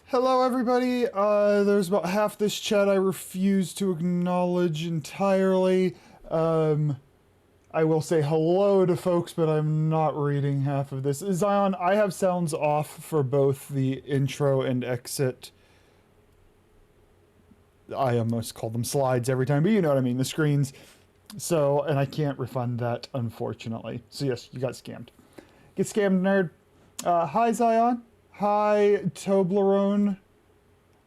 Hello, everybody. There's about half this chat I refuse to acknowledge entirely. I will say hello to folks, but I'm not reading half of this. Zion, I have sounds off for both the intro and exit. I almost call them slides every time, but you know what I mean, the screens. So, and I can't refund that, unfortunately. So yes, you got scammed. Get scammed, nerd. Hi, Zion. Hi, Toblerone.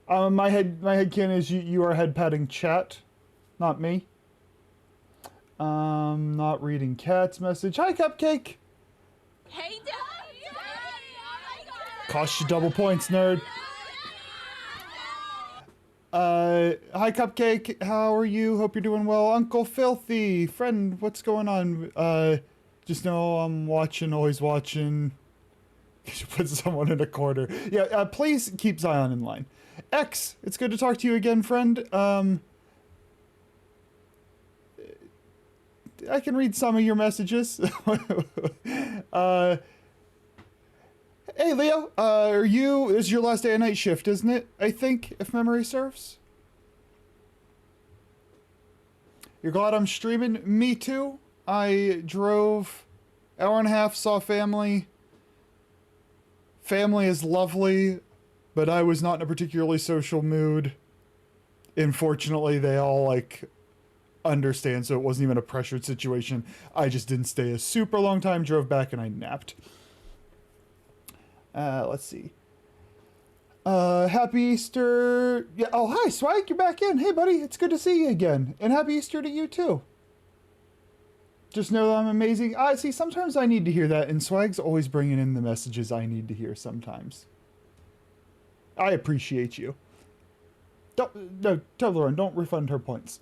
My headcanon is you are head patting chat, not me. Not reading Cat's message. Hi, Cupcake. Hey, Dad. Cost you double points, nerd. Hi, Cupcake. How are you? Hope you're doing well. Uncle Filthy, friend, what's going on? Just know I'm watching, always watching. You should put someone in a corner. Yeah, please keep Zion in line. X, it's good to talk to you again, friend. I can read some of your messages. Hey, Leo, this is your last day of night shift, isn't it? I think, if memory serves. You're glad I'm streaming? Me too. I drove hour and a half, saw family. Family is lovely, but I was not in a particularly social mood. Unfortunately, they all, understand, so it wasn't even a pressured situation. I just didn't stay a super long time, drove back, and I napped. Let's see. Happy Easter. Yeah, oh, hi, Swag, you're back in. Hey, buddy, it's good to see you again. And happy Easter to you, too. Just know that I'm amazing. See, sometimes I need to hear that, and Swag's always bringing in the messages I need to hear sometimes. I appreciate you. No, Toblerone, don't refund her points.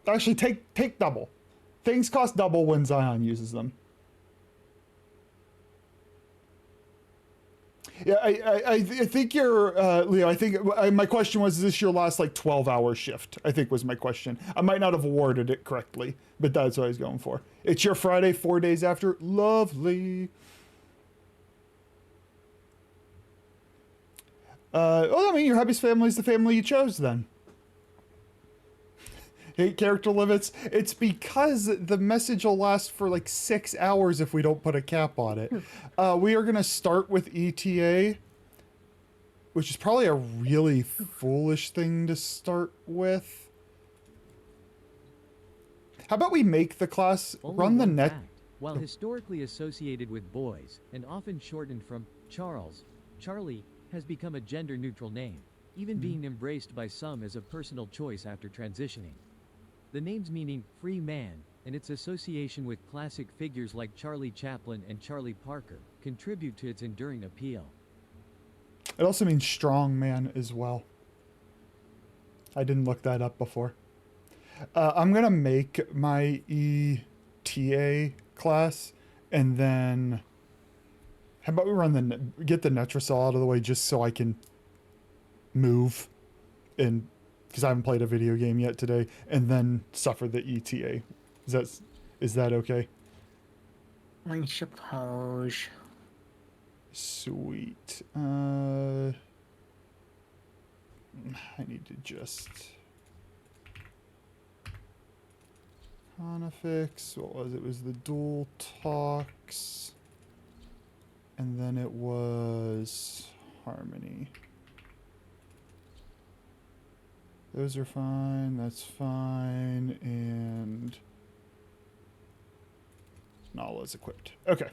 Actually, take double. Things cost double when Zion uses them. Yeah, I think you're, Leo, I think my question was, is this your last, 12-hour shift? I think was my question. I might not have worded it correctly, but that's what I was going for. It's your Friday, 4 days after. Lovely. Well, I mean, your hubby's family is the family you chose, then. Hate character limits. It's because the message will last for 6 hours if we don't put a cap on it. We are going to start with ETA, which is probably a really foolish thing to start with. How about we make the class run the net? While historically associated with boys and often shortened from Charles, Charlie has become a gender-neutral name, even being embraced by some as a personal choice after transitioning. The name's meaning free man, and its association with classic figures like Charlie Chaplin and Charlie Parker, contribute to its enduring appeal. It also means strong man as well. I didn't look that up before. I'm gonna make my ETA class, and then how about we run get the Netracell out of the way just so I can move and because I haven't played a video game yet today, and then suffer the ETA. Is that okay? I suppose. Sweet. I need to just Confix. What was it? It was the dual talks, and then it was Harmony. Those are fine, that's fine, and Nala's equipped. Okay.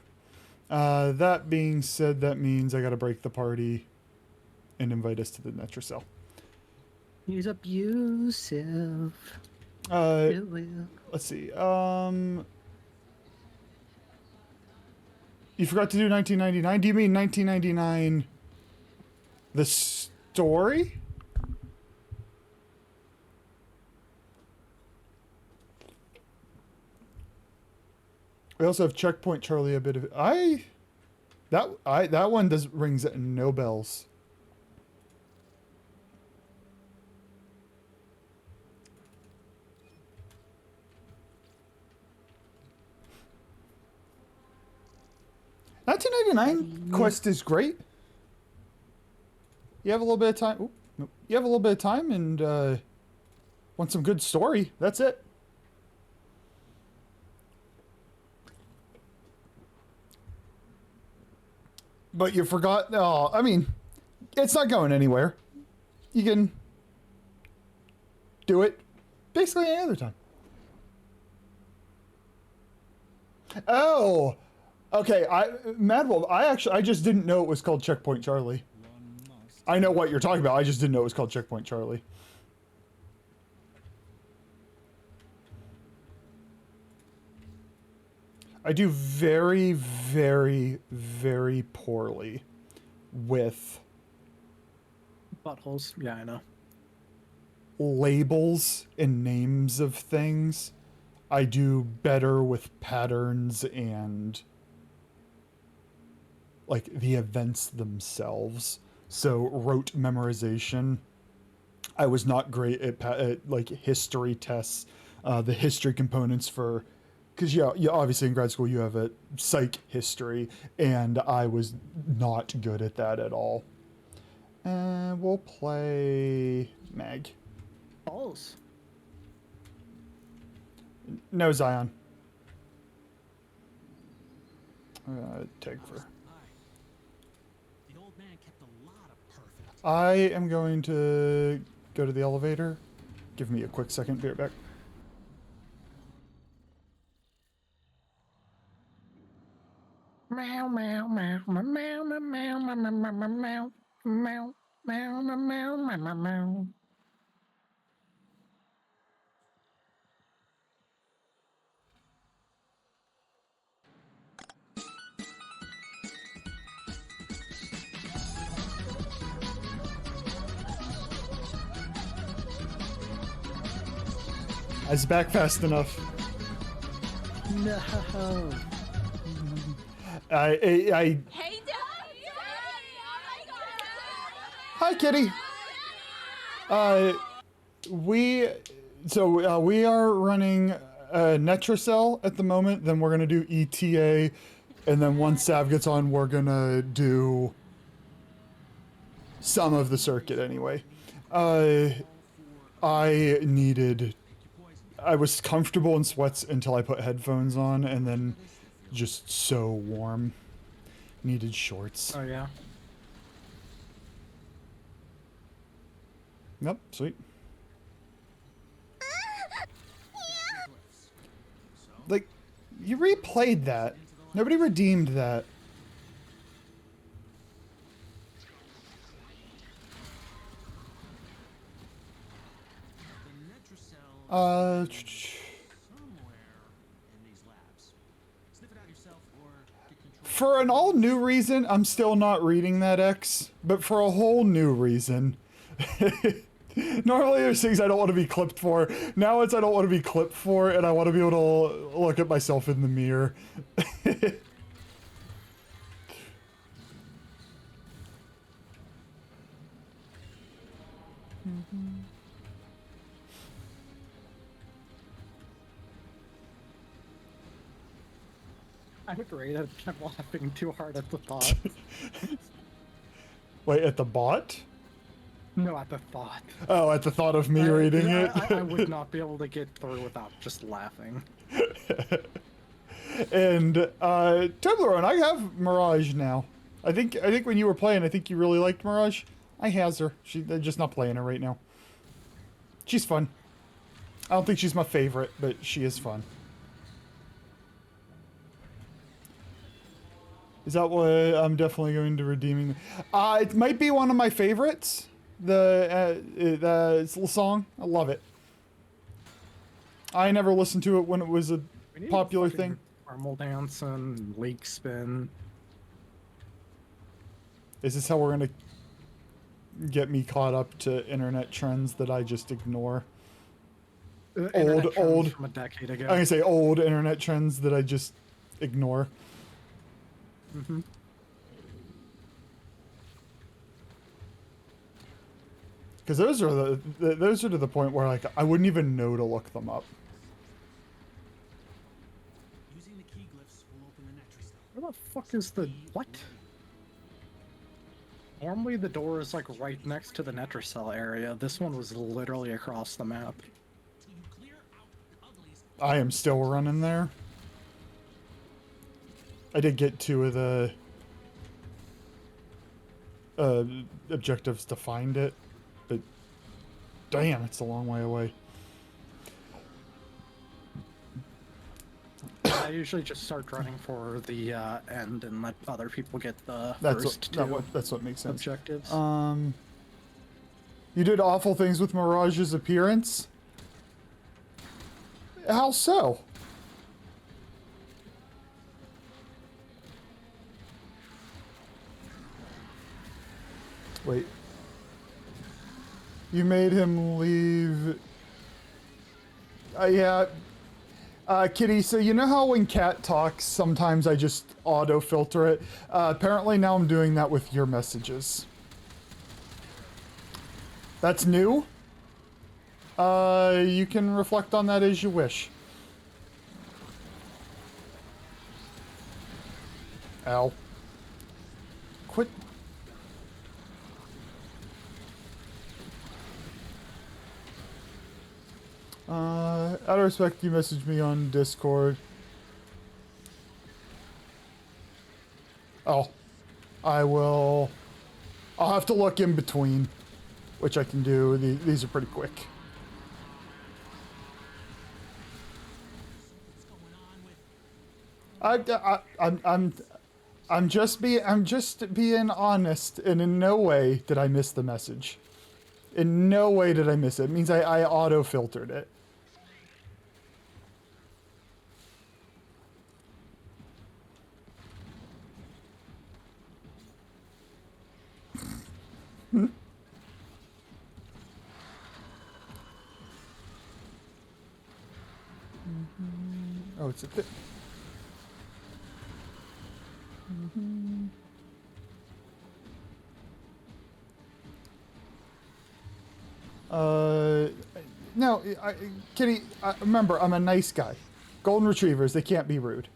That being said, that means I gotta break the party and invite us to the Netracell. He's abusive. Let's see. You forgot to do 1999? Do you mean 1999 the story? We also have Checkpoint Charlie. A bit of that one rings no bells. $19.99 quest is great. You have a little bit of time. Oop, nope. You have a little bit of time and want some good story. That's it. But you forgot. Oh, I mean, it's not going anywhere. You can do it basically any other time. Oh, okay. Mad Wolf, I just didn't know it was called Checkpoint Charlie. I know what you're talking about. I just didn't know it was called Checkpoint Charlie. I do very, very, very poorly with Buttholes. Yeah, I know. labels and names of things. I do better with patterns and like the events themselves. So rote memorization. I was not great at like history tests, the history components for, because yeah, obviously in grad school you have a psych history, and I was not good at that at all. And we'll play Mag. Balls. No Zion. Tag for. The old man kept a lot of perfect. I am going to go to the elevator. Give me a quick second. Be right back. Meow meow meow meow meow meow meow meow meow meow meow meow meow meow meow. I was back fast enough. No. I Hey, Daddy! Hi, Kitty. We are running Netracell at the moment. Then we're gonna do ETA, and then once Sav gets on, we're gonna do some of the circuit anyway. I was comfortable in sweats until I put headphones on, and then just so warm. Needed shorts. Oh yeah. Yep, sweet. Like, you replayed that. Nobody redeemed that. Somewhere in these labs. Sniff it out yourself or get control. For an all new reason, I'm still not reading that X, but for a whole new reason. Normally there's things I don't want to be clipped for. Now it's I don't want to be clipped for, and I want to be able to look at myself in the mirror. I'm great. I'm laughing too hard at the thought. Wait, at the bot? No, at the thought. Oh, at the thought of me reading it? I would not be able to get through without just laughing. And Toblerone, I have Mirage now. I think when you were playing, I think you really liked Mirage. I has her. They're just not playing her right now. She's fun. I don't think she's my favorite, but she is fun. Is that what I'm definitely going to redeeming? It might be one of my favorites. The song, I love it. I never listened to it when it was a We need popular fucking thing. Thermal dancing, lake spin. Is this how we're gonna get me caught up to internet trends that I just ignore? Internet trends old. from a decade ago. I'm gonna say old internet trends that I just ignore. Mm-hmm. Because those are to the point where like I wouldn't even know to look them up. Using the key glyphs will open the Netracell. Where the fuck is the what? Normally the door is like right next to the Netracell area. This one was literally across the map. Till you clear out the uglies. I am still running there. I did get 2 of the objectives to find it, but damn, it's a long way away. I usually just start running for the end and let other people get the first two That's what makes sense. objectives. You did awful things with Mirage's appearance? How so? Wait. You made him leave... yeah. Kitty, so you know how when Cat talks, sometimes I just auto-filter it? Apparently now I'm doing that with your messages. That's new? You can reflect on that as you wish. Ow. Quit. Out of respect, you messaged me on Discord. Oh. I'll have to look in between, which I can do. These are pretty quick. What's going on with? I'm just being honest, and in no way did I miss the message. In no way did I miss it. It means I auto-filtered it. Oh, it's a bit. No, Kitty, remember, I'm a nice guy. Golden Retrievers, they can't be rude.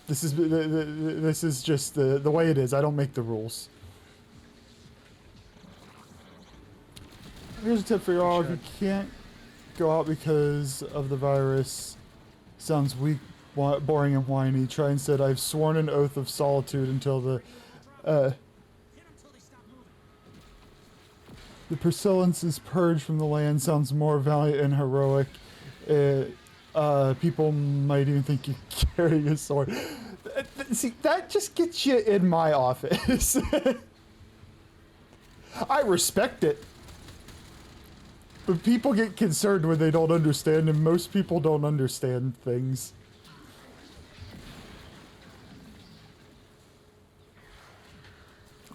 This is just the way it is. I don't make the rules. Here's a tip for y'all. If you can't go out because of the virus, sounds weak, boring, and whiny, try instead. I've sworn an oath of solitude until the... Hit 'em till they stop moving. The pestilence is purged from the land. Sounds more valiant and heroic. People might even think you're carrying a sword. See, that just gets you in my office. I respect it. But people get concerned when they don't understand, and most people don't understand things.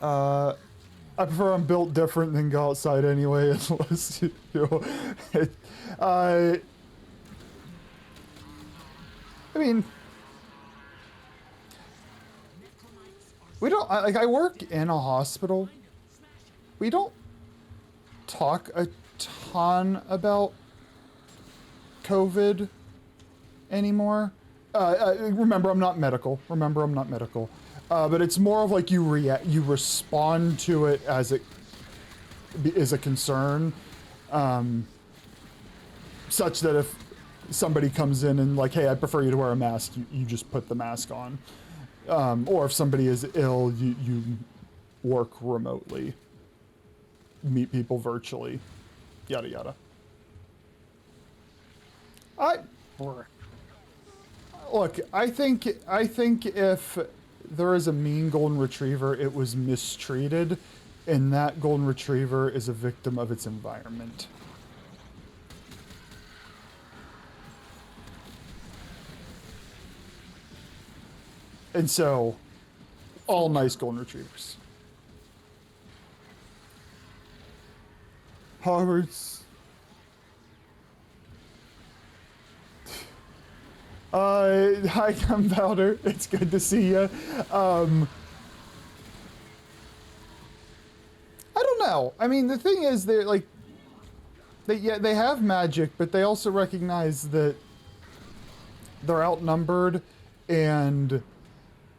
I prefer I'm built different than go outside anyway, unless, you know, I mean, we don't, like, I work in a hospital. We don't talk a ton about COVID anymore. Remember, I'm not medical. But it's more of like you respond to it as it is a concern, such that if somebody comes in and like, hey, I prefer you to wear a mask, you just put the mask on. Or if somebody is ill, you work remotely, meet people virtually, yada yada. Look, I think if there is a mean golden retriever, it was mistreated, and that golden retriever is a victim of its environment. And so, all nice golden retrievers. Harvard's. Hi, Gunpowder. It's good to see you. I don't know. I mean, the thing is, they're like, they have magic, but they also recognize that they're outnumbered, and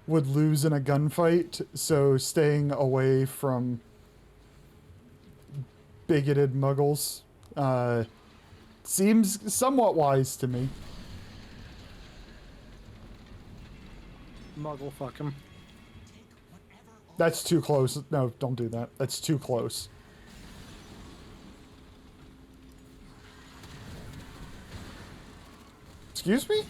would lose in a gunfight, so staying away from bigoted muggles seems somewhat wise to me. Muggle fuck him. That's too close. No, don't do that. That's too close. Excuse me?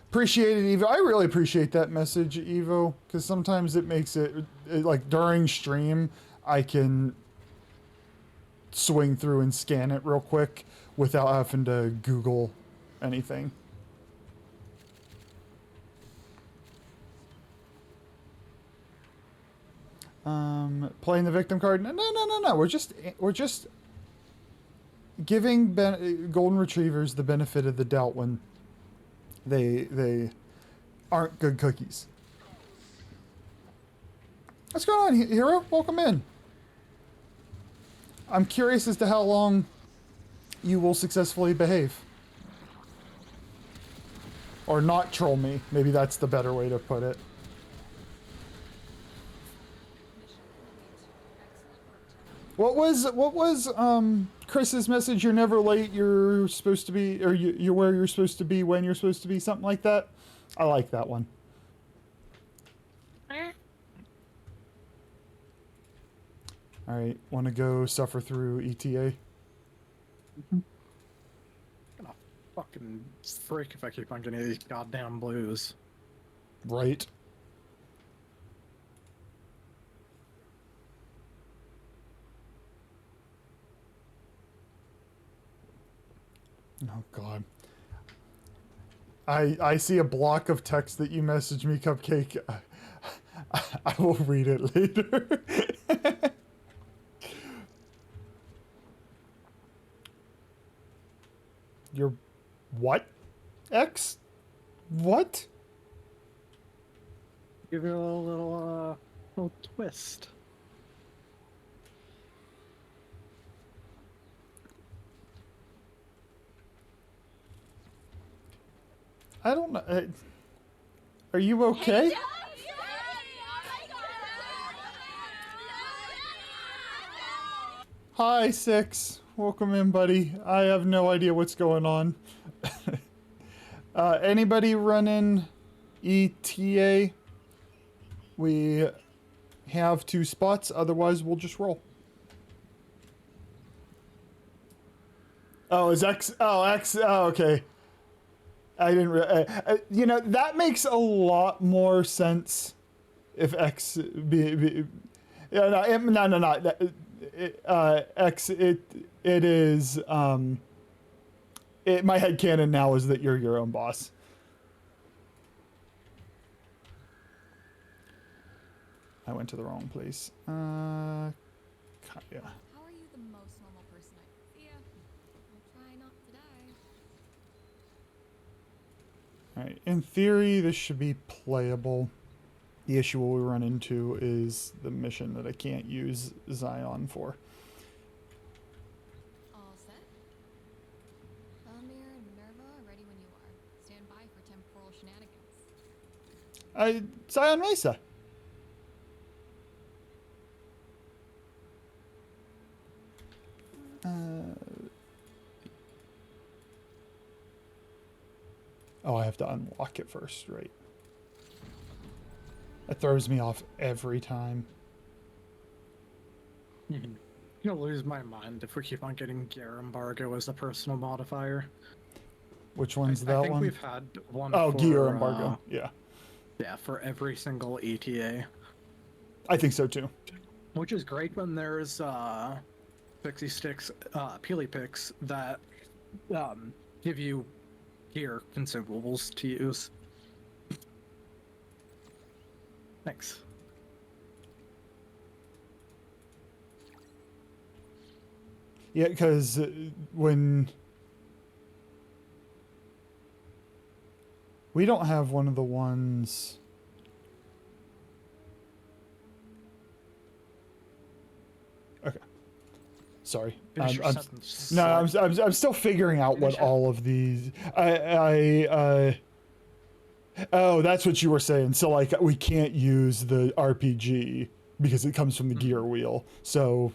Appreciate it, Evo. I really appreciate that message, Evo, because sometimes it makes it, like, during stream, I can swing through and scan it real quick without having to Google anything. Playing the victim card? No. We're just giving golden retrievers the benefit of the doubt when they aren't good cookies. What's going on, Hero? Welcome in. I'm curious as to how long you will successfully behave. Or not troll me. Maybe that's the better way to put it. What was Chris's message? You're never late. You're supposed to be, or you're where you're supposed to be when you're supposed to be. Something like that. I like that one. All right, want to go suffer through ETA? Gonna fucking freak if I keep on getting these goddamn blues. Right. Oh God. I see a block of text that you messaged me, Cupcake. I will read it later. You're what? X? What? Give it a little twist. I don't know. Are you okay? Hi, Six. Welcome in, buddy. I have no idea what's going on. Anybody running ETA? We have 2 spots, otherwise we'll just roll. Oh, is X? Oh, X. Oh, okay. I didn't. You know, that makes a lot more sense if X be yeah, no. X. It is. My headcanon now is that you're your own boss. I went to the wrong place. Kaya. How are you the most normal person I see? I'll try not to die. Alright, in theory, this should be playable. The issue we run into is the mission that I can't use Zion for. All set? Elmir and Minerva are ready when you are. Stand by for temporal shenanigans. Zion Mesa. Oh, I have to unlock it first, right? It throws me off every time. You'll lose my mind if we keep on getting gear embargo as a personal modifier. Which one's that I think one? we've had one. Oh, for, gear embargo. Yeah. Yeah, for every single ETA. I think so too. Which is great when there's pixie sticks, peely picks that give you gear consumables to use. Thanks. Yeah, because when we don't have one of the ones. Okay. Sorry. Finish your I'm, sentence. no, I'm still figuring out what Finish it. all of these. Oh, that's what you were saying. So like we can't use the RPG because it comes from the gear wheel. So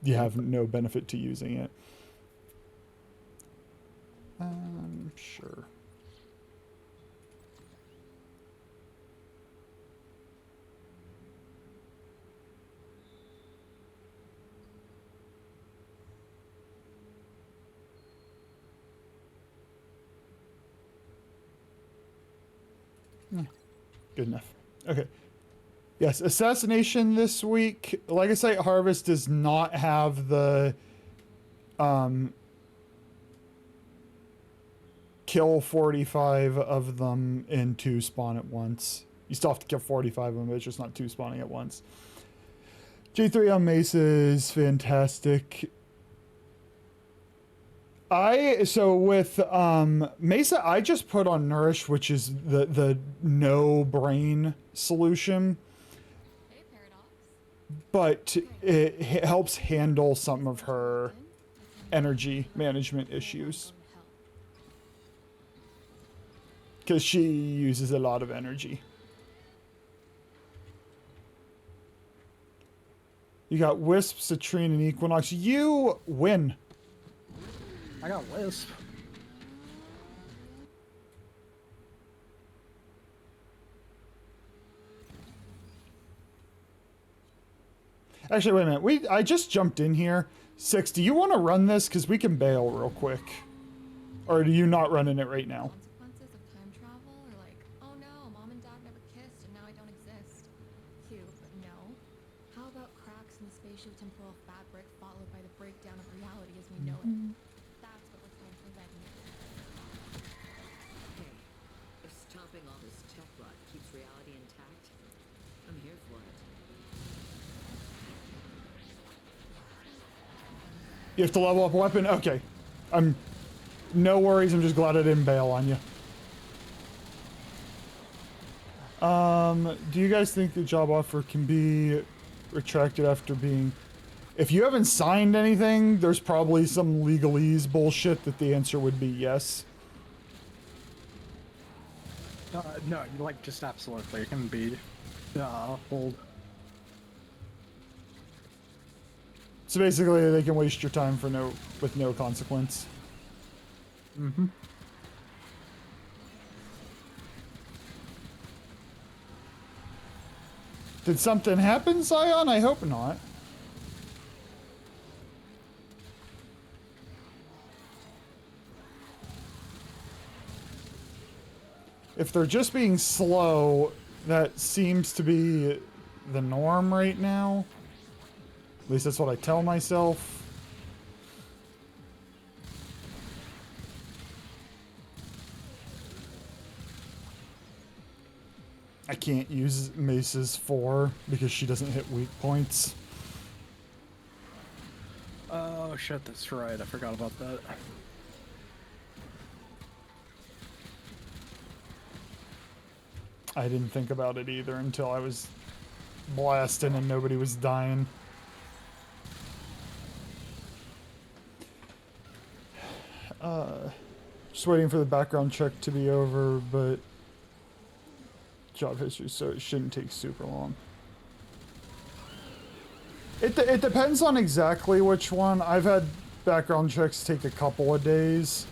you have no benefit to using it. Sure. Good enough. Okay. Yes, Assassination this week. Legacy Harvest does not have the kill 45 of them and 2 spawn at once. You still have to kill 45 of them, but it's just not 2 spawning at once. J3 on Mesa is fantastic. So with Mesa, I just put on Nourish, which is the no brain solution, Hey, Paradox. but it helps handle some of her energy management issues because she uses a lot of energy. You got Wisp, Citrine, and Equinox. You win. I got Wisp. Actually, wait a minute. I just jumped in here. Six, do you want to run this? Because we can bail real quick. Or do you not running it right now? Consequences of time travel are like, oh no, mom and dad never kissed and now I don't exist. Cute, but no. How about cracks in the spatial temporal fabric followed by the breakdown of reality as we know it? That's what we're trying to prevent here. Hey, if stopping all this tech rot keeps reality intact, I'm here for it. You have to level up a weapon? Okay. No worries, I'm just glad I didn't bail on you. Do you guys think the job offer can be retracted after being... If you haven't signed anything, there's probably some legalese bullshit that the answer would be yes. No, like just absolutely. It can be hold. So basically, they can waste your time for with no consequence. Mm-hmm. Did something happen, Zion? I hope not. If they're just being slow, that seems to be the norm right now. At least that's what I tell myself. I can't use Mace's 4 because she doesn't hit weak points. Oh shit, that's right. I forgot about that. I didn't think about it either until I was blasting and nobody was dying. Just waiting for the background check to be over, but job history, so it shouldn't take super long. It depends on exactly which one. I've had background checks take a couple of days.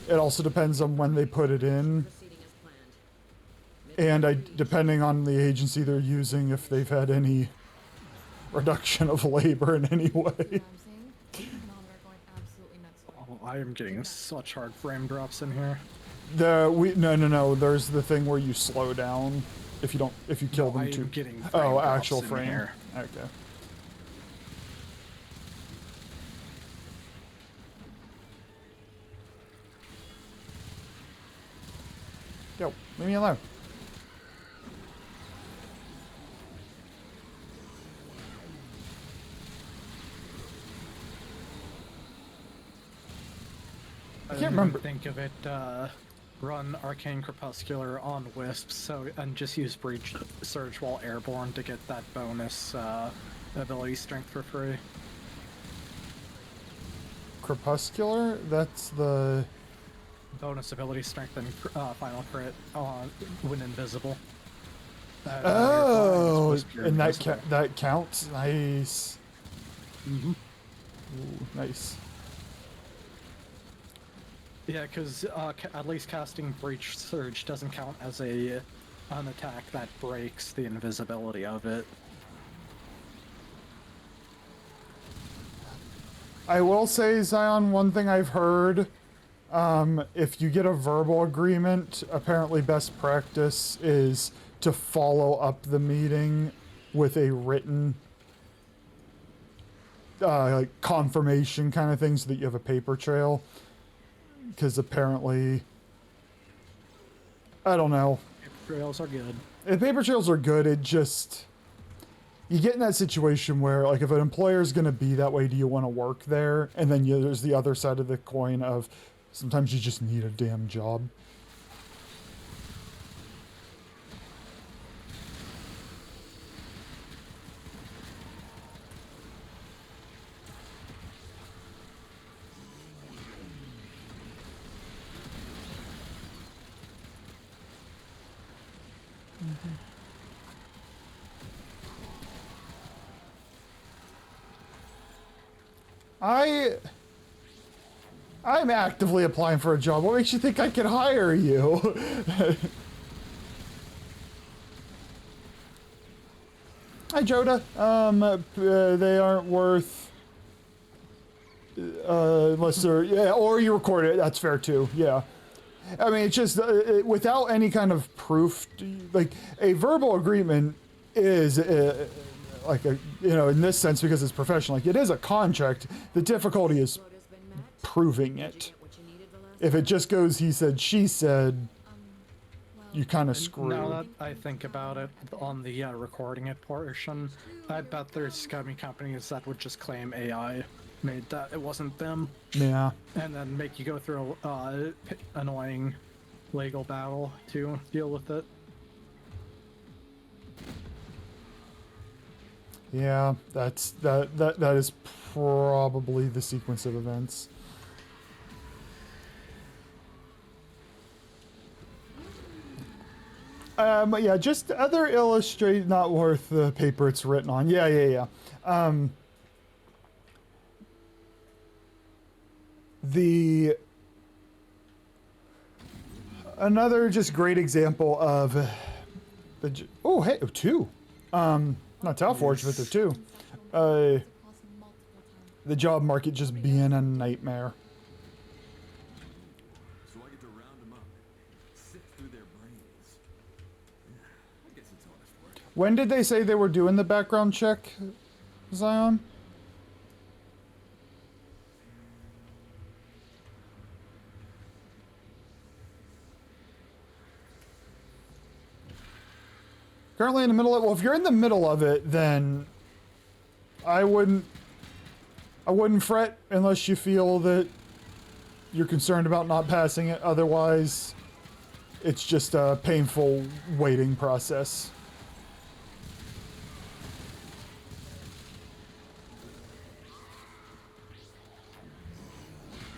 It also depends on when they put it in. Proceeding as planned. And depending on the agency they're using, if they've had any reduction of labor in any See what way. I'm saying? Mom are going absolutely nuts. Oh, I am getting such hard frame drops in here. No. There's the thing where you slow down if you kill No, them I too. am getting frame Oh, drops actual in frame. here. Okay. Yo, leave me alone. I can't remember. Think of it. Run Arcane Crepuscular on Wisp, and just use Breach Surge while airborne to get that bonus ability strength for free. Crepuscular? That's the... Bonus ability strength and final crit on when invisible. Oh, and that counts? Nice. Mm-hmm. Ooh, nice. Yeah, because at least casting Breach Surge doesn't count as an attack that breaks the invisibility of it. I will say, Zion, one thing I've heard, if you get a verbal agreement, apparently best practice is to follow up the meeting with a written like confirmation kind of thing so that you have a paper trail. Because apparently, I don't know. Paper trails are good. The paper trails are good, it just... You get in that situation where, like, if an employer is going to be that way, do you want to work there? And then there's the other side of the coin of sometimes you just need a damn job. I'm actively applying for a job. What makes you think I can hire you? Hi, Joda. They aren't worth... unless they're... Yeah, or you record it. That's fair, too. Yeah. I mean, it's just... without any kind of proof... Like, a verbal agreement is... like a... You know, in this sense, because it's professional. Like, it is a contract. The difficulty is proving it. If it just goes, he said, she said... You kind of screw. Now that I think about it, on the recording it portion, I bet there's gonna be companies that would just claim AI made that it wasn't them. Yeah. And then make you go through a annoying legal battle to deal with it. Yeah, that is probably the sequence of events. But yeah, just other illustrate not worth the paper it's written on. Yeah. Another just great example of the two. Not Talforge, but the two. The job market just being a nightmare. So I get to round them up, sift through their brains. Yeah, I guess it's honest work. When did they say they were doing the background check, Zion? Currently in the middle of... Well, if you're in the middle of it, then I wouldn't fret unless you feel that you're concerned about not passing it. Otherwise, it's just a painful waiting process.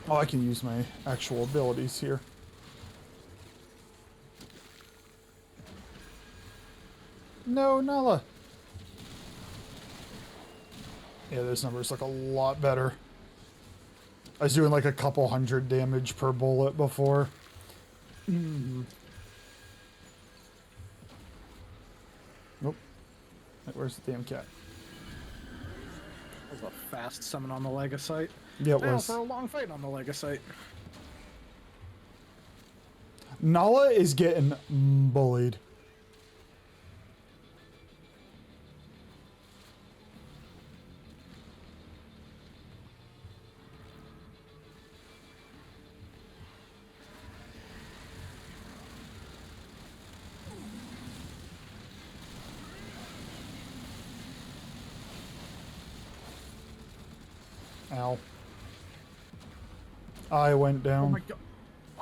Oh, I can use my actual abilities here. No, Nala. Yeah, this number's like a lot better. I was doing like a couple hundred damage per bullet before. Nope. Where's the damn cat? That was a fast summon on the Legasite. Yeah, it Now was. for a long fight on the Legasite. Nala is getting bullied. Ow. I went Oh down. my god.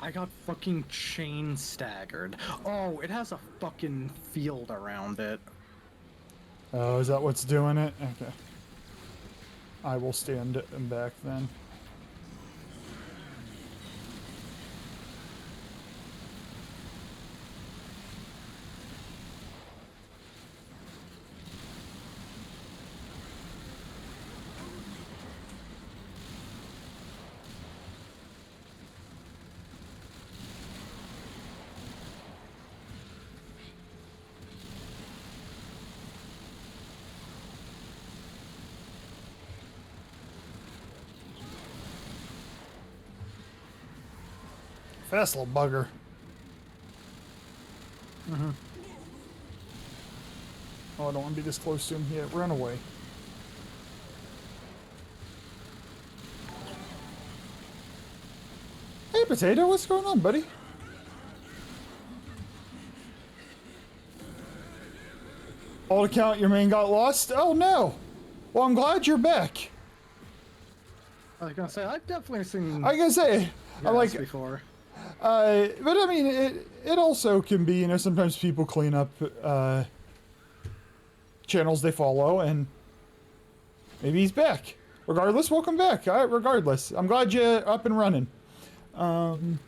I got fucking chain staggered. Oh, it has a fucking field around it. Oh, is that what's doing it? Okay. I will stand it and back then. Fast little bugger. Oh, I don't want to be this close to him yet. Run away. Hey, Potato, what's going on, buddy? Old account, your man got lost? Oh, no. Well, I'm glad you're back. I was gonna say, I've definitely seen I gotta say, I gas like, before. but I mean, it also can be, you know, sometimes people clean up, channels they follow, and maybe he's back. Regardless, welcome back. Regardless, I'm glad you're up and running. Starting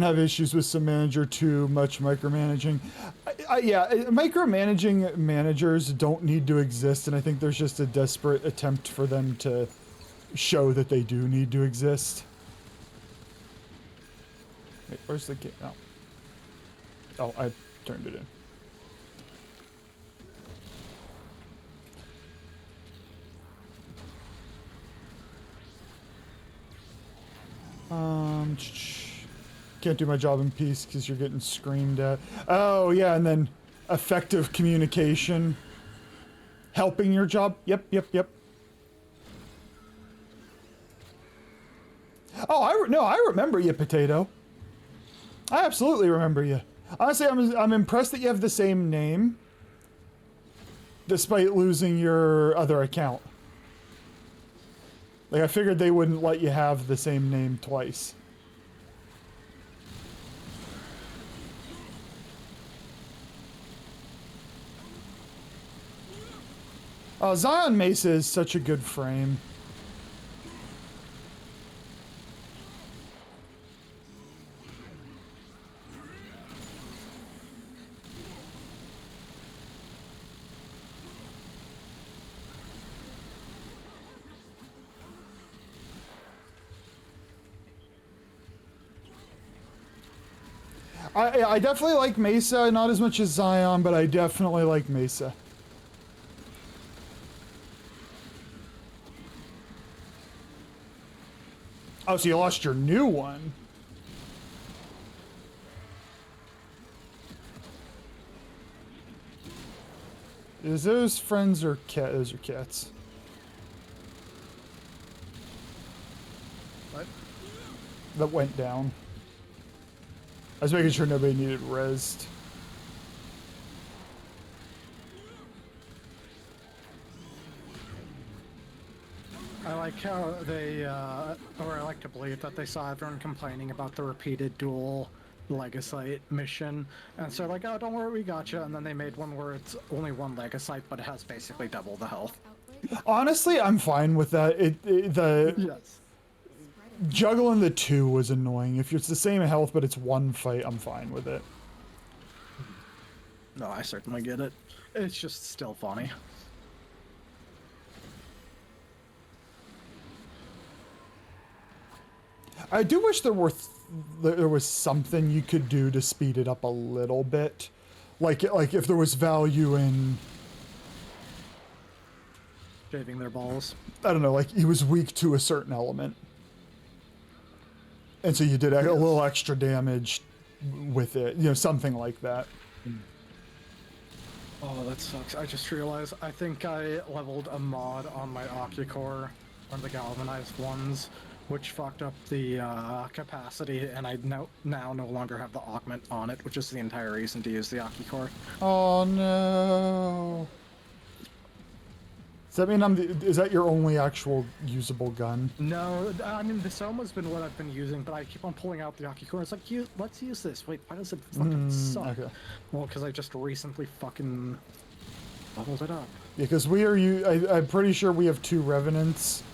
to have issues with some manager too much micromanaging. Yeah, micromanaging managers don't need to exist, and I think there's just a desperate attempt for them to show that they do need to exist. Wait, where's the game? Oh. Oh, I turned it in. Can't do my job in peace because you're getting screamed at. Oh, yeah, and then effective communication. Helping your job. Yep. Oh, I remember you, Potato. I absolutely remember you. Honestly, I'm impressed that you have the same name, despite losing your other account. Like, I figured they wouldn't let you have the same name twice. Zion Mesa is such a good frame. I definitely like Mesa, not as much as Zion, but I definitely like Mesa. Oh, so you lost your new one. Is those friends or cat? Those are cats. What? That went down. I was making sure nobody needed rezzed. I like how they, or I like to believe that they saw everyone complaining about the repeated dual Legasite mission, and so like, oh, don't worry, we got you. And then they made one where it's only one Legasite, but it has basically double the health. Outbreak? Honestly, I'm fine with that. The Yes. juggling the two was annoying. If it's the same health but it's one fight, I'm fine with it. No, I certainly get it. It's just still funny. I do wish there was something you could do to speed it up a little bit, like if there was value in, Shaving their balls. I don't know, like he was weak to a certain element, and so you did a little extra damage with it, you know, something like that. Oh, that sucks. I just realized I think I leveled a mod on my Ocucore, one of the galvanized ones, which fucked up the capacity, and I now no longer have the augment on it, which is the entire reason to use the Ocucore. Oh no! Does that mean is that your only actual usable gun? No, I mean, the Soma's been what I've been using, but I keep on pulling out the Ocucore. It's like, let's use this. Wait, why does it fucking suck? Okay. Well, because I just recently fucking leveled it up. Yeah, because I'm pretty sure we have 2 Revenants.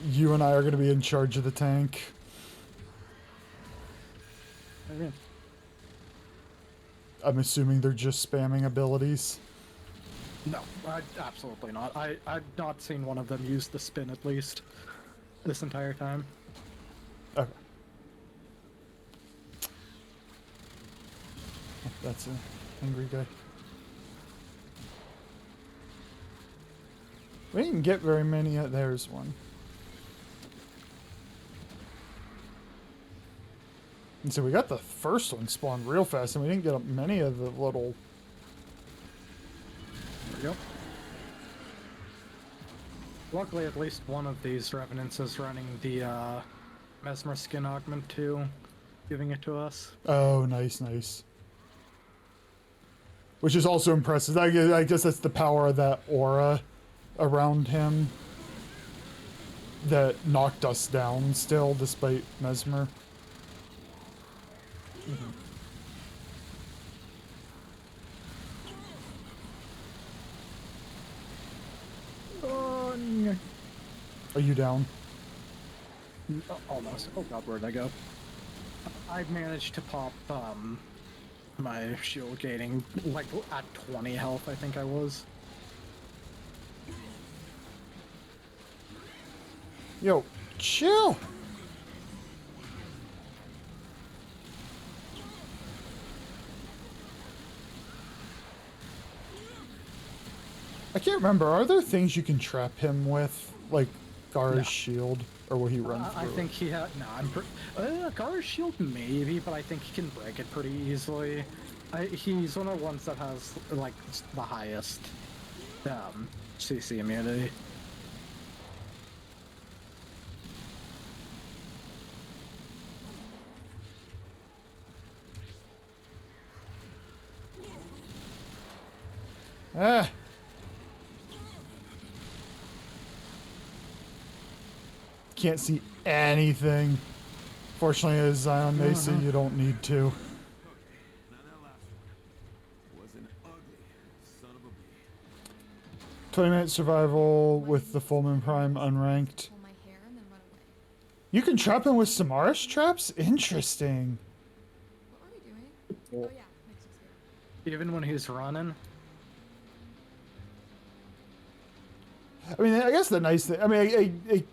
You and I are going to be in charge of the tank. Okay. I'm assuming they're just spamming abilities. No, absolutely not. I've not seen one of them use the spin at least this entire time. Okay. Oh, that's an angry guy. We didn't get very many. There's one. And so we got the first one spawned real fast, and we didn't get many of the little... There we go. Luckily, at least one of these revenants is running the Mesmer skin augment too, giving it to us. Oh, nice, nice. Which is also impressive. I guess that's the power of that aura around him that knocked us down still, despite Mesmer. Are you down? Almost. Oh god, where'd I go? I managed to pop my shield gating like at 20 health, I think I was. Yo, chill! I can't remember. Are there things you can trap him with, like Gara's No. shield, or will he run through I it? think he had. No, Gar's shield maybe, but I think he can break it pretty easily. He's one of the ones that has like the highest CC immunity. Ah! Can't see anything. Fortunately, as Zion Mesa, you don't need to. Now that last one was an ugly son of a bee. 20-minute survival with the full moon prime unranked. Pull my hair and then run away. You can trap him with Samaris traps? Interesting. What were we doing? Oh yeah, next experiment. Even when he's running. I mean, I guess the nice thing. I mean,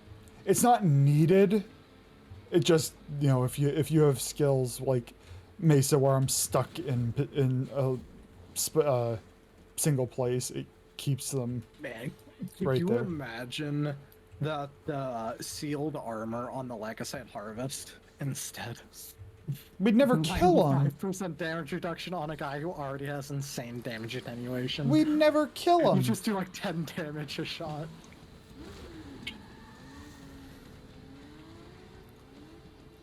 it's not needed. It just, you know, if you have skills like Mesa, where I'm stuck in a single place, it keeps them. Man, could Right you there. imagine that sealed armor on the Legasite Harvest instead? We'd never kill him. 5% damage reduction on a guy who already has insane damage attenuation. We'd never kill You him. just do like 10 damage a shot.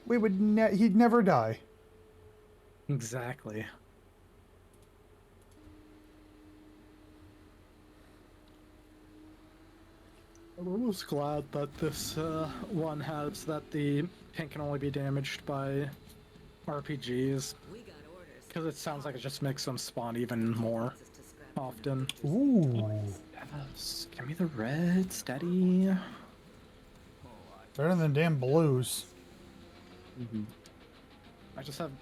He'd never die. Exactly. I'm almost glad that this one has that the pink can only be damaged by RPGs, We got orders. because it sounds like it just makes them spawn even more Just to scrap often. Ooh. Yes, give me the red, steady. Better than damn blues. I just have,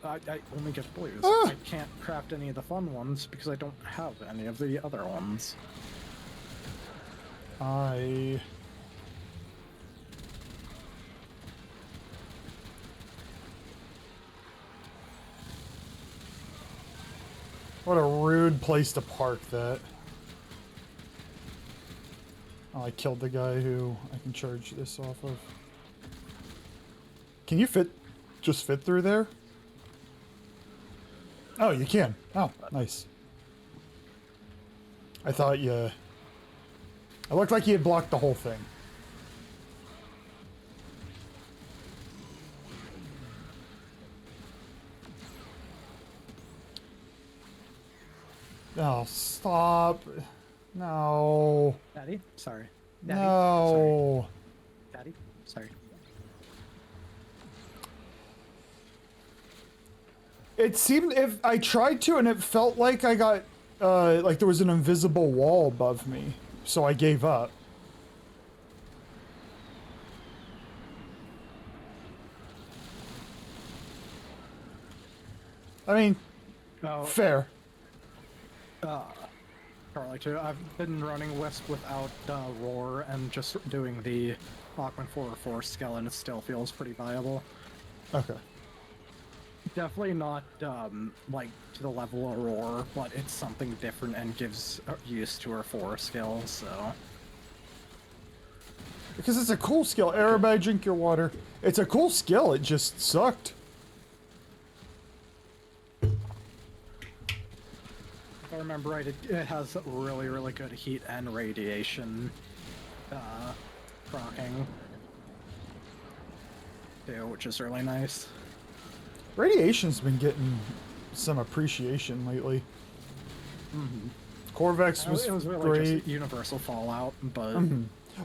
I only get blues. Ah! I can't craft any of the fun ones because I don't have any of the other ones. What a rude place to park that. Oh, I killed the guy who I can charge this off of. Can you just fit through there? Oh, you can. Oh, nice. I thought you... It looked like you had blocked the whole thing. Oh, stop. No. Daddy? Sorry. Daddy? No. Sorry. Daddy? Sorry. It seemed if I tried to, and it felt like I got like there was an invisible wall above me, so I gave up. I mean, Oh, fair. Charlie too. I've been running Wisp without Roar and just doing the Augment 4 skill, and it still feels pretty viable. Okay. Definitely not like to the level of Roar, but it's something different and gives use to her 4 skill, so. Because it's a cool skill. Everybody drink your water. It's a cool skill. It just sucked. remember right, it has really, really good heat and radiation proccing too, which is really nice. Radiation's been getting some appreciation lately. Corvex was It was really great. just universal Fallout, but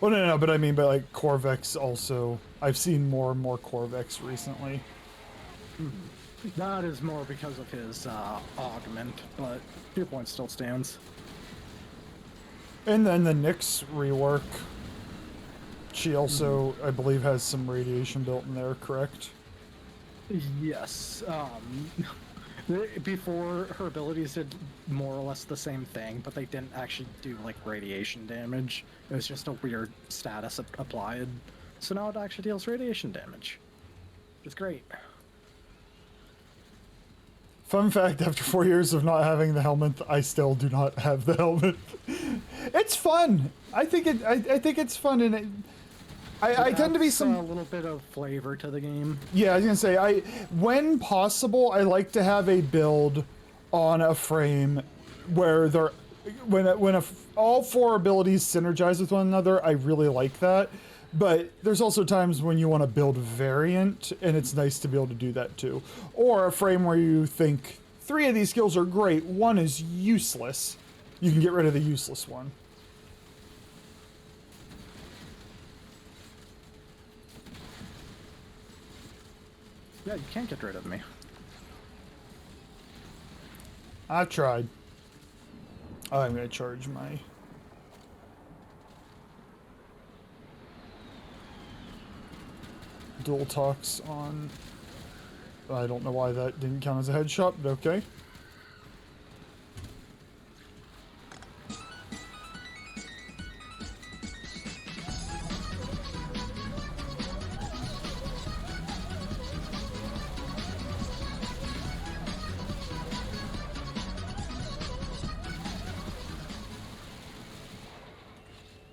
Well, no, but I mean, but like Corvex also. I've seen more and more Corvex recently. that is more because of his augment, but 2 points still stands. And then the Nyx rework. She also, I believe, has some radiation built in there, correct? Yes. Before, her abilities did more or less the same thing, but they didn't actually do like radiation damage. It was just a weird status applied. So now it actually deals radiation damage, which is great. Fun fact, after 4 years of not having the helmet, I still do not have the helmet. It's fun. I think it's fun, and I tend to be Adds some... a little bit of flavor to the game. Yeah, I was gonna say, when possible, I like to have a build on a frame where all 4 abilities synergize with one another. I really like that. But there's also times when you want to build variant, and it's nice to be able to do that too. Or a frame where you think 3 of these skills are great, 1 is useless. You can get rid of the useless one. Yeah, you can't get rid of me. I've tried. I'm gonna charge my... dual talks on... I don't know why that didn't count as a headshot, but okay.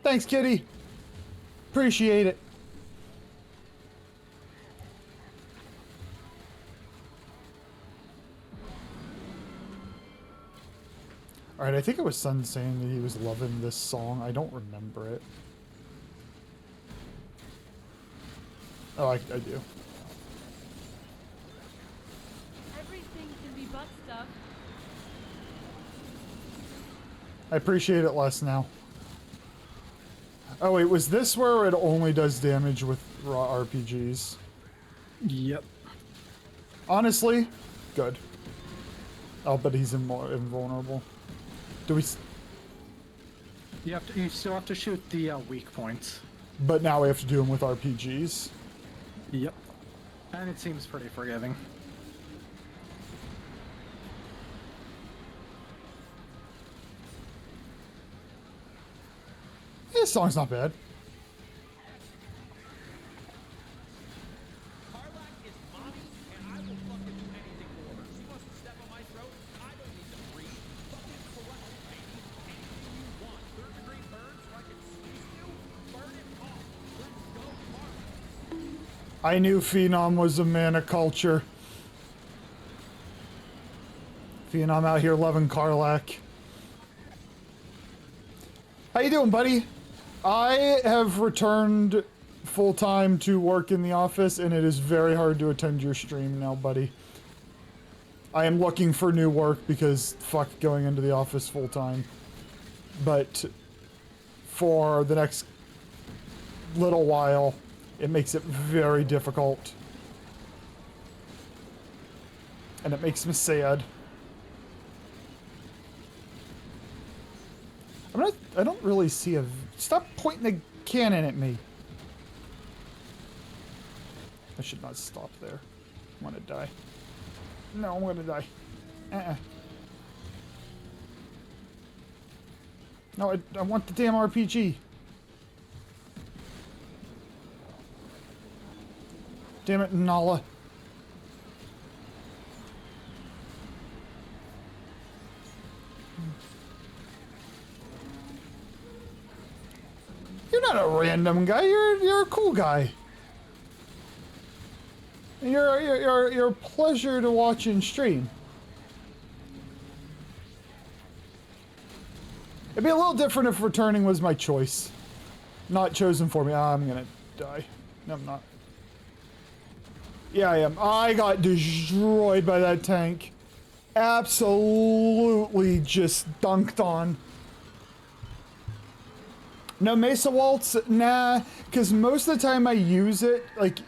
Thanks, kitty. Appreciate it. Alright, I think it was Sun saying that he was loving this song. I don't remember it. Oh, I do. Everything can be butt stuff. I appreciate it less now. Oh wait, was this where it only does damage with raw RPGs? Yep. Honestly, good. Oh, but he's invulnerable. Do we... You still have to shoot the weak points. But now we have to do them with RPGs. Yep. And it seems pretty forgiving. This song's not bad. Carlac is mommy, and I will fucking do anything for her. She wants to step on my throat. I don't need to breathe. Fucking correct, baby. Anything you want. Third-degree burn so I can squeeze you? Burn it off. Let's go, Carlac. I knew Phenom was a man of culture. Phenom out here loving Carlac. How you doing, buddy? I have returned full-time to work in the office, and it is very hard to attend your stream now, buddy. I am looking for new work because fuck going into the office full-time. But for the next little while, it makes it very difficult. And it makes me sad. I don't really see a... Stop pointing the cannon at me. I should not stop there. I'm gonna die. No, I'm gonna die. No, I want the damn RPG. Damn it, Nala. You're not a random guy. You're a cool guy. And you're a pleasure to watch and stream. It'd be a little different if returning was my choice. Not chosen for me. I'm gonna die. No, I'm not. Yeah, I am. I got destroyed by that tank. Absolutely just dunked on. No Mesa Waltz? Nah, because most of the time I use it, like,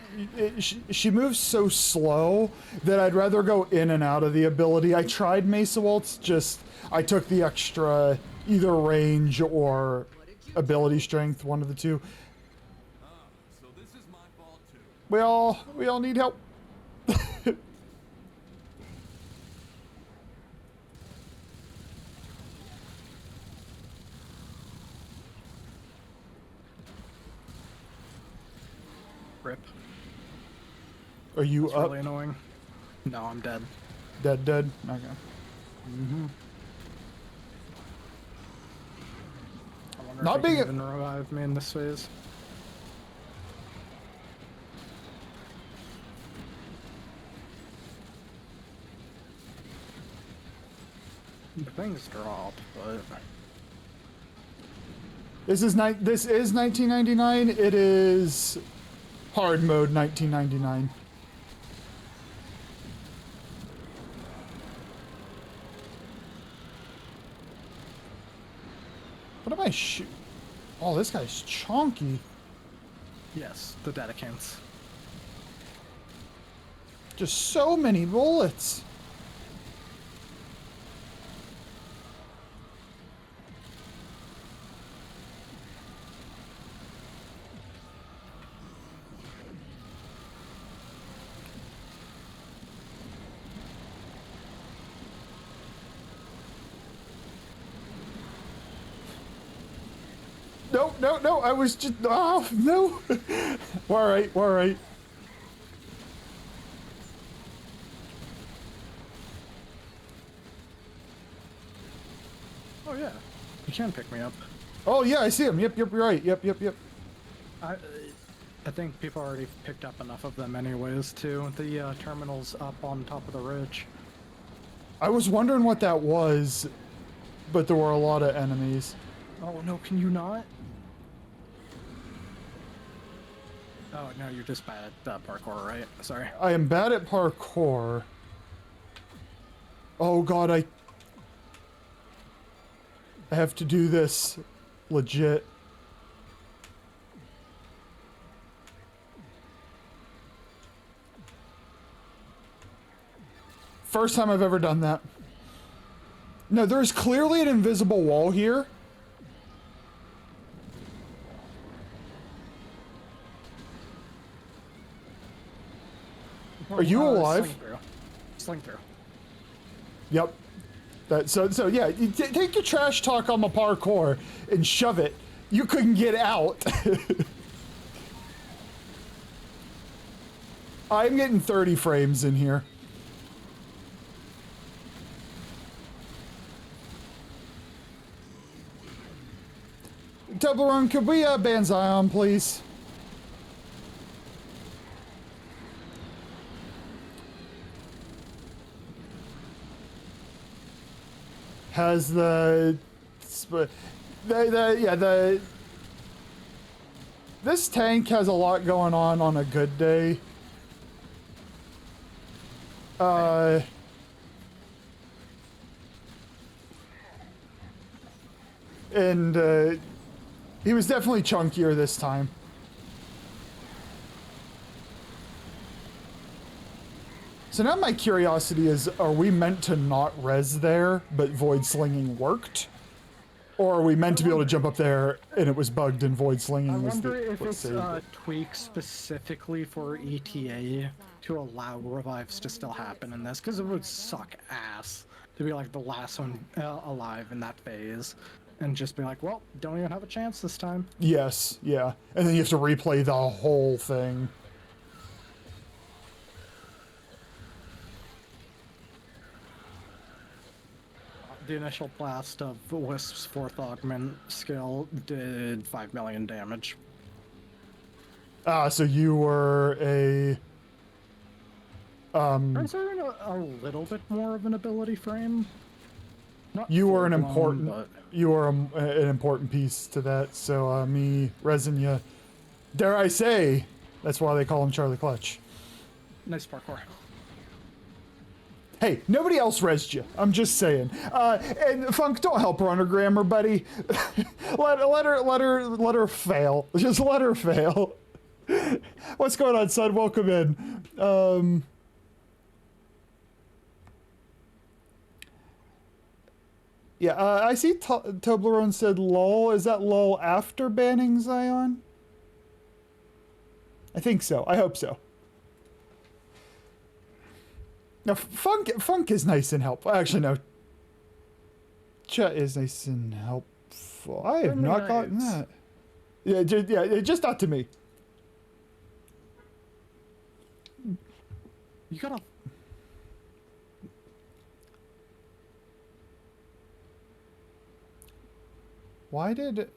she moves so slow that I'd rather go in and out of the ability. I tried Mesa Waltz, just, I took the extra, either range or ability strength, one of the two. So this is my fault too. We all need help. Rip. Are you That's up? really annoying. No, I'm dead. Dead. Okay. Mm-hmm. I wonder Not if he being can even revive me in this phase. The things drop, but This is 1999. It is hard mode 1999. What am I shoot? Oh, this guy's chonky. yes, the Dedicants. Just so many bullets. No, I was just, oh, no. We're all right. Oh yeah, you can pick me up. Oh, yeah, I see him. Yep, you're right. Yep. I think people already picked up enough of them anyways, too. The terminal's up on top of the ridge. I was wondering what that was, but there were a lot of enemies. Oh no, can you not? Oh no, you're just bad at parkour, right? Sorry. I am bad at parkour. Oh god, I have to do this legit. First time I've ever done that. No, there is clearly an invisible wall here. Are you alive? Sling through. Yep. So yeah, you take your trash talk on my parkour and shove it. You couldn't get out. I'm getting 30 frames in here. Toblerone, could we ban Zion, please? Has this tank has a lot going on a good day. And he was definitely chunkier this time. So now my curiosity is, are we meant to not res there, but void slinging worked? Or are we meant to be able to jump up there and it was bugged and void slinging I was wonder the, if what it's saved it? tweaked specifically for ETA to allow revives to still happen in this, because it would suck ass to be like the last one alive in that phase, and just be like, well, don't even have a chance this time. Yes, yeah. And then you have to replay the whole thing. The initial blast of Wisp's 4th augment skill did 5 million damage. Ah, so you were a... Is there a little bit more of an ability frame? Not You were an full-blown, important, but you were an important piece to that. So me, Resin, dare I say, that's why they call him Charlie Clutch. nice parkour. Hey, nobody else resed you. I'm just saying. And Funk, don't help her on her grammar, buddy. let her fail. Just let her fail. What's going on, son? Welcome in. Yeah, I see Toblerone said lol. Is that lol after banning Zion? I think so. I hope so. Now, Funk is nice and helpful. Actually, no. Chat is nice and helpful. I have not gotten that. Yeah, just not to me. You gotta. Why did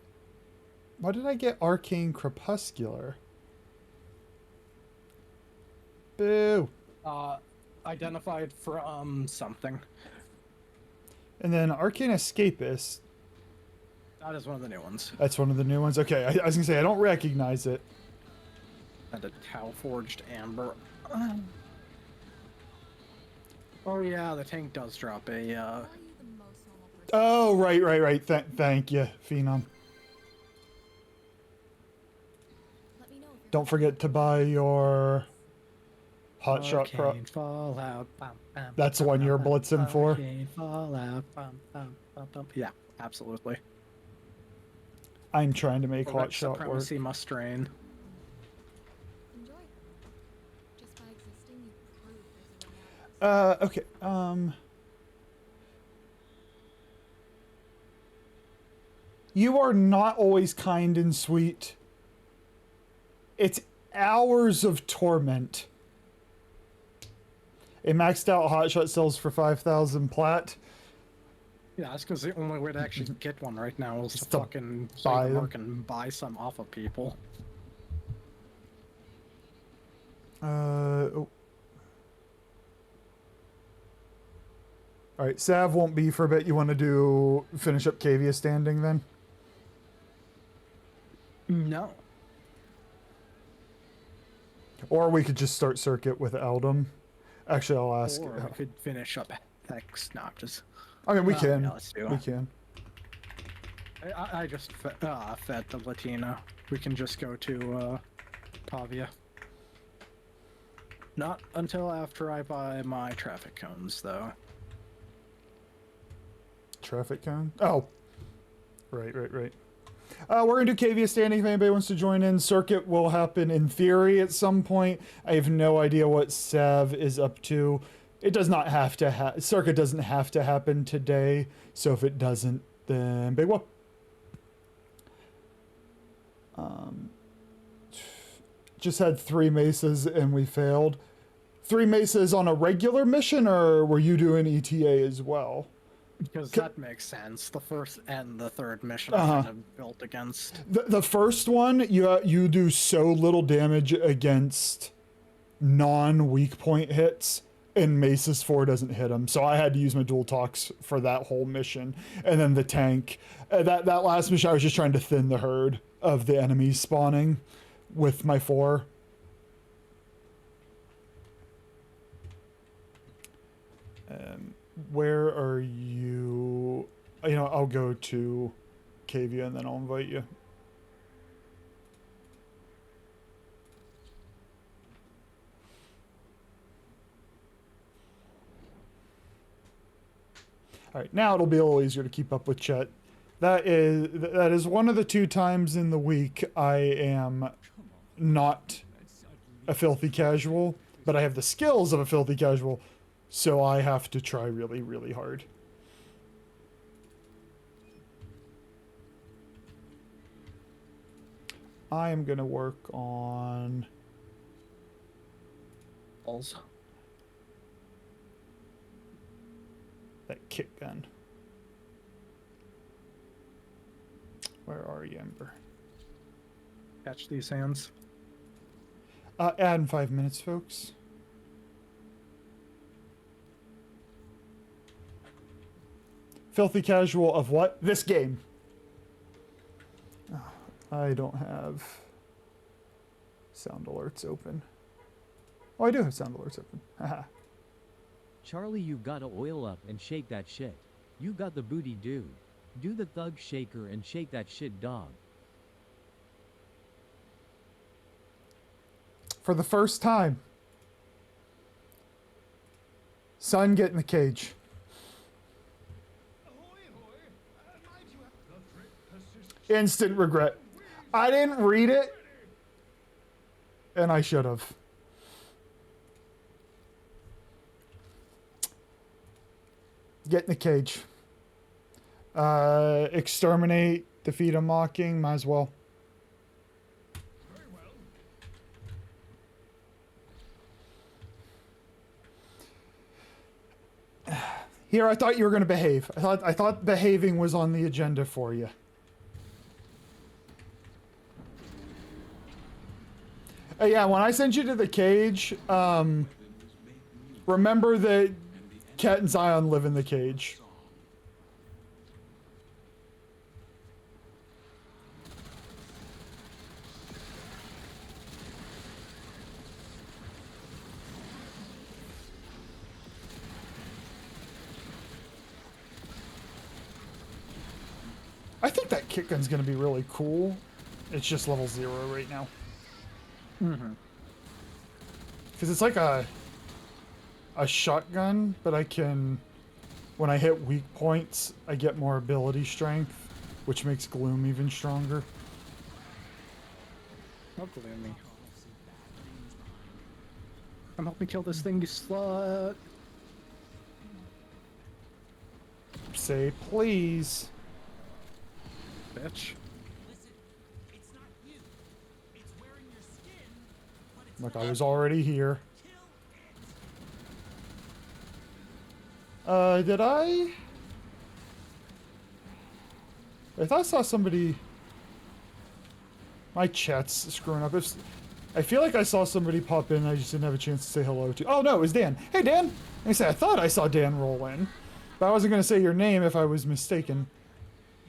I get Arcane Crepuscular? Boo. Identified from something. And then Arcane Escapist. That is one of the new ones. That's one of the new ones. Okay, I was gonna say I don't recognize it. And a Tau Forged Amber. Oh yeah, the tank does drop a. Are you the most normal person? Oh, right. Thank you, Phenom. Let me know if you're Don't forget to buy your Hotshot Pro. Arcane Fallout. Bum, bum, That's the one you're blitzing for? Arcane Fallout. Bum, bum, bum, bum. Yeah, absolutely. I'm trying to make White Hotshot work. Supremacy must reign. enjoy. Just by existing, you prove there's a reality. Okay, you are not always kind and sweet. It's hours of torment. A maxed out Hotshot sells for 5,000 plat. Yeah, that's because the only way to actually get one right now is to to fucking buy play the them. mark and buy some off of people. Oh. Alright, Sav won't be for a bit. You want to finish up Cavia standing then? No. Or we could just start circuit with Eldom. Actually, I'll ask. Or we could finish up Hex notches. I mean, we Well, can. yeah, let's do it. We can. I just fed the Latina. We can just go to Pavia. Not until after I buy my traffic cones, though. Traffic cone? Oh. Right. We're going to do Cavia standing if anybody wants to join in. Circuit will happen in theory at some point. I have no idea what Sav is up to. It does not have to Circuit doesn't have to happen today. So if it doesn't, then big whoop. Just had 3 mesas and we failed. 3 mesas on a regular mission, or were you doing ETA as well? Because that makes sense. The first and the third mission are kind of built against. The first one, you do so little damage against non-weak point hits, and Mace's 4 doesn't hit them. So I had to use my dual talks for that whole mission. And then the tank. That last mission, I was just trying to thin the herd of the enemies spawning with my 4. Where are you? You know, I'll go to Cavia and then I'll invite you. All right, now it'll be a little easier to keep up with chat. That is one of the 2 times in the week I am not a filthy casual, but I have the skills of a filthy casual. So I have to try really, really hard. I am going to work on... Balls. that kick gun. Where are you, Ember? Catch these hands. Add in 5 minutes, folks. Filthy casual of what? This game. Oh, I don't have sound alerts open. Oh, I do have sound alerts open. Haha. Charlie, you gotta oil up and shake that shit. You got the booty, dude. Do the thug shaker and shake that shit, dog. For the first time. Son, get in the cage. Instant regret. I didn't read it. And I should have. Get in the cage. Exterminate, defeat a mocking, might as well. Here, I thought you were going to behave. I thought behaving was on the agenda for you. Yeah, when I send you to the cage, remember that Cat and Zion live in the cage. I think that kick gun's gonna be really cool. It's just level 0 right now. Mm-hmm. Because it's like a shotgun, but I can, when I hit weak points, I get more ability strength, which makes Gloom even stronger. Oh, Gloomy. Come help me kill this thing, you slut. Say please. Bitch. Look, I was already here. Did I? I thought I saw somebody... My chat's screwing up. I feel like I saw somebody pop in, I just didn't have a chance to say hello to. Oh no, it was Dan. Hey Dan! I said I thought I saw Dan roll in, but I wasn't going to say your name if I was mistaken.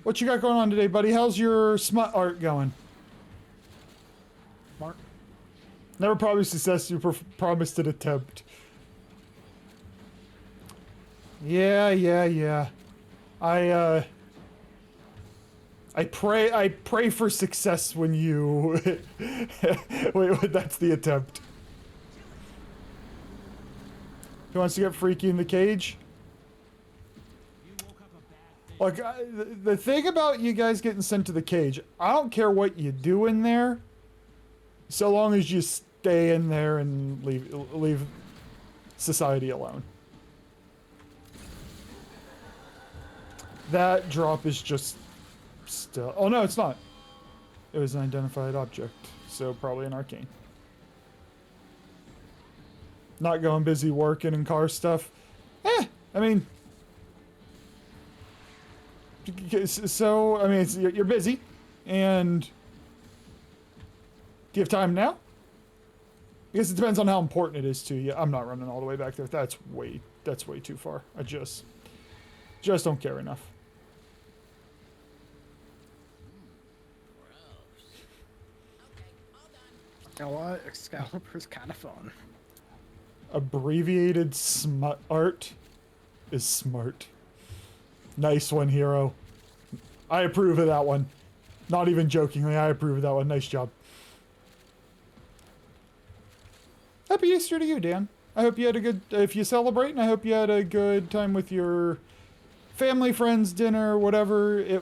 What you got going on today, buddy? How's your smut art going? Mark. Never promised success, you promised an attempt. Yeah. I pray for success when you... wait, that's the attempt. Who wants to get freaky in the cage? Look, the thing about you guys getting sent to the cage, I don't care what you do in there, so long as you stay in there and leave society alone. That drop is just still... Oh no, it's not. It was an identified object, so probably an arcane. Not going busy working and car stuff. I mean... So, I mean, you're busy, and... Do you have time now? Because it depends on how important it is to you. I'm not running all the way back there. That's way too far. I just don't care enough. You know what? Excalibur's kind of fun. Abbreviated smut art is smart. Nice one, hero. I approve of that one. Not even jokingly, I approve of that one. Nice job. Happy Easter to you, Dan. I hope you had a good... If you celebrate, and I hope you had a good time with your family, friends, dinner, whatever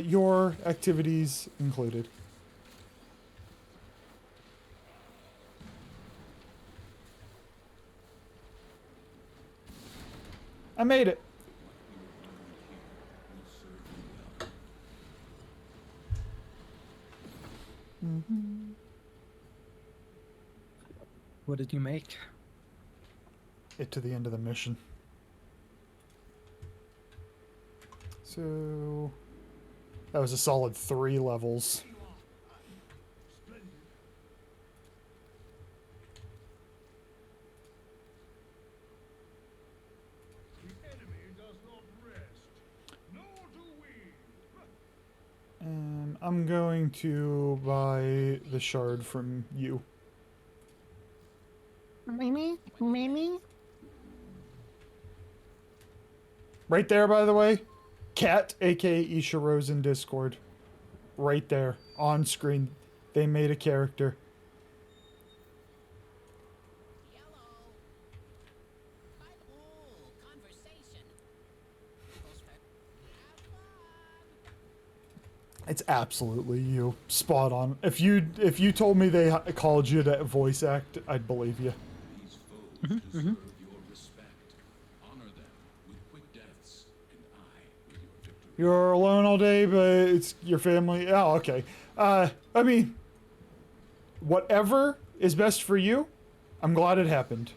your activities included. I made it. What did you make? It to the end of the mission. So that was a solid 3 levels. I'm going to buy the shard from you. Mimi? Mimi? Right there, by the way. Cat, aka Isha Rose in Discord. Right there. On screen. They made a character. It's absolutely you. Spot on. If you told me they called you to voice act, I'd believe you. These foes deserve your respect. Honor them with quick deaths, and I with your victory. You're alone all day, but it's your family. Oh, okay. I mean, whatever is best for you, I'm glad it happened.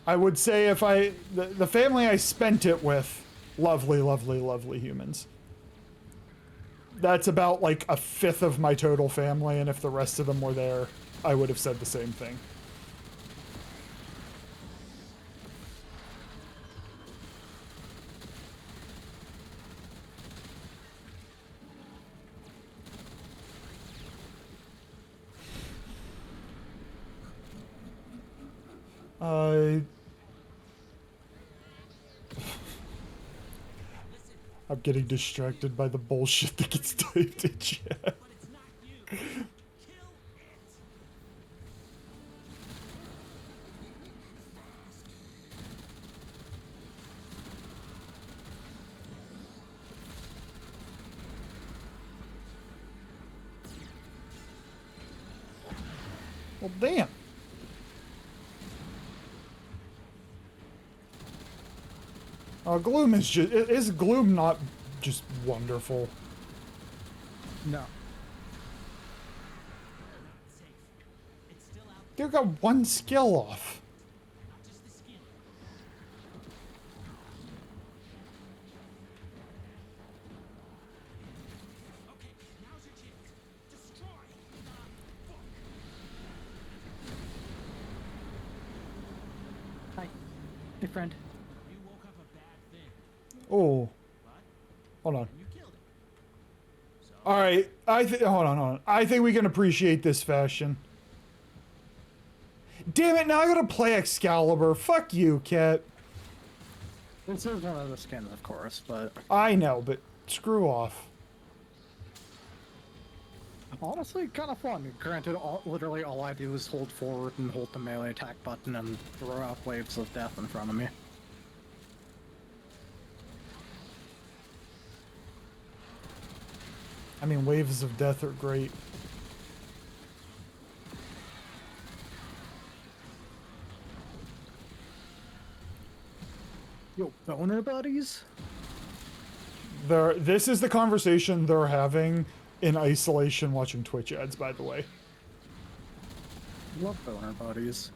I would say if the family I spent it with, lovely, lovely, lovely humans. That's about like a fifth of my total family, and if the rest of them were there, I would have said the same thing. I'm getting distracted by the bullshit that gets typed in chat. Well, damn. Gloom is just... Is Gloom not just wonderful? No. Dude got one skill off. Hi. Hey, friend. Oh. Hold on. Alright, hold on. I think we can appreciate this fashion. Damn it, now I gotta play Excalibur. Fuck you, Cat. This is one of the skins, of course, but... I know, but screw off. Honestly, kind of fun. Granted, literally all I do is hold forward and hold the melee attack button and throw out waves of death in front of me. I mean, waves of death are great. Yo, boner buddies? This is the conversation they're having in isolation watching Twitch ads, by the way. Love boner buddies.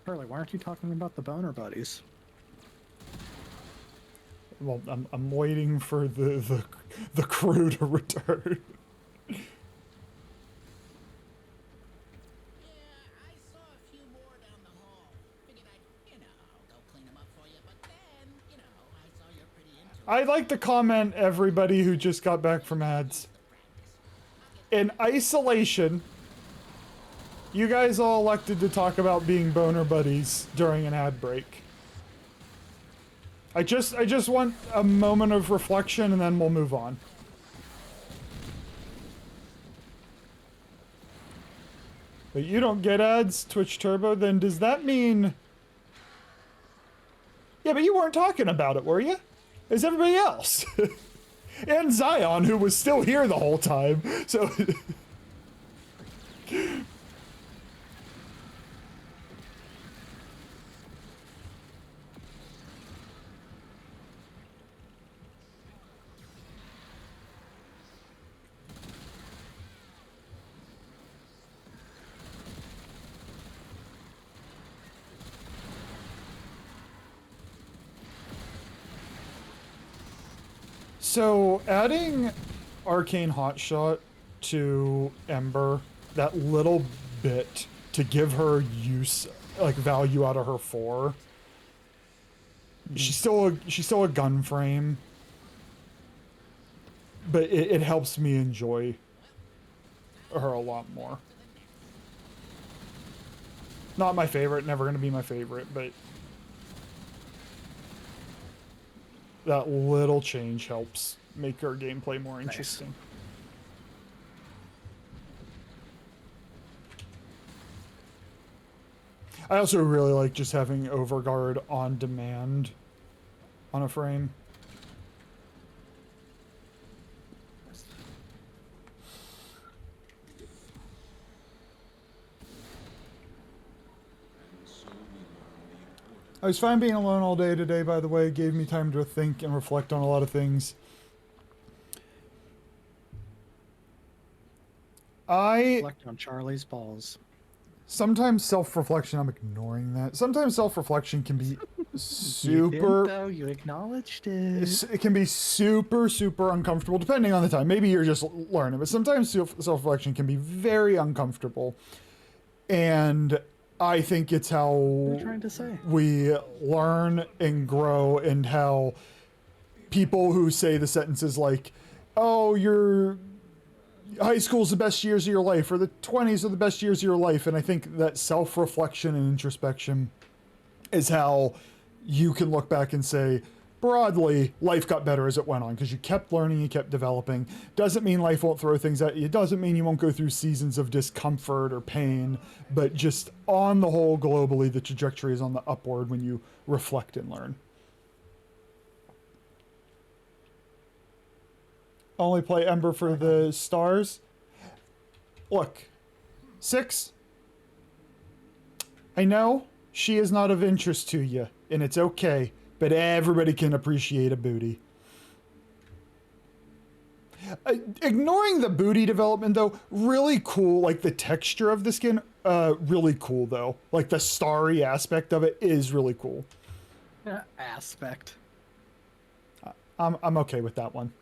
Charlie, why aren't you talking about the boner buddies? Well, I'm waiting for the crew to return. I'd like to comment everybody who just got back from ads. In isolation, you guys all elected to talk about being boner buddies during an ad break. I just want a moment of reflection and then we'll move on. But you don't get ads, Twitch Turbo, then does that mean... Yeah, but you weren't talking about it, were you? As everybody else. And Zion, who was still here the whole time, so... So, adding Arcane Hotshot to Ember, that little bit, to give her use, like, value out of her 4. She's still a gun frame, but it helps me enjoy her a lot more. Not my favorite, never gonna be my favorite, but that little change helps make her gameplay more interesting. I also really like just having Overguard on demand on a frame. I was fine being alone all day today, by the way. It gave me time to think and reflect on a lot of things. Reflect on Charlie's balls. Sometimes self-reflection, I'm ignoring that. Sometimes self-reflection can be You super... didn't, though. You acknowledged it. It can be super, super uncomfortable, depending on the time. Maybe you're just learning, but sometimes self-reflection can be very uncomfortable. And I think it's how What are you trying to say? we learn and grow, and how people who say the sentences like, oh, your high school's the best years of your life, or the 20s are the best years of your life. And I think that self-reflection and introspection is how you can look back and say, broadly, life got better as it went on, because you kept learning, you kept developing. Doesn't mean life won't throw things at you. It doesn't mean you won't go through seasons of discomfort or pain, but just on the whole, globally, the trajectory is on the upward when you reflect and learn. Only play Ember for the stars. Look, 6. I know she is not of interest to you, and it's okay. But everybody can appreciate a booty. Ignoring the booty development, though, really cool. Like, the texture of the skin, really cool, though. Like, the starry aspect of it is really cool. Aspect. I'm okay with that one.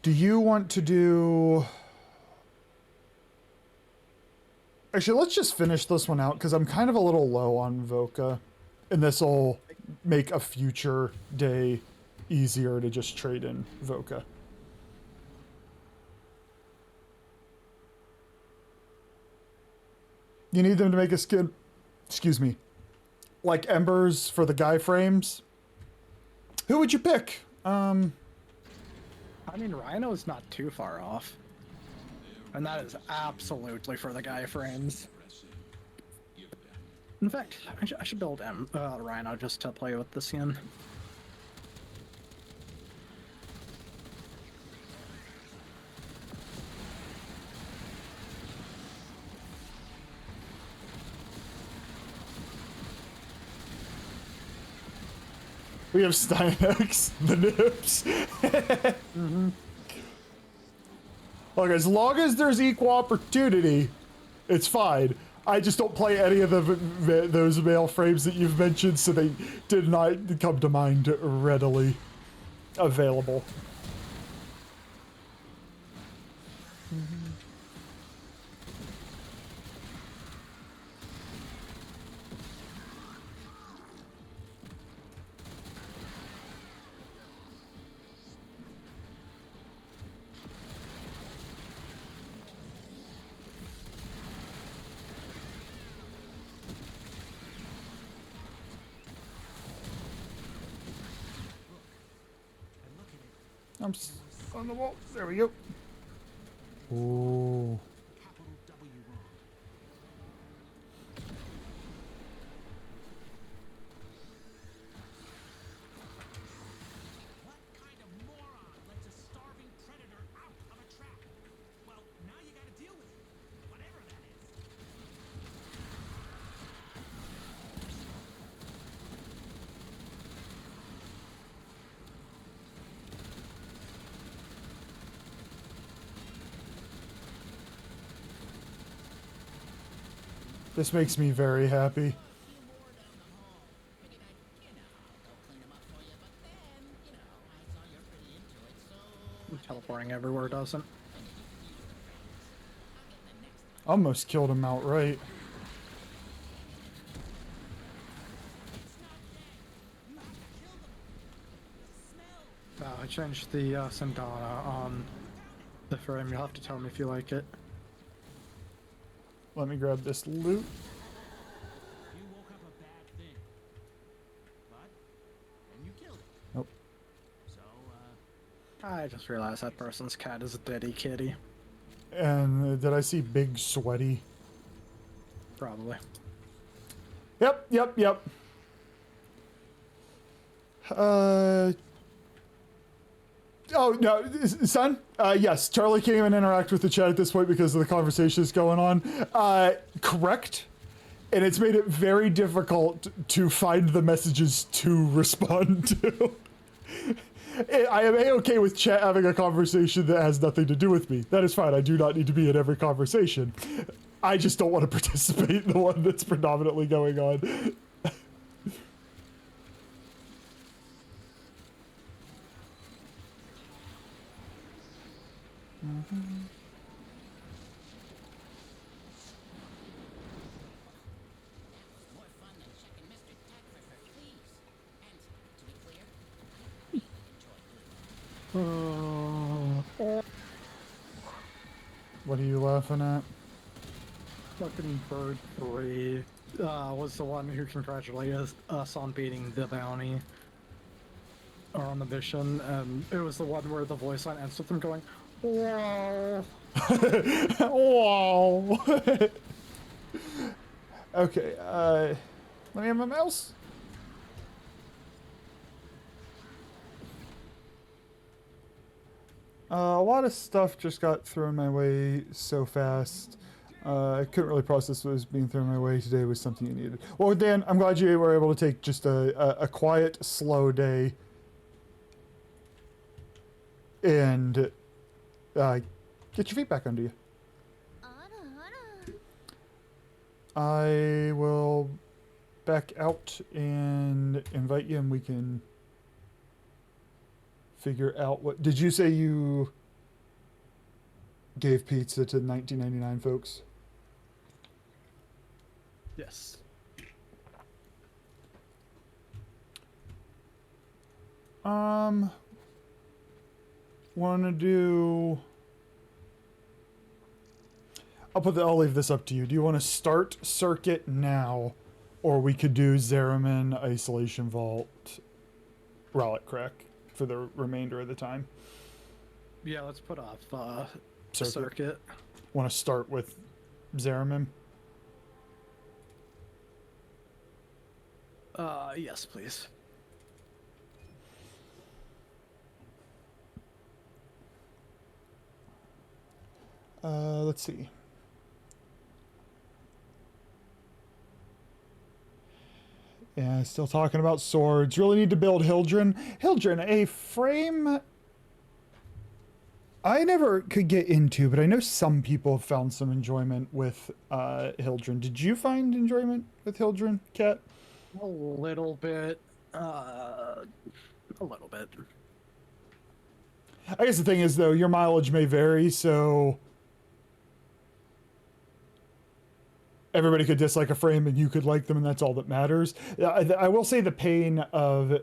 Do you want to do... Actually, let's just finish this one out, because I'm kind of a little low on Voca. And this will make a future day easier to just trade in Voca. You need them to make a skin... Excuse me. Like Embers for the guy frames? Who would you pick? I mean, Rhino's not too far off. And that is absolutely for the guy frames. In fact, I should build Rhino just to play with the skin. We have Steinex, the nips. Look, as long as there's equal opportunity, it's fine. I just don't play any of those male frames that you've mentioned, so they did not come to mind readily available. I'm on the wall. There we go. Ooh. What kind of moron lets a starving predator out of a trap? Well, now you gotta deal with it. Whatever that is. This makes me very happy. I'm teleporting spawning everywhere doesn't. Almost killed him outright. I changed the Sandana on the frame. You'll have to tell me if you like it. Let me grab this loot. You woke up a bad thing. But, and you killed it. Nope. So, I just realized that person's cat is a daddy kitty. And did I see Big Sweaty? Probably. Yep, yep, yep. Oh, no, son? Yes, Charlie can't even interact with the chat at this point because of the conversations going on. Correct. And it's made it very difficult to find the messages to respond to. I am A-okay with chat having a conversation that has nothing to do with me. That is fine. I do not need to be in every conversation. I just don't want to participate in the one that's predominantly going on. more fun than checking Mr. Tech for keys. And, to be clear, we enjoy glue. What are you laughing at? Fucking Bird 3 was the one who congratulated us on beating the bounty. Or on the mission, and it was the one where the voice line ends with them going, "Whoa." Whoa. Okay, let me have my mouse. A lot of stuff just got thrown my way so fast. I couldn't really process what was being thrown my way today was something you needed. Well, Dan, I'm glad you were able to take just a quiet, slow day and get your feet back under you. I will back out and invite you, and we can figure out what. Did you say you gave pizza to 1999 folks? Yes. Want to do? I'll leave this up to you. Do you want to start circuit now, or we could do Zeraman, Isolation Vault, Relic Crack for the remainder of the time? Yeah, let's put off Circuit. circuit. Want to start with Zeraman? Yes, please. Let's see. Yeah, still talking about swords. Really need to build Hildren. Hildren, a frame I never could get into, but I know some people have found some enjoyment with Hildren. Did you find enjoyment with Hildren, Kat? A little bit. A little bit. I guess the thing is, though, your mileage may vary, so everybody could dislike a frame and you could like them, and that's all that matters. I will say the pain of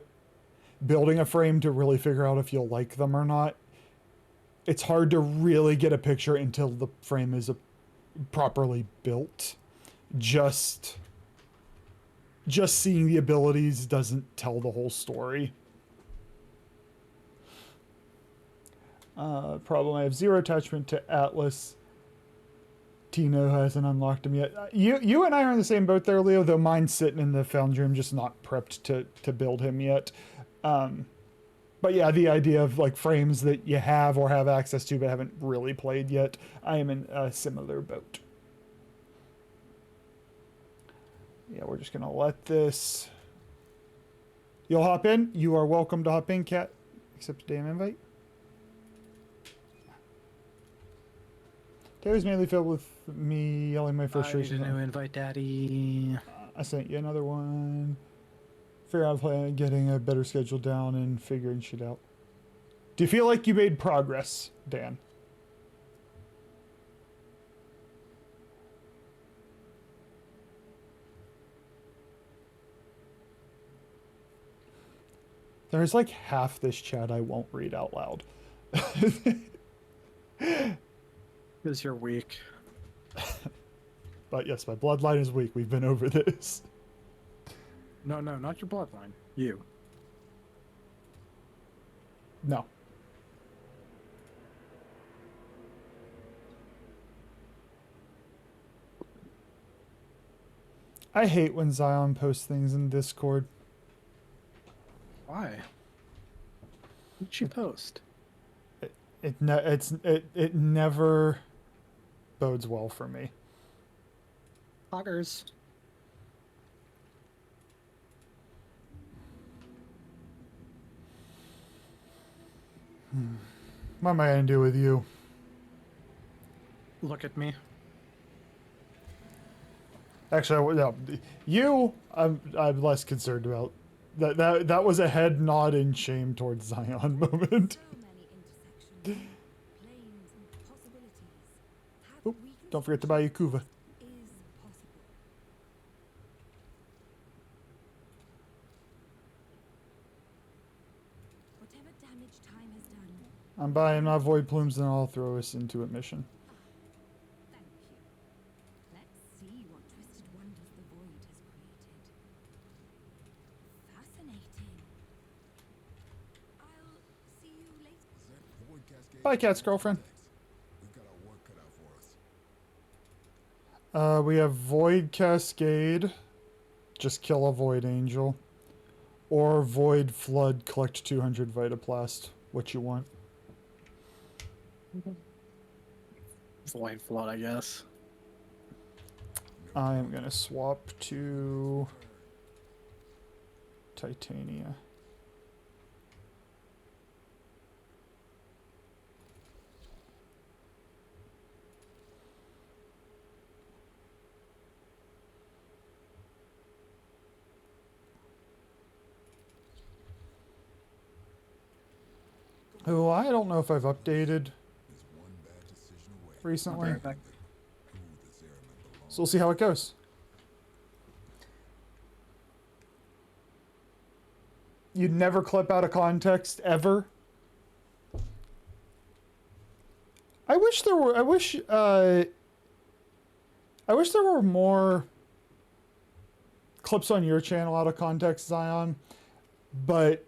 building a frame to really figure out if you'll like them or not, it's hard to really get a picture until the frame is properly built. Just seeing the abilities doesn't tell the whole story. Problem, I have zero attachment to Atlas. Tino hasn't unlocked him yet. You and I are in the same boat there, Leo, though mine's sitting in the foundry. I'm just not prepped to build him yet. But yeah, the idea of like frames that you have or have access to but haven't really played yet, I am in a similar boat. Yeah, we're just gonna let this. You'll hop in. You are welcome to hop in, Kat. Accept a damn invite. Day was mainly filled with me yelling my frustration. I need a new invite, Daddy. I sent you another one. Figure out plan getting a better schedule down and figuring shit out. Do you feel like you made progress, Dan? There's like half this chat I won't read out loud. Because you're weak. But yes, my bloodline is weak. We've been over this. No, not your bloodline. You. No. I hate when Zion posts things in Discord. Why? What'd she post? It never bodes well for me. Poggers. What am I gonna do with you? Look at me. Actually, no, you. I'm less concerned about. That was a head nod in shame towards Zion moment. So many intersections, planes, and possibilities. How Oop, don't forget to buy Yakuva. is possible. Whatever damage time has done, I'm buying my void plumes, and I'll throw us into a mission. thank you. Let's see what twisted wonders the void has created. Fascinating. I'll see you later. Bye, Cat's girlfriend. We've got our work cut out for us. We have Void Cascade, just kill a Void Angel, or Void Flood, collect 200 Vitaplast. What you want? Void Flood, I guess. I am gonna swap to Titania. Oh, I don't know if I've updated There's one bad decision away. recently, Right back. Who this airman belongs so we'll see how it goes. You'd never clip out of context ever. I wish there were. I wish there were more clips on your channel out of context, Zion, but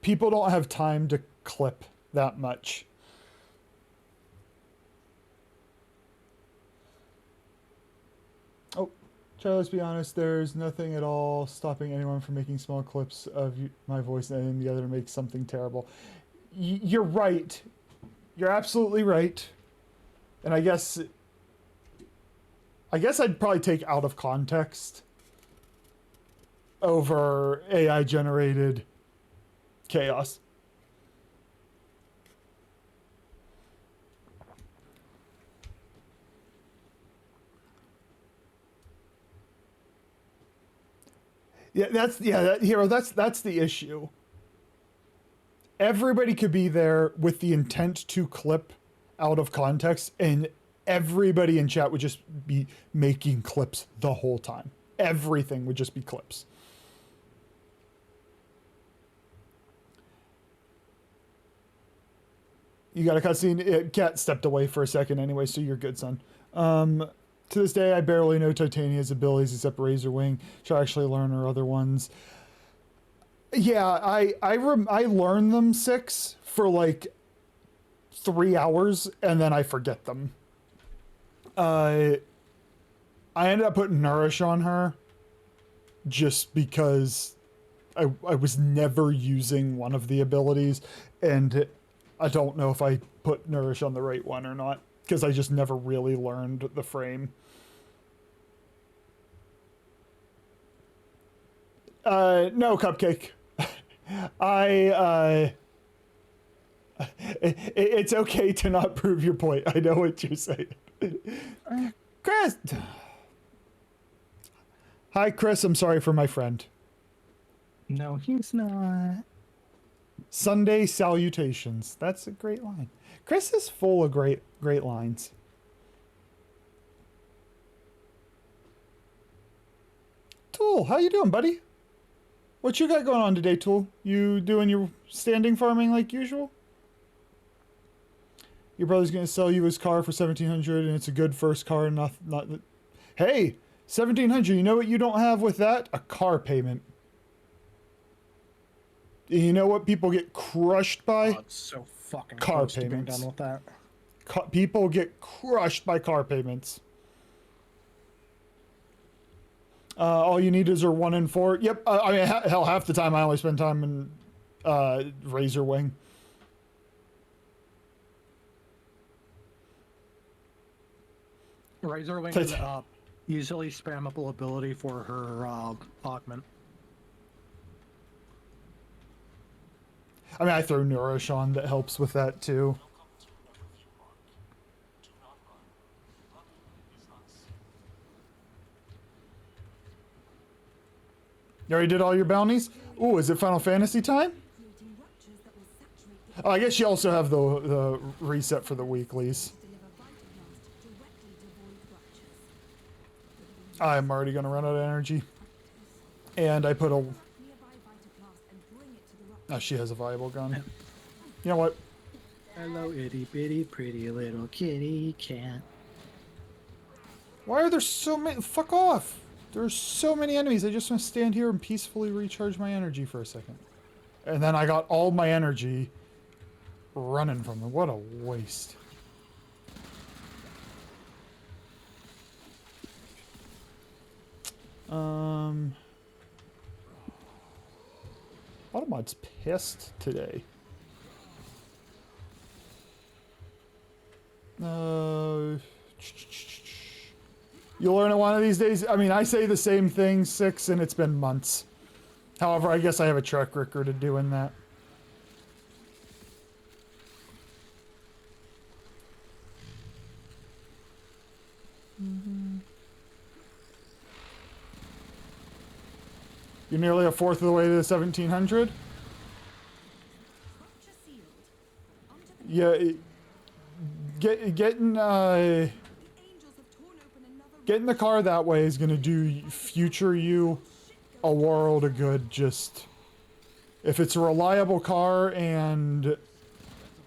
people don't have time to clip that much. Oh, Charlie, let's be honest, there's nothing at all stopping anyone from making small clips of my voice and editing together to make something terrible. You're right. You're absolutely right. And I guess I'd probably take out of context over AI generated chaos. Hero, that's the issue. Everybody could be there with the intent to clip out of context, and everybody in chat would just be making clips the whole time. Everything would just be clips. You got a cutscene. Cat stepped away for a second anyway, so you're good, son. To this day, I barely know Titania's abilities except Razor Wing. Should actually learn her other ones. Yeah, I learn them 6 for like 3 hours, and then I forget them. I ended up putting Nourish on her just because I was never using one of the abilities, and I don't know if I put Nourish on the right one or not, because I just never really learned the frame. No, Cupcake. It's okay to not prove your point. I know what you're saying. Chris! Hi, Chris. I'm sorry for my friend. No, he's not. Sunday salutations. That's a great line. Chris is full of great lines. Tool, how you doing, buddy? What you got going on today, Tool? You doing your standing farming like usual? Your brother's gonna sell you his car for 1,700, and it's a good first car. Not. Hey, 1,700. You know what you don't have with that? A car payment. You know what people get crushed by? Oh, it's so fucking Car close to being payments. done with that. People get crushed by car payments. All you need is a 1 in 4. Yep. I mean, hell, half the time I only spend time in Razor Wing. Razor Wing is easily spammable ability for her augment. I mean, I throw Nourish on that helps with that too. You already did all your bounties? Ooh, is it Final Fantasy time? Oh, I guess you also have the reset for the weeklies. I'm already gonna run out of energy. And I put a... Oh, she has a viable gun. You know what? Hello, itty bitty pretty little kitty cat. Why are there so many? Fuck off! There's so many enemies. I just want to stand here and peacefully recharge my energy for a second. And then I got all my energy running from them. What a waste. Automod's pissed today. You'll learn it one of these days. I mean, I say the same thing, 6, and it's been months. However, I guess I have a track record of doing that. You're nearly a fourth of the way to the 1,700. Yeah, getting the car that way is gonna do future you a world of good. Just if it's a reliable car and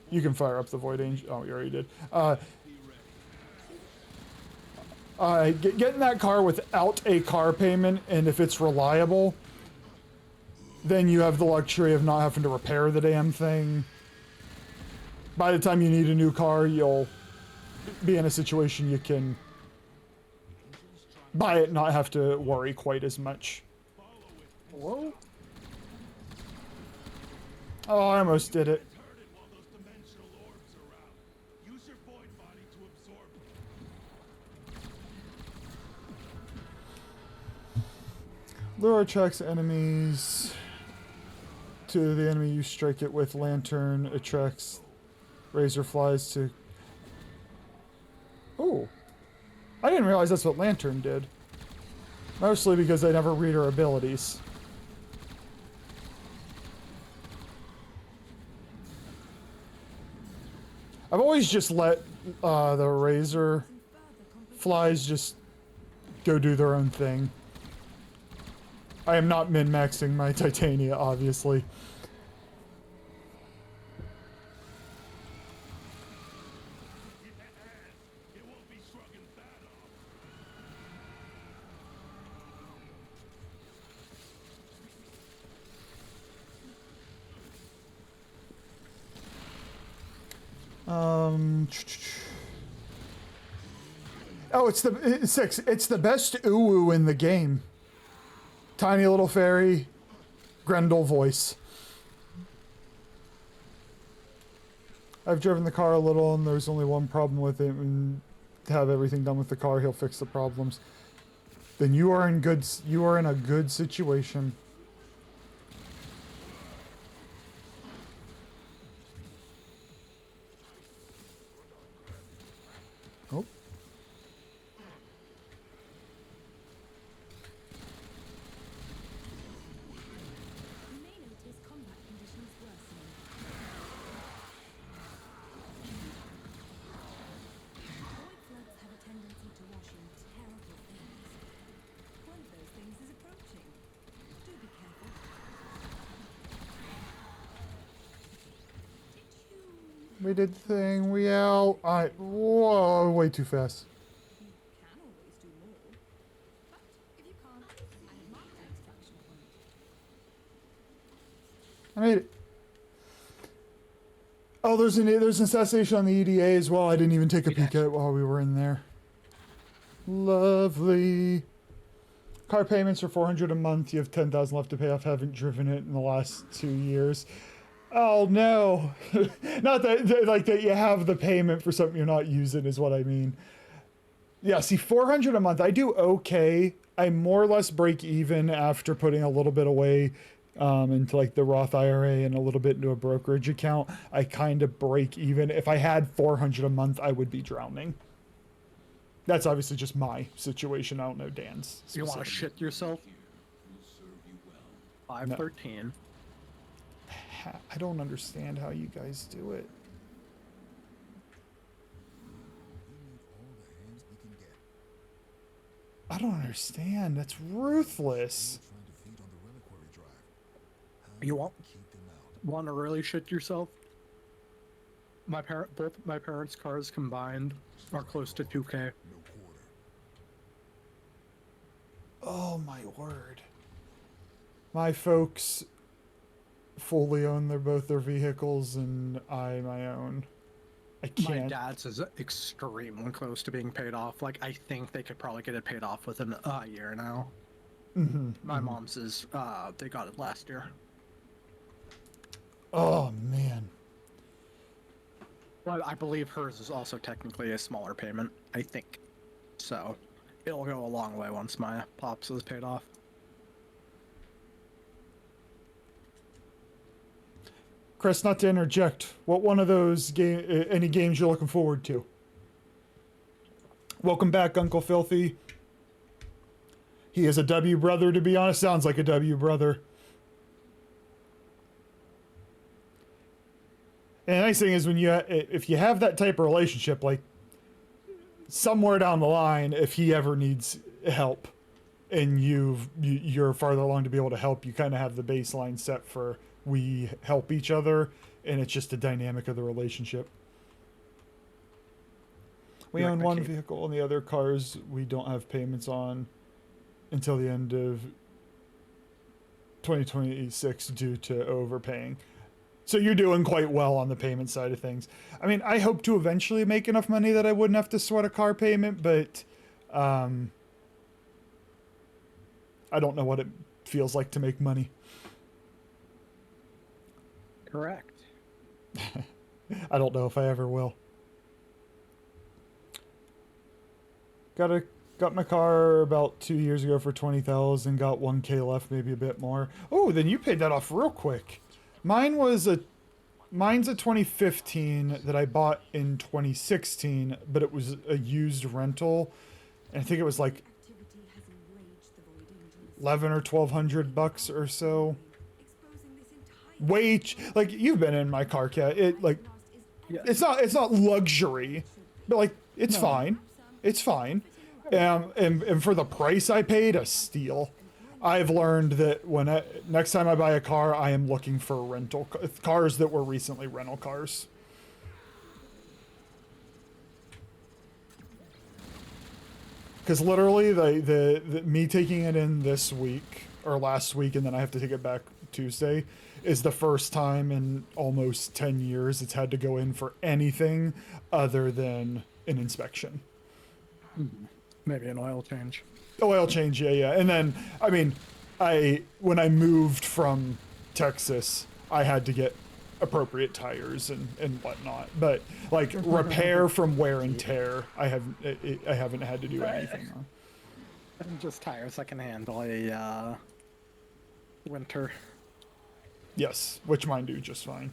you can fire up the Void Angel. Oh, you already did. Getting that car without a car payment, and if it's reliable, then you have the luxury of not having to repair the damn thing. By the time you need a new car, you'll be in a situation you can buy it, not have to worry quite as much. Whoa. Oh, I almost did it. Lure attracts enemies to the enemy you strike it with. Lantern attracts razor flies to... Oh. I didn't realize that's what Lantern did. Mostly because I never read her abilities. I've always just let the razor flies just go do their own thing. I am not min-maxing my Titania, obviously. Oh, it's the 6. It's the best uwu in the game. Tiny little fairy, Grendel voice. I've driven the car a little, and there's only one problem with it. And to have everything done with the car, he'll fix the problems. Then you are in good. You are in a good situation. Oh. We did the thing. We out. Whoa, way too fast. You can always do more. But if you can't, I have marked that extraction point. I made it. Oh, there's an assassination on the EDA as well. I didn't even take a peek at it while we were in there. Lovely. Car payments are $400 a month. You have 10,000 left to pay off. Haven't driven it in the last 2 years. Oh no. Not that like that you have the payment for something you're not using is what I mean. Yeah, see, $400 a month. I do okay. I more or less break even after putting a little bit away into like the Roth IRA and a little bit into a brokerage account. I kind of break even. If I had $400 a month, I would be drowning. That's obviously just my situation. I don't know Dan's. You want to specifically. shit yourself? Will serve you well. 513. I don't understand how you guys do it. I don't understand. That's ruthless. You want to really shit yourself? Both my parents' cars combined are close to 2K. Oh my word. My folks fully own both their vehicles and I my own. I My can't. dad's is extremely close to being paid off. Like, I think they could probably get it paid off within a year now. My mom's is, they got it last year. Oh man. Well, I believe hers is also technically a smaller payment, I think. So, it'll go a long way once my pops is paid off. Chris, not to interject, what one of those any games you're looking forward to? Welcome back, Uncle Filthy. He is a W brother, to be honest. Sounds like a W brother. And the nice thing is when if you have that type of relationship, like somewhere down the line, if he ever needs help and you're farther along to be able to help, you kind of have the baseline set for we help each other, and it's just a dynamic of the relationship. We own one vehicle, and the other cars we don't have payments on until the end of 2026 due to overpaying. So you're doing quite well on the payment side of things. I mean, I hope to eventually make enough money that I wouldn't have to sweat a car payment, but I don't know what it feels like to make money. Correct. I don't know if I ever will. Got my car about 2 years ago for 20,000. Got 1K left, maybe a bit more. Oh, then you paid that off real quick. Mine's a 2015 that I bought in 2016, but it was a used rental, and I think it was like 11 or 1,200 bucks or so. Like you've been in my car, Cat. It like it's not luxury, but like it's fine. It's fine. And for the price I paid, a steal. I've learned that next time I buy a car, I am looking for rental cars that were recently rental cars. Because literally, the me taking it in this week or last week, and then I have to take it back Tuesday, is the first time in almost 10 years it's had to go in for anything other than an inspection. Maybe an oil change. Oil change, yeah. And then, I mean, when I moved from Texas, I had to get appropriate tires and whatnot. But like repair from wear and tear, I haven't had to do anything on. Just tires that can handle a winter. Yes, which mine do just fine.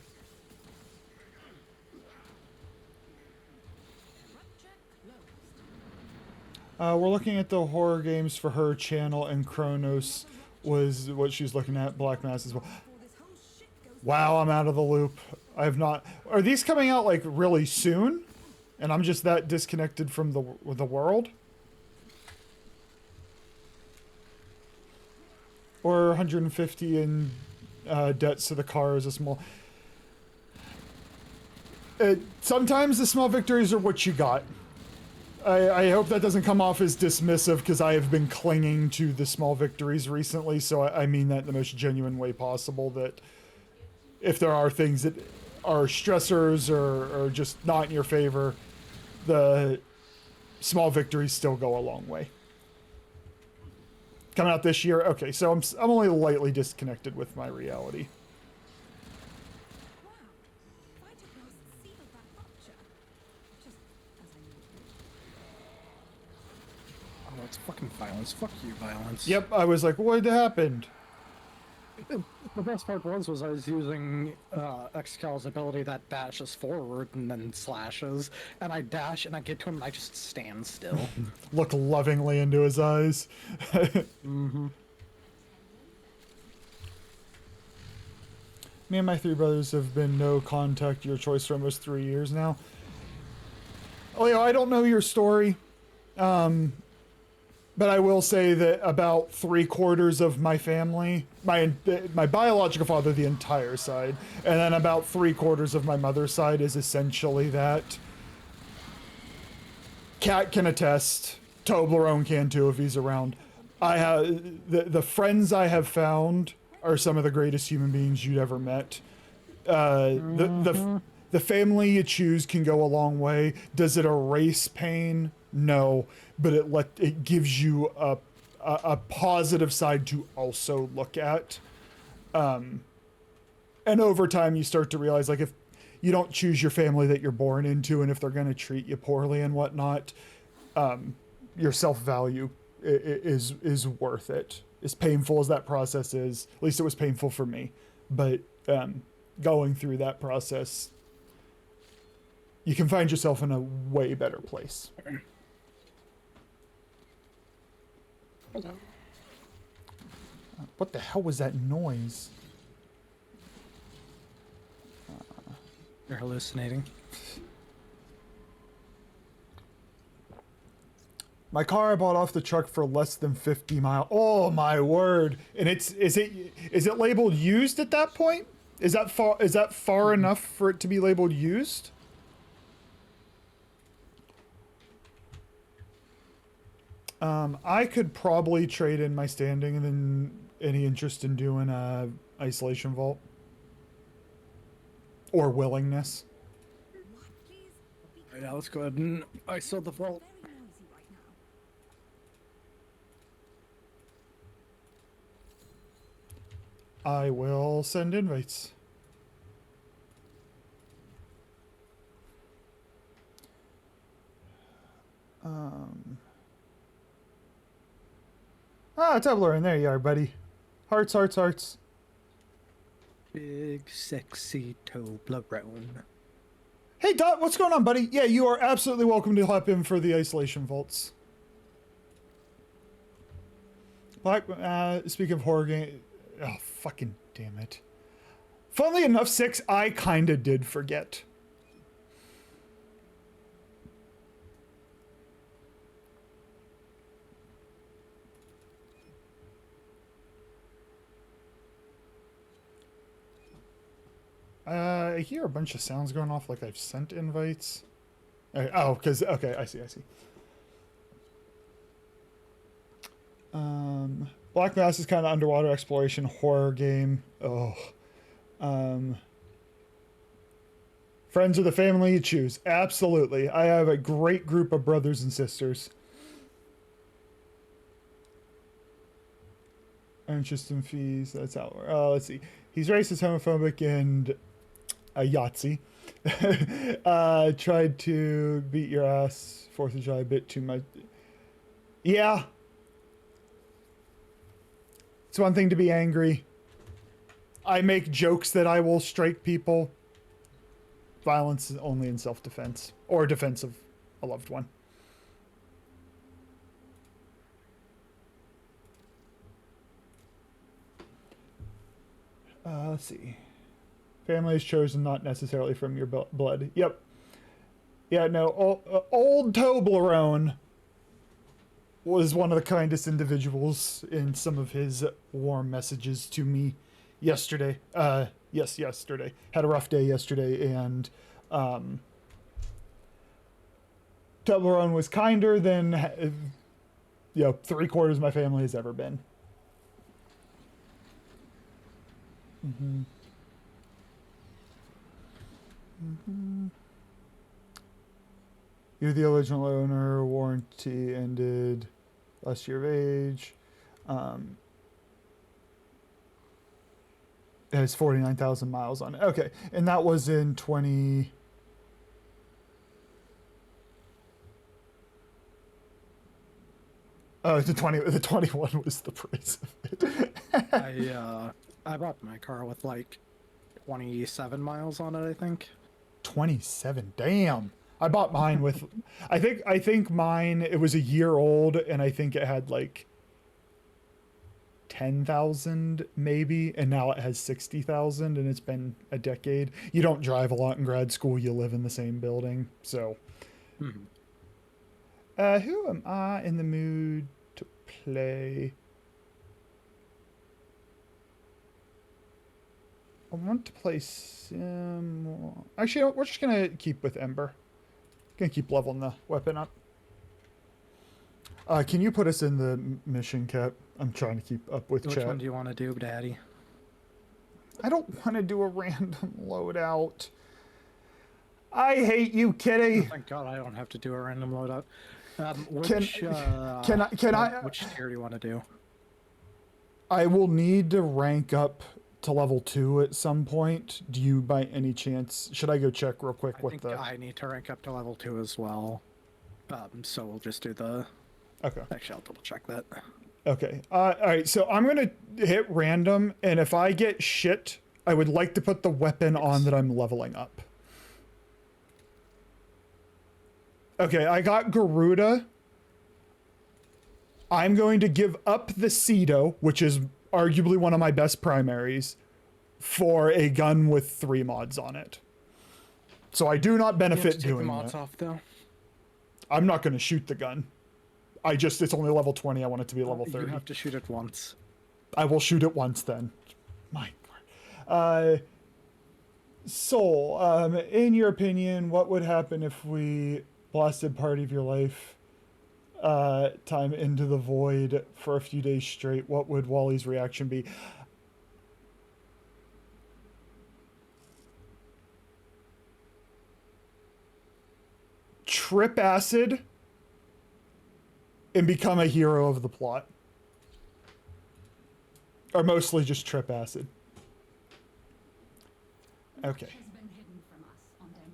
We're looking at the horror games for her channel, and Kronos was what she's looking at. Black Mass as well. Wow, I'm out of the loop. I have not. Are these coming out like really soon? And I'm just that disconnected from the world? Or 150 in debts to the car is a small. Sometimes the small victories are what you got. I hope that doesn't come off as dismissive, because I have been clinging to the small victories recently, so I mean that in the most genuine way possible, that if there are things that are stressors or just not in your favor, the small victories still go a long way. Coming out this year, okay, so I'm only lightly disconnected with my reality. Wow. Vitagross sealed that rupture. Just as I knew. Oh, it's fucking violence. Fuck you, violence. Yep, I was like, what happened? The best part was I was using Excal's ability that dashes forward and then slashes, and I dash and I get to him and I just stand still. Look lovingly into his eyes. Mm-hmm. Me and my three brothers have been no contact your choice for almost 3 years now. Leo, I don't know your story. But I will say that about 3/4 of my family, my biological father, the entire side, and then about 3/4 of my mother's side is essentially that. Cat can attest. Toblerone can too if he's around. I have the friends I have found are some of the greatest human beings you'd ever met. The family you choose can go a long way. Does it erase pain? No, but it gives you a positive side to also look at. And over time, you start to realize, like, if you don't choose your family that you're born into, and if they're going to treat you poorly and whatnot, your self-value is worth it. As painful as that process is, at least it was painful for me. But going through that process, you can find yourself in a way better place. What the hell was that noise? You're hallucinating. My car I bought off the truck for less than 50 miles. Oh my word! And is it labeled used at that point? Is that far enough for it to be labeled used? I could probably trade in my standing and then any interest in doing a isolation vault or willingness. What, please? Yeah, let's go ahead and ISO the vault. Very noisy right now. I will send invites. Toblerone, there you are, buddy. Hearts, hearts, hearts. Big, sexy Toblerone. Hey, Dot, what's going on, buddy? Yeah, you are absolutely welcome to hop in for the isolation vaults. Black, speaking of horror game, oh, fucking damn it. Funnily enough, 6, I kinda did forget. I hear a bunch of sounds going off like I've sent invites. Oh, because, okay, I see. Black Mass is kind of underwater exploration horror game. Oh. Friends of the family you choose. Absolutely. I have a great group of brothers and sisters. Interest in fees. That's how. Let's see. He's racist, homophobic, and a Yahtzee. Tried to beat your ass 4th of July a bit too much. Yeah. It's one thing to be angry. I make jokes that I will strike people. Violence is only in self-defense or defense of a loved one. Let's see. Family is chosen not necessarily from your blood. Yep. Yeah, no. Old Toblerone was one of the kindest individuals in some of his warm messages to me yesterday. Yes, yesterday. Had a rough day yesterday, and Toblerone was kinder than, you know, 3/4 of my family has ever been. You're the original owner. Warranty ended last year of age. It has 49,000 miles on it. Okay, and that was in 20. Oh, the 21 was the price of it. I bought my car with like 27 miles on it, I think. 27. Damn. I bought mine with I think mine, it was a year old, and I think it had like 10,000 maybe, and now it has 60,000, and it's been a decade. You don't drive a lot in grad school, you live in the same building. So who am I in the mood to play? I want to play some. Actually, you know, we're just gonna keep with Ember. Gonna keep leveling the weapon up. Can you put us in the mission, Cap? I'm trying to keep up with Which chat. one do you want to do, Daddy? I don't want to do a random loadout. I hate you, kitty. Oh, thank God I don't have to do a random loadout. Which tier do you want to do? I will need to rank up to level 2 at some point. Do you, by any chance, should I go check real quick what the? I need to rank up to level 2 as well. So we'll just do the. Okay. Actually, I'll double check that. Okay. All right. So I'm gonna hit random, and if I get shit, I would like to put the weapon on that I'm leveling up. Okay, I got Garuda. I'm going to give up the Cedo, which is arguably one of my best primaries, for a gun with 3 mods on it. So I do not benefit doing the mods that. off, though. I'm not going to shoot the gun. It's only level 20. I want it to be level 30. You have to shoot it once. I will shoot it once then. My God. Soul, in your opinion, what would happen if we blasted Party of Your Life time into the void for a few days straight? What would Wally's reaction be? Trip acid and become a hero of the plot. Or mostly just trip acid. Okay.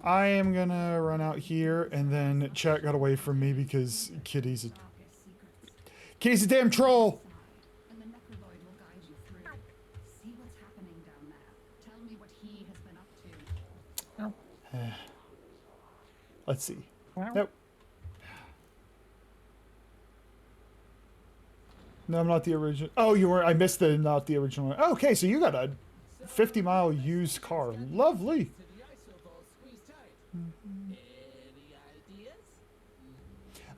I am gonna run out here, and then chat got away from me because Kitty's a damn troll! And the Necrovoid will guide you through. See what's happening down there. Tell me what he has been up to. Let's see. Nope. No, I'm not the original. Oh, you were. I missed the not the original one. Oh, okay, so you got a 50-mile used car. Lovely.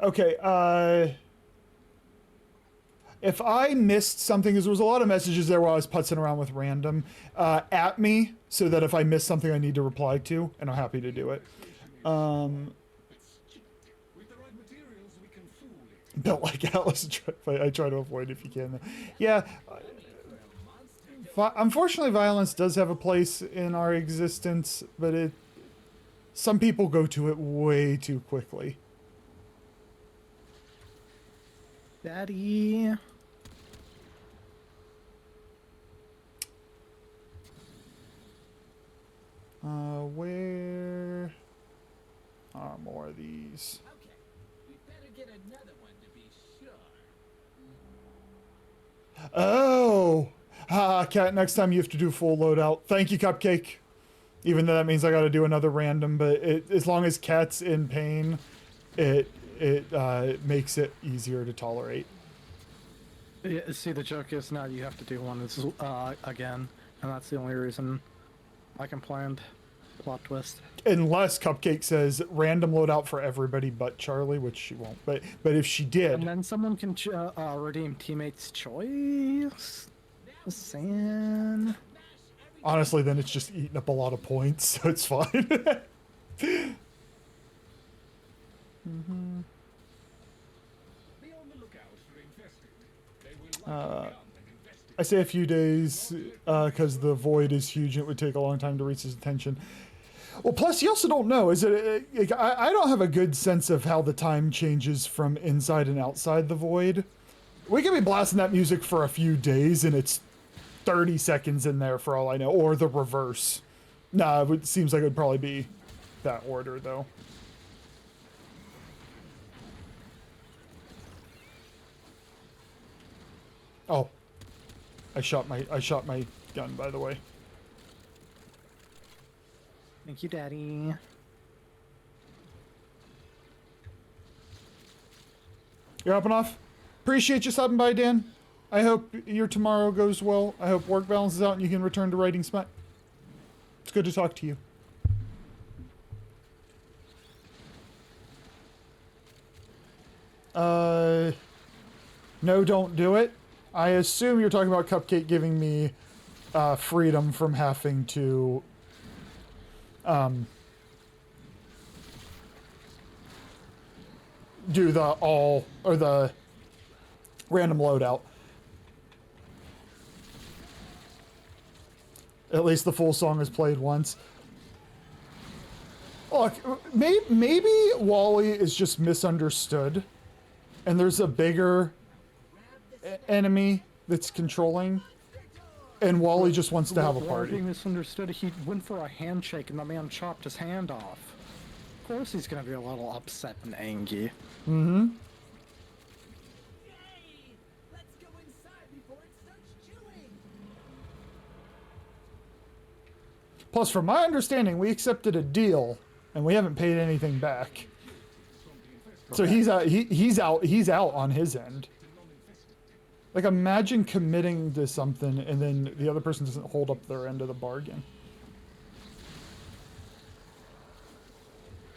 Okay, if I missed something, because there was a lot of messages there while I was putzing around with random, at me, so that if I miss something I need to reply to, and I'm happy to do it. Built like Alice, I try to avoid if you can. Yeah. Unfortunately, violence does have a place in our existence, but some people go to it way too quickly. Daddy. Where are more of these? Okay, we better get another one to be sure. Oh! Cat, next time you have to do full loadout. Thank you, Cupcake. Even though that means I gotta do another random, but as long as Cat's in pain, it makes it easier to tolerate. Yeah, see, the joke is now you have to do one again, and that's the only reason I complained. Plot twist. Unless Cupcake says random loadout for everybody but Charlie, which she won't. But if she did, And then someone can redeem teammate's choice. Just saying. honestly, then it's just eating up a lot of points, so it's fine. I say a few days because the void is huge and it would take a long time to reach his attention. Well, plus you also don't know. I don't have a good sense of how the time changes from inside and outside the void. We could be blasting that music for a few days and it's 30 seconds in there for all I know, or the reverse. Nah, it seems like it would probably be that order though. Oh, I shot my gun, by the way. Thank you, Daddy. You're hopping off? Appreciate you stopping by, Dan. I hope your tomorrow goes well. I hope work balances out and you can return to writing smut. It's good to talk to you. No, don't do it. I assume you're talking about Cupcake giving me freedom from having to do the random loadout. At least the full song is played once. Look, maybe Wally is just misunderstood, and there's a bigger enemy that's controlling, and Wally just wants to have a party. Wally misunderstood. He went for a handshake, and the man chopped his hand off. Of course, he's gonna be a little upset and angry. Mm-hmm. Plus, from my understanding, we accepted a deal, and we haven't paid anything back. So he's out on his end. Like, imagine committing to something, and then the other person doesn't hold up their end of the bargain.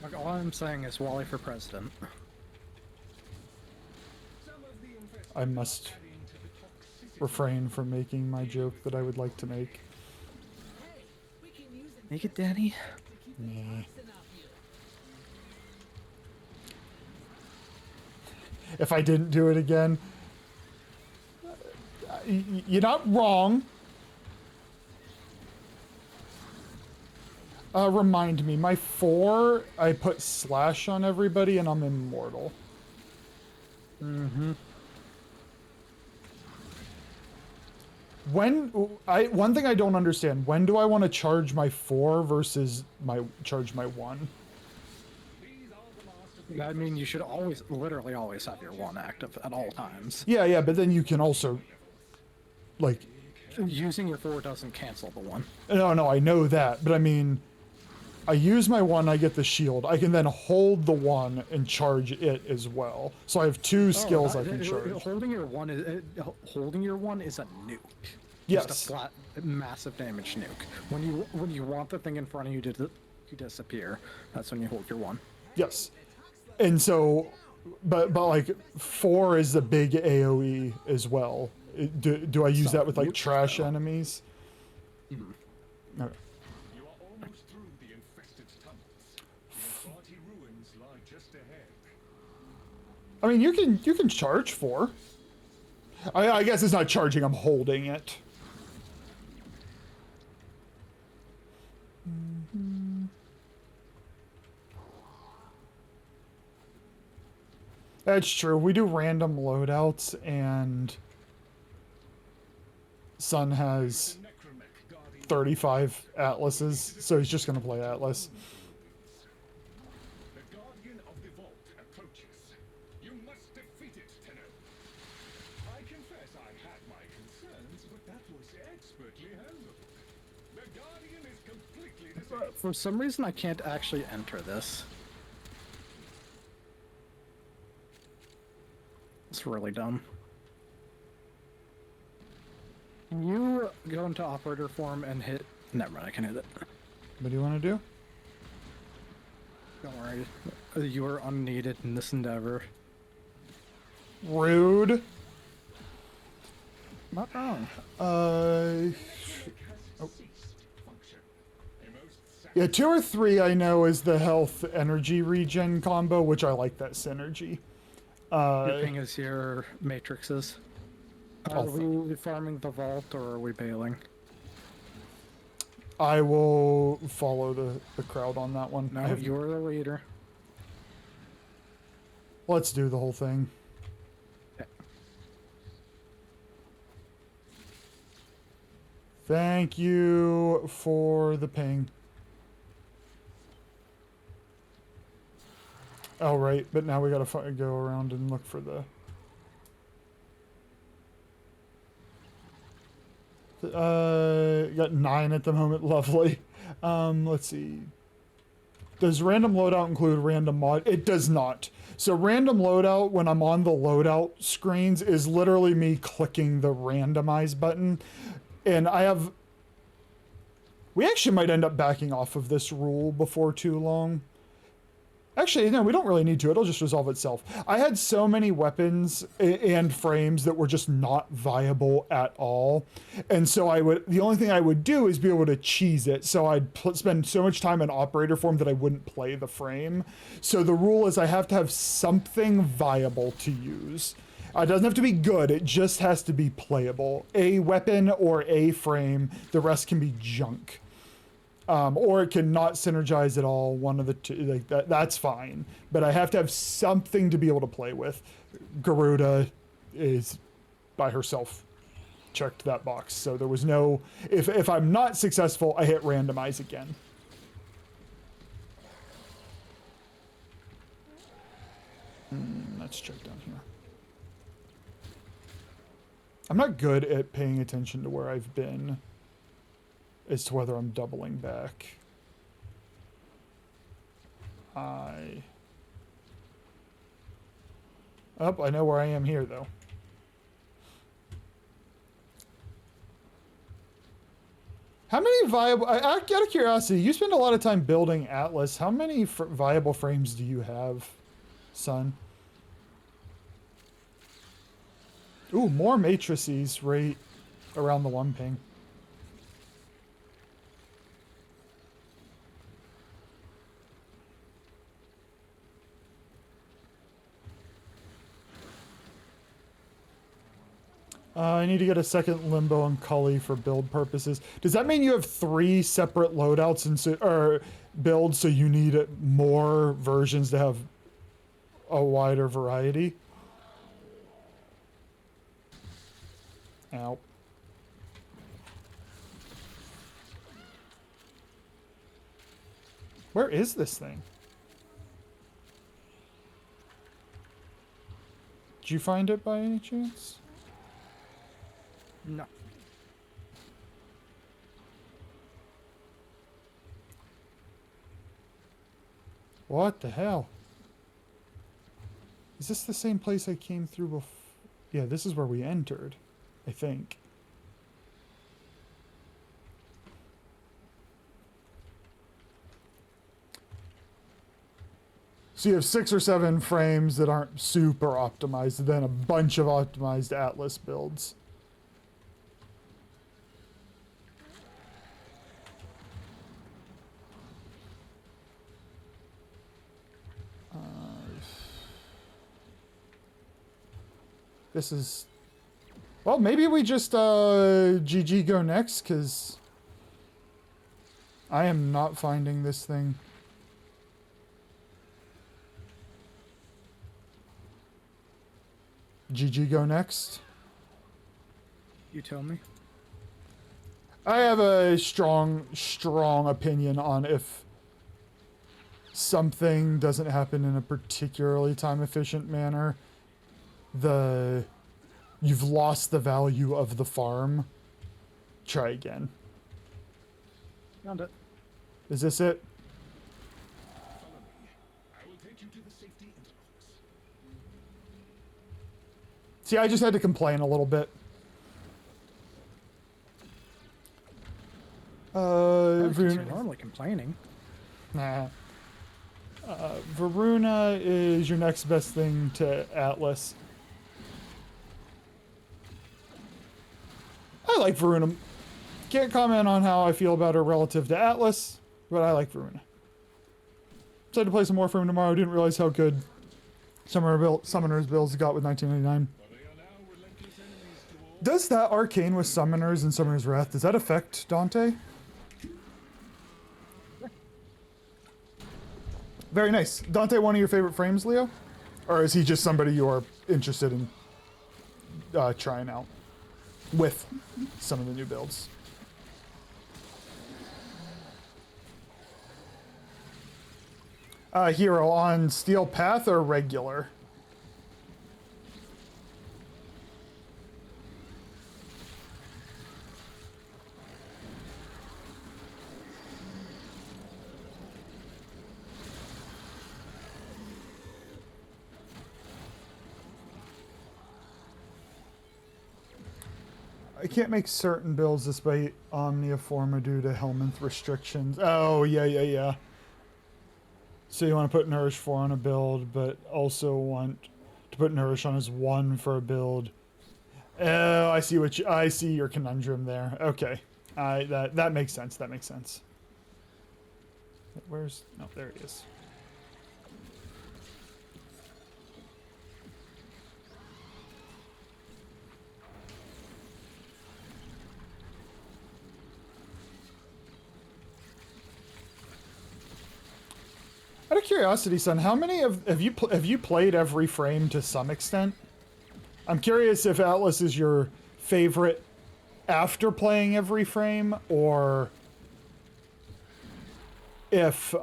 Like, all I'm saying is Wally for president. I must refrain from making my joke that I would like to make. Make it, Daddy. Nah. If I didn't do it again, you're not wrong. Remind me, my 4, I put slash on everybody and I'm immortal. Mm-hmm. One thing I don't understand, when do I want to charge my 4 versus charge my 1? I mean, you should literally always have your 1 active at all times. Yeah, but then you can also, like... Using your 4 doesn't cancel the 1. No, I know that, but I mean, I use my 1, I get the shield. I can then hold the 1 and charge it as well. So I have 2 skills I can charge. Holding your 1 is a nuke. Yes. Just a flat, massive damage nuke. When you want the thing in front of you to disappear, that's when you hold your 1. Yes. And so, but like 4 is the big AoE as well. Do I use that with like trash enemies? Mm-hmm. Okay. You are almost through the infested tunnels. Party ruins lie just ahead. I mean, you can charge 4. I guess it's not charging, I'm holding it. That's true. We do random loadouts, and Sun has 35 Atlases, so he's just going to play Atlas. The Guardian of the Vault approaches. You must defeat it, Tenno. I confess I had my concerns, but that was expertly handled. The Guardian is completely disabled. For some reason, I can't actually enter this. It's really dumb. Can you go into operator form and hit... Never mind, I can hit it. What do you want to do? Don't worry. You are unneeded in this endeavor. Rude. Not wrong. Oh. Ceased function. A most Yeah, 2 or 3 I know is the health energy regen combo, which I like that synergy. Your ping is your matrices. Are I'll we farming the vault or are we bailing? I will follow the crowd on that one. No, you're the leader. Let's do the whole thing. Okay. Thank you for the ping. Oh, right, but now we gotta go around and look for the... got 9 at the moment, lovely. Let's see. Does random loadout include random mod? It does not. So random loadout, when I'm on the loadout screens, is literally me clicking the randomize button. And I have... We actually might end up backing off of this rule before too long. Actually, no, we don't really need to. It'll just resolve itself. I had so many weapons and frames that were just not viable at all. And so the only thing I would do is be able to cheese it. So I'd spend so much time in operator form that I wouldn't play the frame. So the rule is I have to have something viable to use. It doesn't have to be good. It just has to be playable. A weapon or a frame. The rest can be junk. Or it can not synergize at all. One of the two, like that's fine. But I have to have something to be able to play with. Garuda is by herself checked that box. So there was no, if I'm not successful, I hit randomize again. Let's check down here. I'm not good at paying attention to where I've been as to whether I'm doubling back. I know where I am here, though. How many viable... out of curiosity, you spend a lot of time building Atlas. How many viable frames do you have, son? Ooh, more matrices right around the 1 ping. I need to get a second Limbo and Cully for build purposes. Does that mean you have 3 separate loadouts and or builds, so you need more versions to have a wider variety? Ow. Where is this thing? Did you find it by any chance? No. What the hell? Is this the same place I came through before? Yeah, this is where we entered, I think. So you have 6 or 7 frames that aren't super optimized, and then a bunch of optimized Atlas builds. This is... Well, maybe we just GG go next, because I am not finding this thing. GG go next. You tell me. I have a strong opinion on if something doesn't happen in a particularly time efficient manner, you've lost the value of the farm. Try again. Found it. Is this it? Follow me. I will take you to the safety interlocks. See, I just had to complain a little bit. You're normally complaining. Nah. Varuna is your next best thing to Atlas. I like Varuna. Can't comment on how I feel about her relative to Atlas, but I like Veruna. Decided to play some Warframe tomorrow. Didn't realize how good Summoner's builds got with 1999. Does that Arcane with Summoners and Summoner's Wrath, does that affect Dante? Very nice. Dante, one of your favorite frames, Leo? Or is he just somebody you are interested in trying out with some of the new builds? Hero on Steel Path or regular? I can't make certain builds despite Omniforma due to Helminth restrictions. Oh, yeah. So you want to put Nourish 4 on a build, but also want to put Nourish on as 1 for a build. Oh, I see your conundrum there. Okay. That makes sense. That makes sense. Where's... No, there he is. Out of curiosity, son, how many have you played every frame to some extent? I'm curious if Atlas is your favorite after playing every frame, or if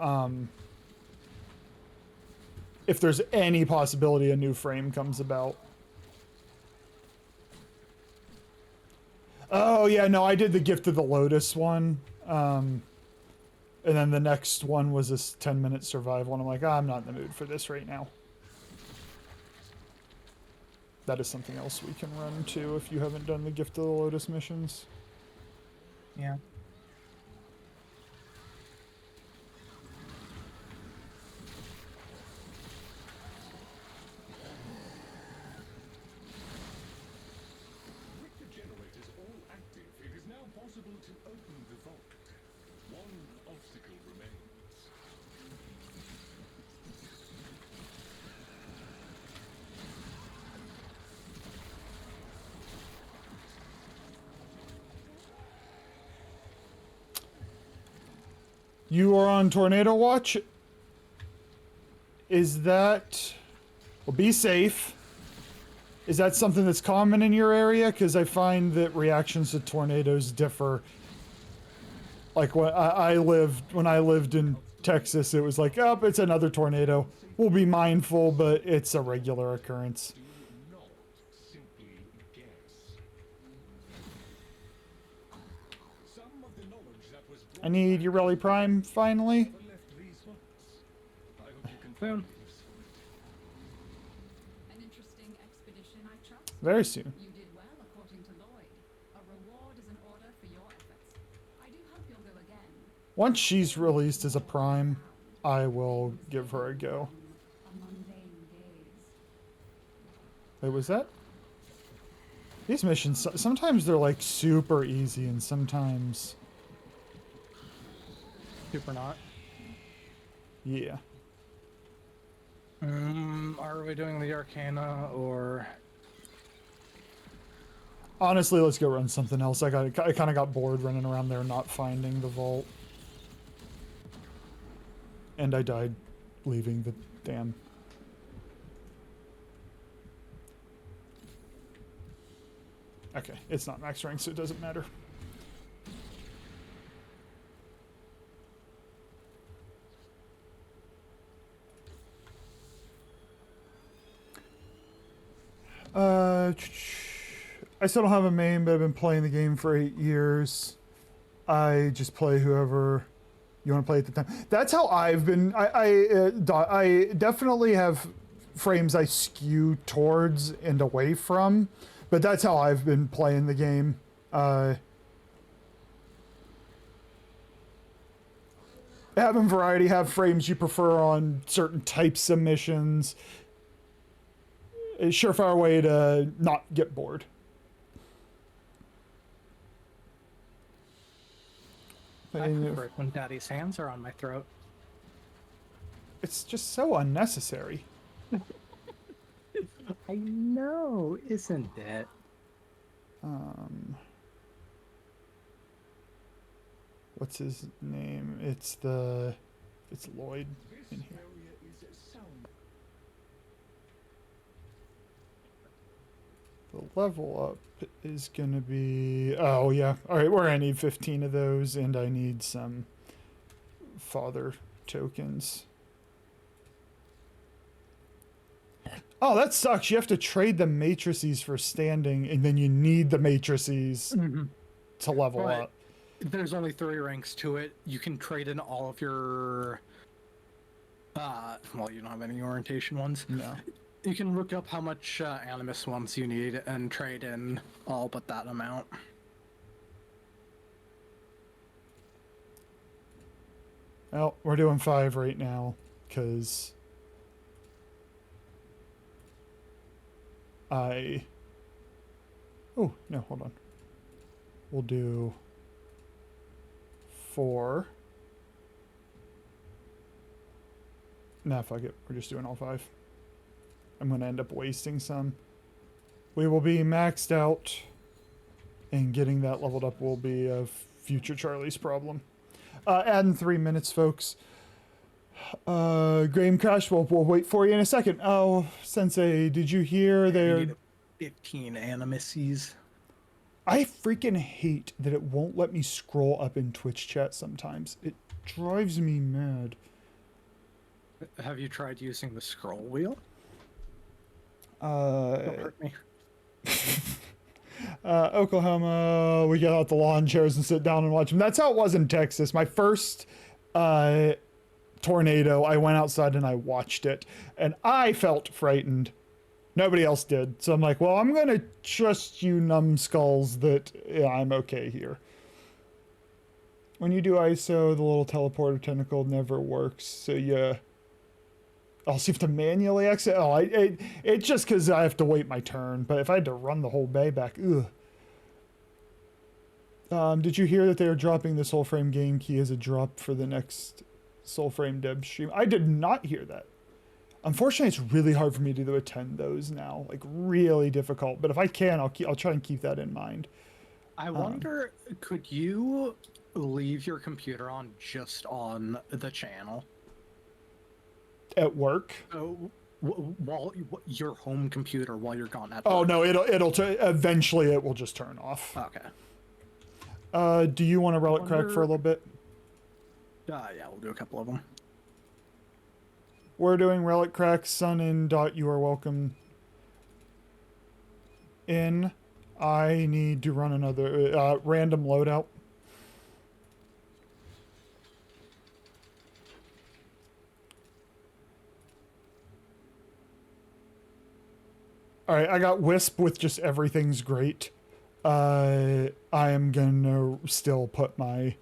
there's any possibility a new frame comes about. Oh yeah, no, I did the Gift of the Lotus one. And then the next one was this 10-minute survival, and I'm like, I'm not in the mood for this right now. That is something else we can run too if you haven't done the Gift of the Lotus missions. Yeah. With the generators all active, it is now possible to open the vault. One obstacle remains. You are on Tornado Watch? Is that... Well, be safe. Is that something that's common in your area? Because I find that reactions to tornadoes differ. Like when I lived in Texas, it was like, oh, it's another tornado. We'll be mindful, but it's a regular occurrence. Do not simply guess. Some of the knowledge that was I need your Rally Prime, finally. left these vaults. I hope you can find An interesting expedition, I trust. Very soon. You did well, according to Lloyd. A reward is an order for your efforts. I do hope you'll go again. Once she's released as a Prime, I will give her a go. A mundane gaze. Wait, was that? These missions, sometimes they're like super easy and sometimes... Super not. Yeah. Are we doing the Arcana or... Honestly, let's go run something else. I kind of got bored running around there not finding the vault. And I died leaving the damn... Okay, it's not max rank, so it doesn't matter. I still don't have a main, but I've been playing the game for 8 years. I just play whoever you want to play at the time. That's how I've been. I definitely have frames I skew towards and away from, but that's how I've been playing the game. Having variety, have frames you prefer on certain types of missions. A surefire way to not get bored. I prefer it when Daddy's hands are on my throat. It's just so unnecessary. I know, isn't it? What's his name? It's Lloyd in here. The level up is gonna be, oh yeah, all right, we're gonna need 15 of those, and I need some father tokens. Oh, that sucks. You have to trade the matrices for standing, and then you need the matrices to level But up. there's only 3 ranks to it. You can trade in all of your well, you don't have any orientation ones. No. You can look up how much animus ones you need and trade in all but that amount. Well, we're doing 5 right now, because oh, no, hold on. We'll do 4. Nah, fuck it. We're just doing all 5. I'm going to end up wasting some. We will be maxed out, and getting that leveled up will be a future Charlie's problem. Adding 3 minutes, folks. Graham Crash, we'll wait for you in a second. Oh, Sensei, did you hear You there? need 15 animuses. I freaking hate that it won't let me scroll up in Twitch chat sometimes. It drives me mad. Have you tried using the scroll wheel? Don't hurt me. Oklahoma, we get out the lawn chairs and sit down and watch them. That's how it was in Texas. My first tornado, I went outside and I watched it, and I felt frightened. Nobody else did. So I'm like, well, I'm going to trust you numbskulls that I'm okay here. When you do ISO, the little teleporter tentacle never works. So yeah. I'll see if to manually exit. Oh, it's just because I have to wait my turn. But if I had to run the whole bay back, ugh. Did you hear that they are dropping the Soulframe game key as a drop for the next Soulframe Deb stream? I did not hear that. Unfortunately, it's really hard for me to attend those now. Like, really difficult. But if I can, I'll try and keep that in mind. I wonder, could you leave your computer on just on the channel? At work? While your home computer while you're gone at Oh, work? no, eventually it will just turn off. Okay. Do you want to relic crack for a little bit? Yeah, we'll do a couple of them. We're doing relic crack, sun in dot, you are welcome in. I need to run another random loadout. Alright, I got Wisp with just everything's great. I am gonna still put my...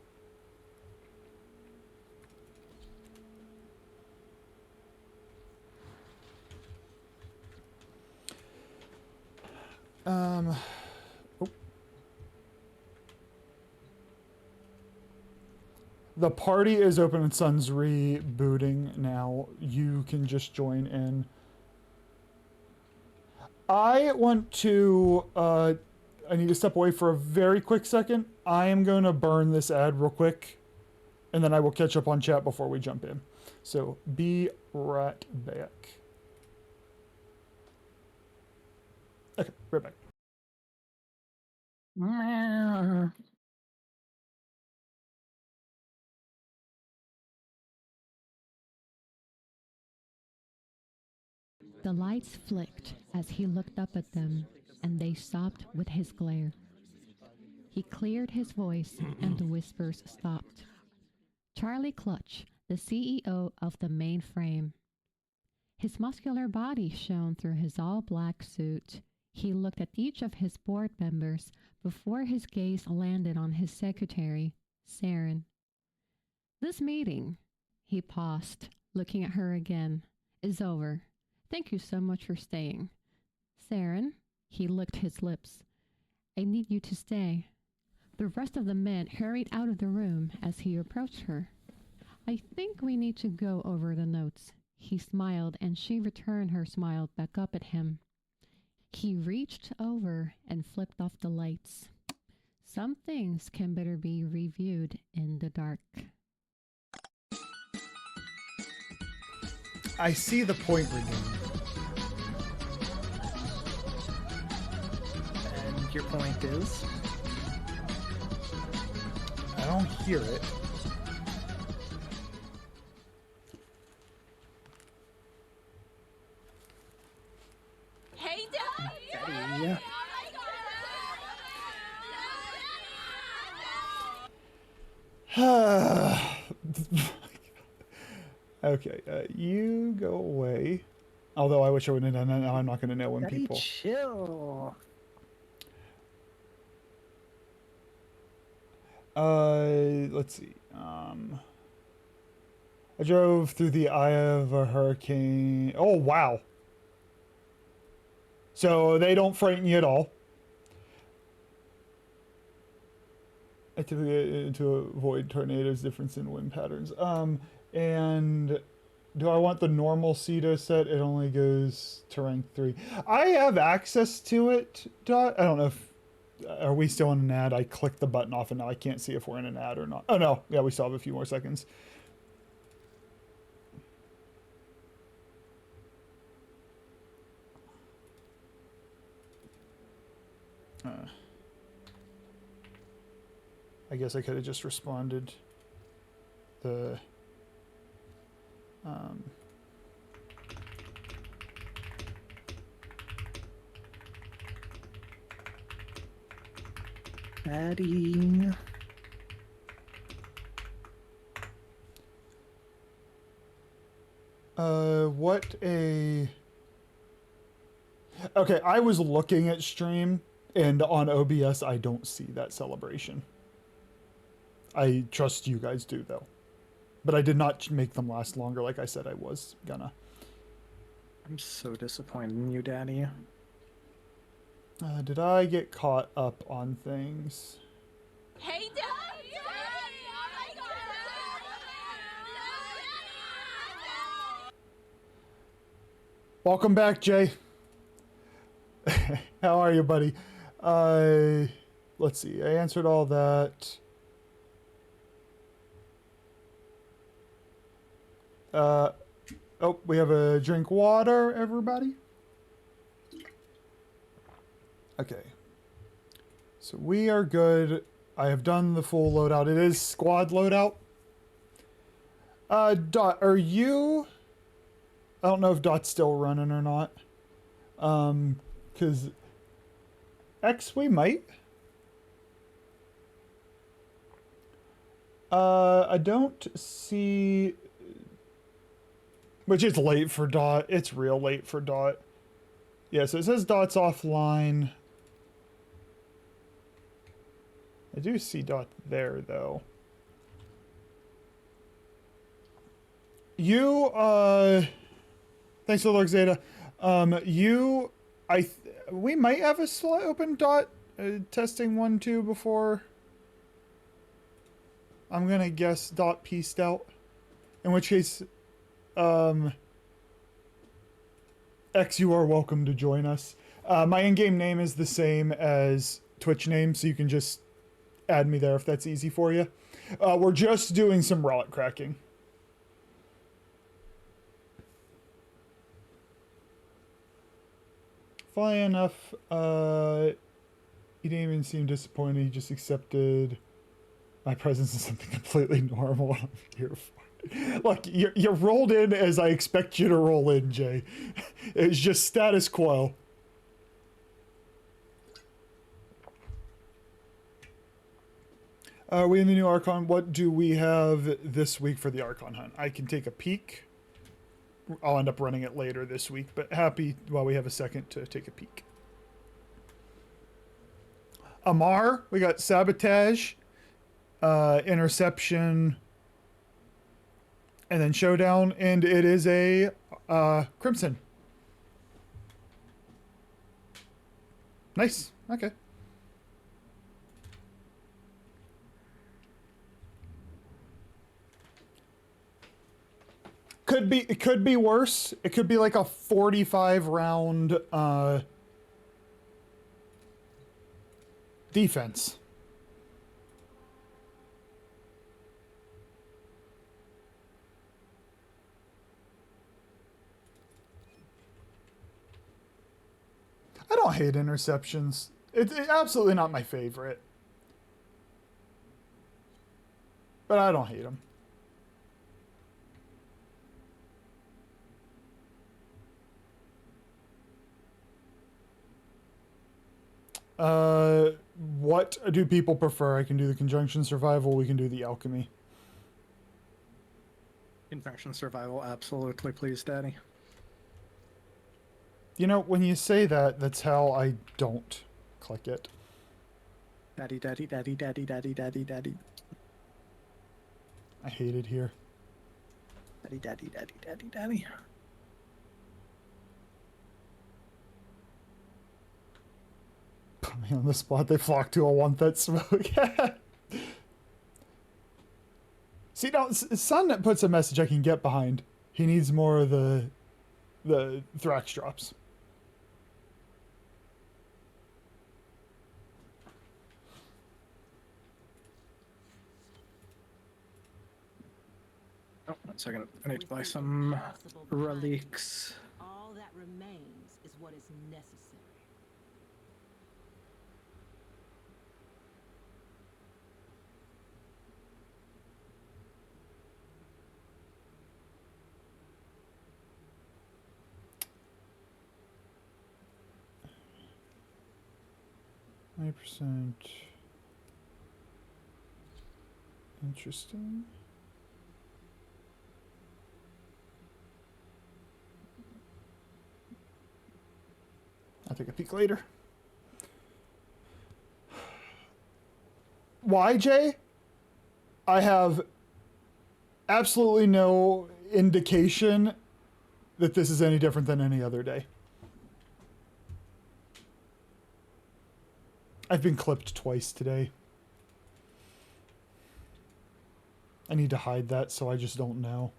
oh. The party is open and Sun's rebooting now. You can just join in. I want to, I need to step away for a very quick second. I am going to burn this ad real quick, and then I will catch up on chat before we jump in. So, be right back. Okay, right back. The lights flicked as he looked up at them, and they stopped with his glare. He cleared his voice, and the whispers stopped. Charlie Clutch, the CEO of the mainframe. His muscular body shone through his all-black suit. He looked at each of his board members before his gaze landed on his secretary, Saren. This meeting, he paused, looking at her again, is over. Thank you so much for staying. Saren, he licked his lips. I need you to stay. The rest of the men hurried out of the room as he approached her. I think we need to go over the notes. He smiled, and she returned her smile back up at him. He reached over and flipped off the lights. Some things can better be reviewed in the dark. I see the point, Redeemer. And your point is? I don't hear it. Hey, Dad! Daddy. Okay, you go away. Although I wish I would have done that. Now I'm not going to know when Daddy, people. chill. Let's see. I drove through the eye of a hurricane. Oh, wow. So they don't frighten you at all. I typically to avoid tornadoes, difference in wind patterns. And do I want the normal CETA set? It only goes to rank 3. I have access to it, Dot. I don't know if... Are we still in an ad? I clicked the button off and now I can't see if we're in an ad or not. Oh, no. Yeah, we still have a few more seconds. I guess I could have just responded the Daddy. What a... Okay, I was looking at stream, and on OBS, I don't see that celebration. I trust you guys do, though. But I did not make them last longer like I said I was gonna. I'm so disappointed in you, Daddy. Did I get caught up on things? Hey, Dad! Welcome back, Jay. How are you, buddy? Let's see. I answered all that. Oh, we have a drink water, everybody. Okay. So we are good. I have done the full loadout. It is squad loadout. Dot, are you... I don't know if Dot's still running or not. Because... X, we might. I don't see... Which is late for Dot. It's real late for Dot. Yeah, so it says Dot's offline. I do see Dot there, though. You, thanks for the look, Zeta. We might have a slot open, Dot. Testing 1, 2 before. I'm gonna guess Dot pieced out. In which case, X, you are welcome to join us. My in-game name is the same as Twitch name, so you can just add me there if that's easy for you. We're just doing some relic cracking. Funny enough, he didn't even seem disappointed. He just accepted my presence as something completely normal. I'm here for. Look, you rolled in as I expect you to roll in, Jay. It's just status quo. Are we in the new Archon? What do we have this week for the Archon hunt? I can take a peek. I'll end up running it later this week, but happy while we have a second to take a peek. Amar, we got Sabotage, Interception, and then Showdown, and it is a Crimson. Nice. Okay. could be worse. It could be like a 45 round defense. I don't hate interceptions. It's absolutely not my favorite. But I don't hate them. What do people prefer? I can do the conjunction survival. We can do the alchemy. Conjunction survival, absolutely, please, Daddy. You know, when you say that, that's how I don't click it. Daddy, daddy, daddy, daddy, daddy, daddy, daddy. I hate it here. Daddy, daddy, daddy, daddy, daddy. Put me on the spot. They flock to. I want that smoke. See, now, Sun puts a message I can get behind. He needs more of the Thrax drops. Oh, 1 second. I need to buy some relics. All that remains is what is necessary. %. Interesting. I'll take a peek later. Why, Jay? I have absolutely no indication that this is any different than any other day. I've been clipped twice today. I need to hide that, so I just don't know.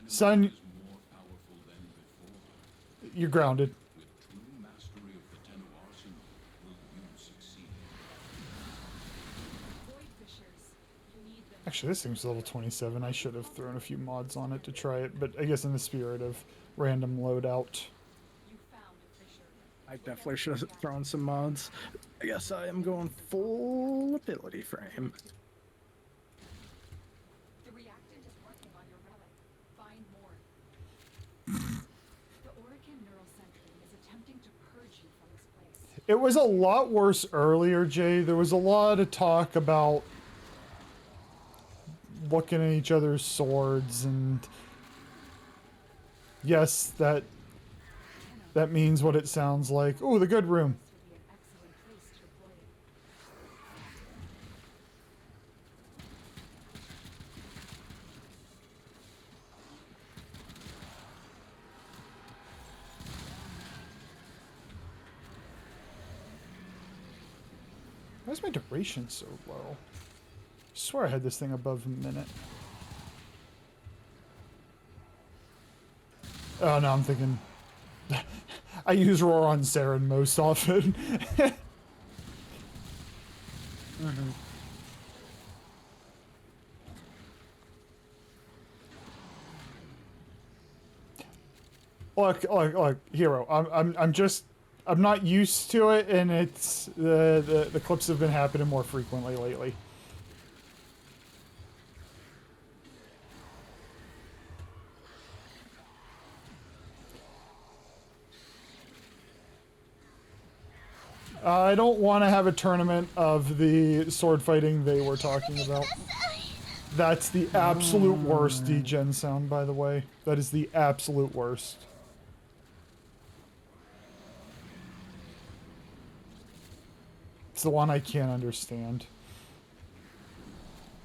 Son, you're grounded. Actually, this thing's level 27. I should have thrown a few mods on it to try it, but I guess in the spirit of random loadout. I definitely should have thrown some mods. I guess I am going full ability frame. The reactant is working on your relic. Find more. The Orican Neural Sentry is attempting to purge you from this place. It was a lot worse earlier, Jay. There was a lot of talk about looking at each other's swords, and yes, that means what it sounds like. Oh, the good room. Why is my duration so low? I swear I had this thing above a minute. Oh no, I'm thinking I use Roar on Saren most often. Look, Hero. I'm not used to it, and it's the clips have been happening more frequently lately. I don't want to have a tournament of the sword fighting they were talking about. That's the absolute worst degen sound, by the way. That is the absolute worst. It's the one I can't understand.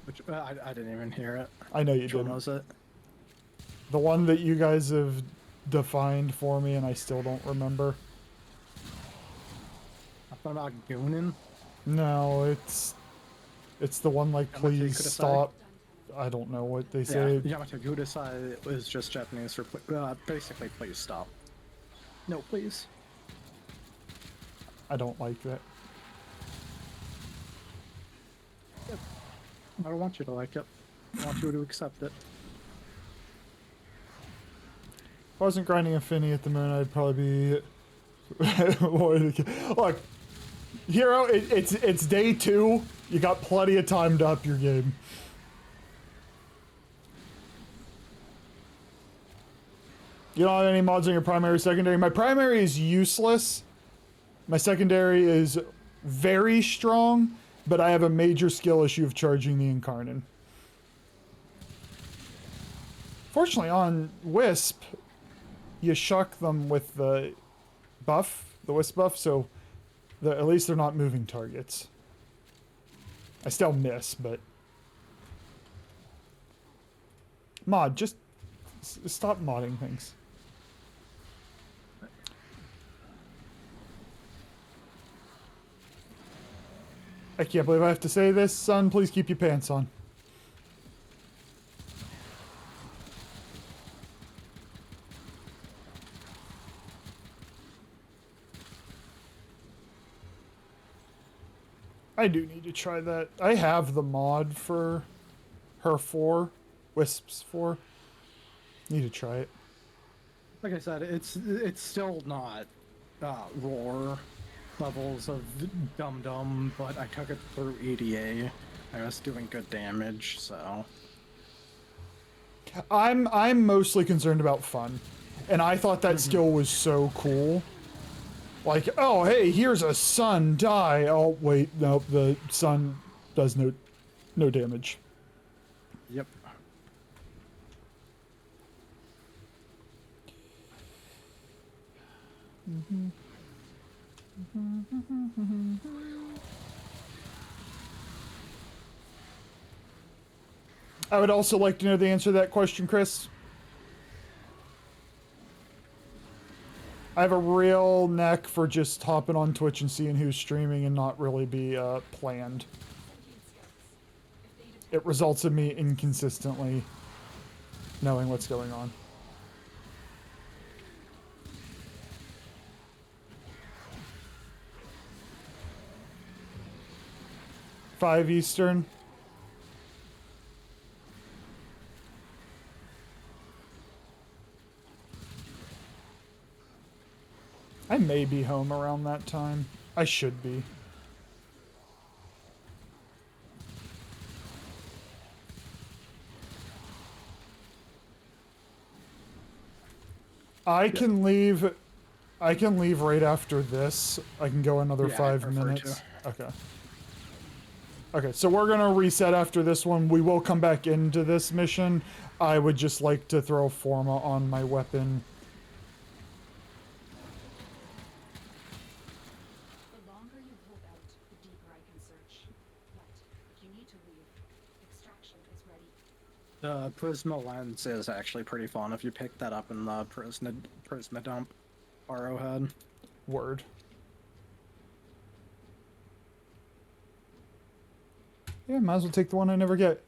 Which I didn't even hear it. I know you Which one didn't. was it? The one that you guys have defined for me, and I still don't remember. Nothing about goonin. No, it's the one like, Yamate please Kudasai? stop. I don't know what they say. Yeah, Yamato Kudasai is just Japanese for basically please stop. No, please. I don't like that. I don't want you to like it. I want you to accept it. If I wasn't grinding Affinity at the moment, I'd probably be... Look, Hero, it's day 2. You got plenty of time to up your game. You don't have any mods on your primary, secondary? My primary is useless. My secondary is very strong, but I have a major skill issue of charging the Incarnate. Fortunately, on Wisp, you shuck them with the buff, the Wisp buff, so at least they're not moving targets. I still miss, but... Mod, just stop modding things. I can't believe I have to say this, son. Please keep your pants on. I do need to try that. I have the mod for her 4, Wisps 4. Need to try it. Like I said, it's still not roar levels of dum-dum, but I took it through EDA. I was doing good damage, so... I'm mostly concerned about fun. And I thought that skill was so cool. Like, oh, hey, here's a sun, die. Oh, wait, nope, the sun does no damage. Yep. I would also like to know the answer to that question, Chris. I have a real neck for just hopping on Twitch and seeing who's streaming and not really be planned. It results in me inconsistently knowing what's going on. $5 Eastern. I may be home around that time. I should be. I can leave right after this. I can go another 5 minutes. Okay. Okay, so we're gonna reset after this one. We will come back into this mission. I would just like to throw Forma on my weapon. The longer you hold out, the deeper I can search. But you need to leave. Extraction is ready. The Prisma lens is actually pretty fun if you pick that up in the Prisma dump Arrowhead. Word. Yeah, might as well take the one I never get.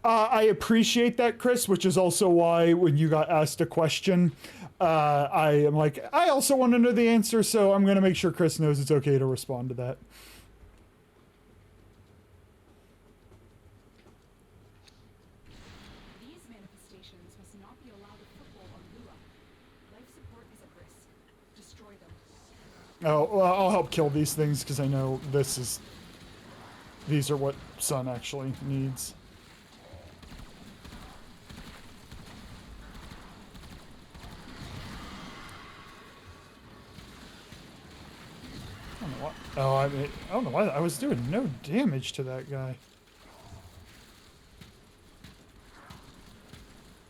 I appreciate that, Chris, which is also why when you got asked a question, I am like, I also want to know the answer, so I'm going to make sure Chris knows it's okay to respond to that. These manifestations must not be allowed a foothold on Lua. Life support is at risk. Destroy them. Oh, well, I'll help kill these things because I know these are what Sun actually needs. I don't know what. Oh, I don't know why I was doing no damage to that guy.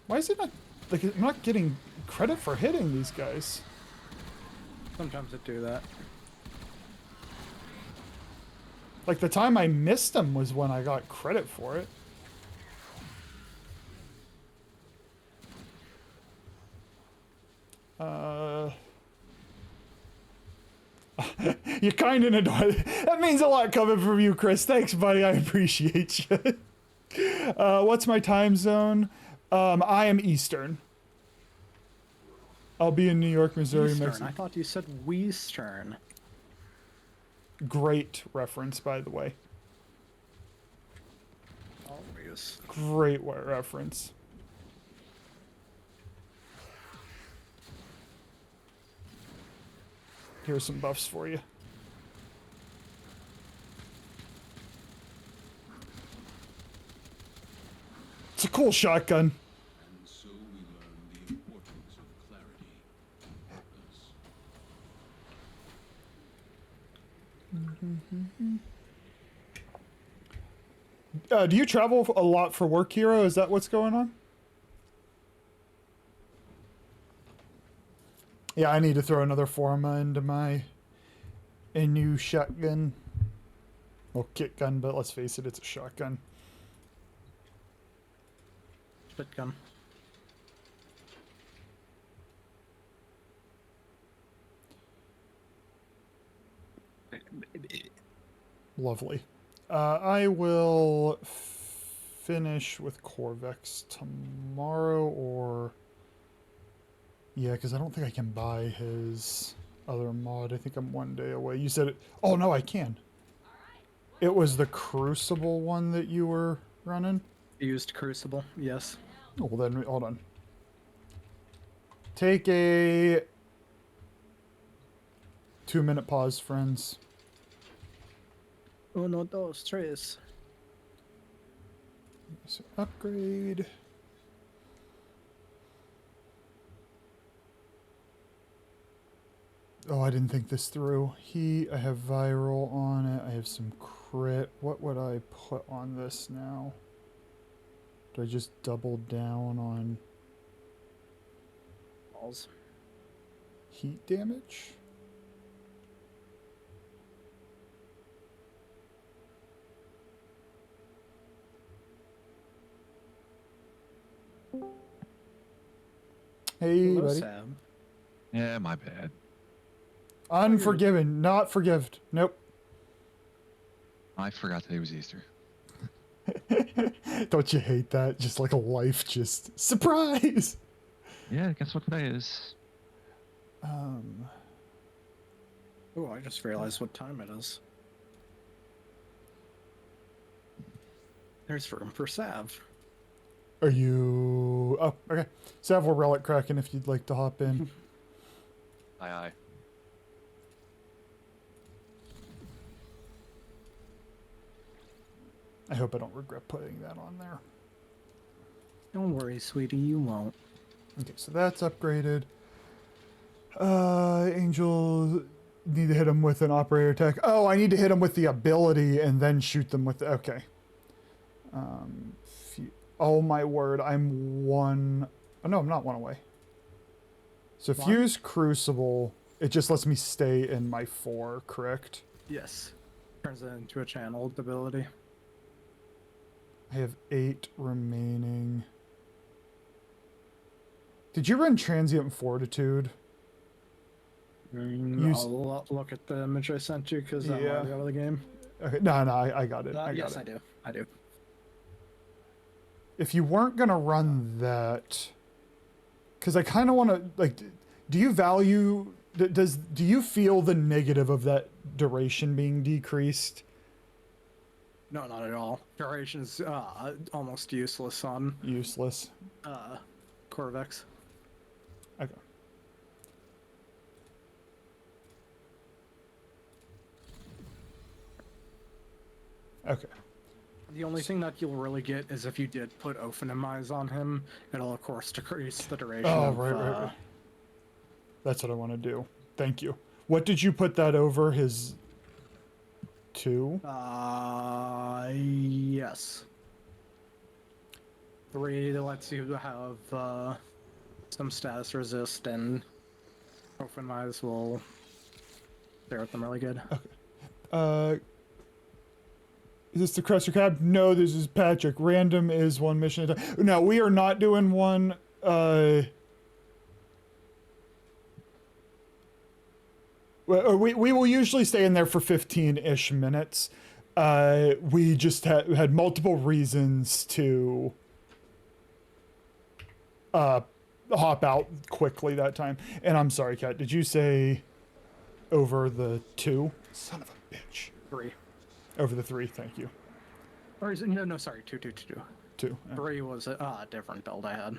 Why is it not like I'm not getting credit for hitting these guys? Sometimes it do that. Like the time I missed them was when I got credit for it. You're kind and annoying. That means a lot coming from you, Chris. Thanks, buddy. I appreciate you. What's my time zone? I am Eastern. I'll be in New York, Missouri, Eastern. Mexico. I thought you said Western. Great reference, by the way. Always. Great reference. Here's some buffs for you. It's a cool shotgun. And so we learn the importance of clarity. Do you travel a lot for work, Hero? Is that what's going on? Yeah, I need to throw another Forma into a new shotgun. Well, kit gun, but let's face it, it's a shotgun. Spit gun. Lovely. I will finish with Corvex tomorrow, or... Yeah, because I don't think I can buy his other mod. I think I'm one day away. You said it... Oh, no, I can. It was the Crucible one that you were running? Used Crucible, yes. Oh, well then, hold on. Take a 2-minute pause, friends. Uno, dos, tres. So upgrade. Oh, I didn't think this through. I have viral on it. I have some crit. What would I put on this now? Do I just double down on Balls. heat damage? Hey, Hello, buddy. Sam. Yeah, my bad. Unforgiven. Not forgived. Nope. I forgot today was Easter. Don't you hate that? Just like a life, just surprise. Yeah, guess what today is? Oh, I just realized what time it is. There's room for Sav. Are you... Oh, okay. Sav will relic Kraken if you'd like to hop in. Aye, aye. I hope I don't regret putting that on there. Don't worry, sweetie, you won't. Okay, so that's upgraded. Angel... Need to hit him with an operator attack. Oh, I need to hit him with the ability and then shoot them with... Okay. Oh my word, I'm one... Oh no, I'm not one away. So What? Fuse Crucible, it just lets me stay in my 4, correct? Yes. Turns it into a channeled ability. I have 8 remaining. Did you run Transient Fortitude? I'll look at the image I sent you because I'm Yeah. already out of the game. Okay, no, I got it. I got Yes, it. I do. I do. If you weren't gonna run that, because I kind of want to, like, do you value? Do you feel the negative of that duration being decreased? No, not at all. Duration's almost useless on Useless. Corvex. Okay. Okay. The only thing that you'll really get is if you did put Ophanimize on him, it'll of course decrease the duration. Oh, of, right. That's what I want to do. Thank you. What did you put that over? His 2? Yes. 3 that lets you have some status resist, and Ophanimize will stare at them really good. Is this the Crusher Cab? No, this is Patrick. Random is one mission at a time. No, we are not doing one. We will usually stay in there for 15-ish minutes. We just had multiple reasons to hop out quickly that time. And I'm sorry, Kat, did you say over the 2? Son of a bitch. 3. Over the 3, thank you. Or is it, no, sorry, 2. 2. 3 was a different build I had.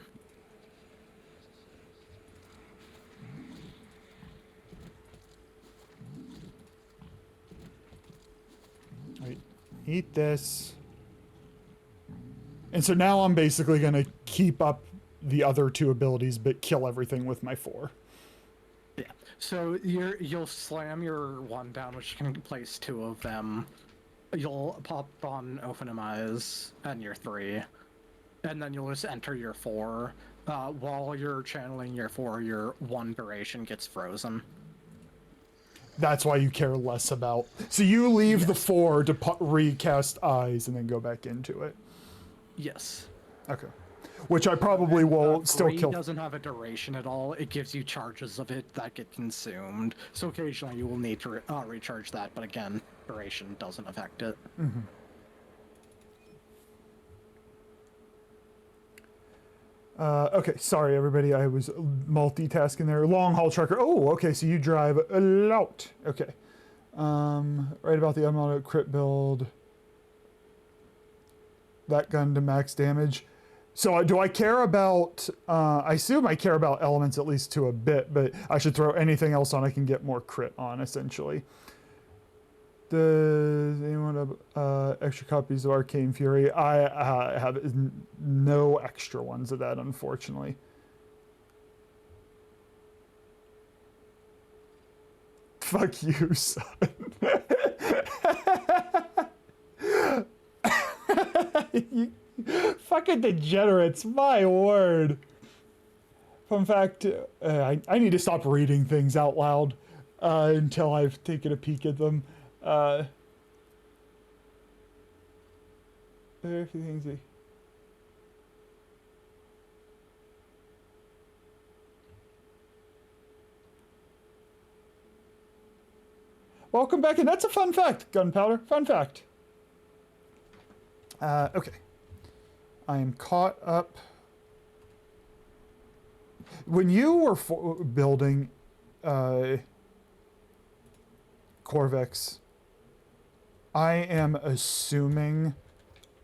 Wait, eat this. And so now I'm basically going to keep up the other 2 abilities, but kill everything with my 4. Yeah. So you'll slam your 1 down, which can place 2 of them. You'll pop on Ophanimise and your 3, and then you'll just enter your 4. While you're channeling your 4, your 1 duration gets frozen. That's why you care less about. So you leave the 4 to recast eyes and then go back into it. Yes. Okay. Which I probably will still Green kill. Doesn't have a duration at all. It gives you charges of it that get consumed. So occasionally you will need to recharge that, but again, duration doesn't affect it. Mm-hmm. Okay, sorry everybody, I was multitasking there. Long haul trucker. Oh, okay, so you drive a lot. Okay. Right about the unmodded crit build. That gun to max damage. So do I care about, I assume I care about elements at least to a bit, but I should throw anything else on I can get more crit on, essentially. Does anyone have extra copies of Arcane Fury? I have no extra ones of that, unfortunately. Fuck you, son. You fucking degenerates, my word. Fun fact, I need to stop reading things out loud until I've taken a peek at them. Everything's welcome back, and that's a fun fact, Gunpowder. Fun fact. Okay. I am caught up. When you were building Corvex, I am assuming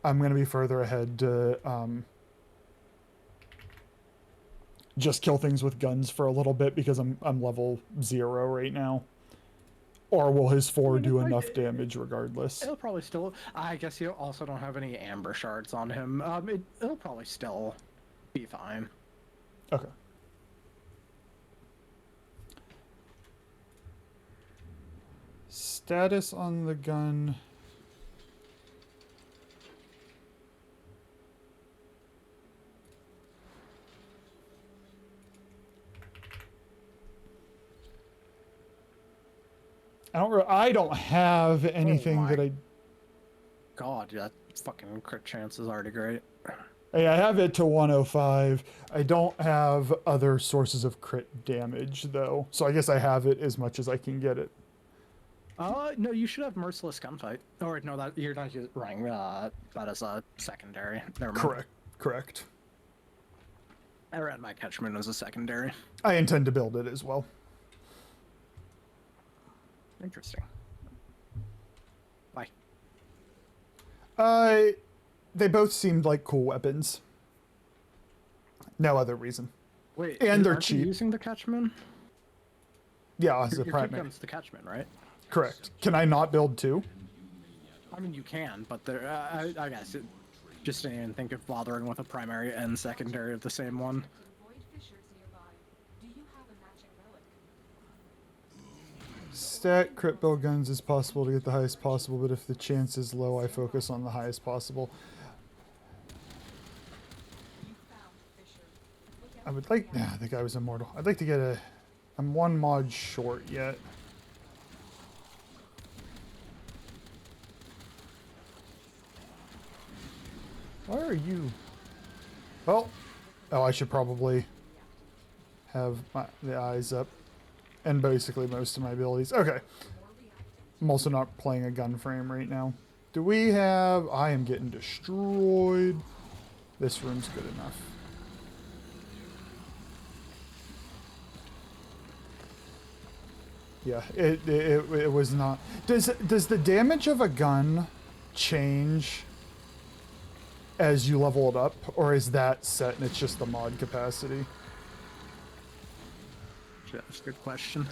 I'm going to be further ahead to just kill things with guns for a little bit because I'm level 0 right now. Or will his 4 do enough damage regardless? It'll probably still... I guess you also don't have any amber shards on him. It'll probably still be fine. Okay. Status on the gun. I don't have anything that I... God, that fucking crit chance is already great. Hey, I have it to 105. I don't have other sources of crit damage, though. So I guess I have it as much as I can get it. No, you should have Merciless Gunfight. Or, no, that you're not running that as a secondary. Never mind. Correct. I ran my Catchman as a secondary. I intend to build it as well. Interesting. Why? They both seemed like cool weapons. No other reason. Wait, and they're aren't you cheap. Using the Catchman? Yeah, as a your primary. gun's the Catchman, right? Correct. Can I not build 2? I mean, you can, but there. I guess it just didn't even think of bothering with a primary and secondary of the same one. Avoid fissures nearby. Do you have a matching relic? Stack crit build guns is possible to get the highest possible, but if the chance is low, I focus on the highest possible. I would like... Nah, the guy was immortal. I'd like to get a... I'm 1 mod short yet. Why are you... Well... Oh, I should probably have the eyes up and basically most of my abilities. Okay. I'm also not playing a gun frame right now. Do we have... I am getting destroyed. This room's good enough. Yeah, it was not... Does the damage of a gun change as you level it up? Or is that set and it's just the mod capacity? That's a good question.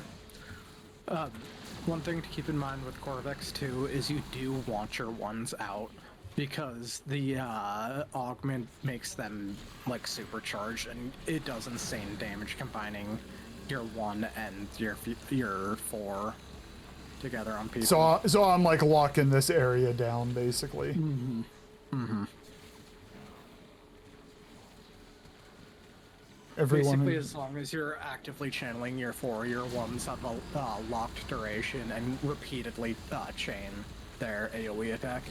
One thing to keep in mind with Corvex too is you do want your ones out because the augment makes them like supercharged and it does insane damage combining your 1 and your 4 together on people. So I'm like locking this area down basically. Mm-hmm. Mm-hmm. Everyone Basically, as long as you're actively channeling your 4, your 1s have a locked duration and repeatedly chain their AoE attack.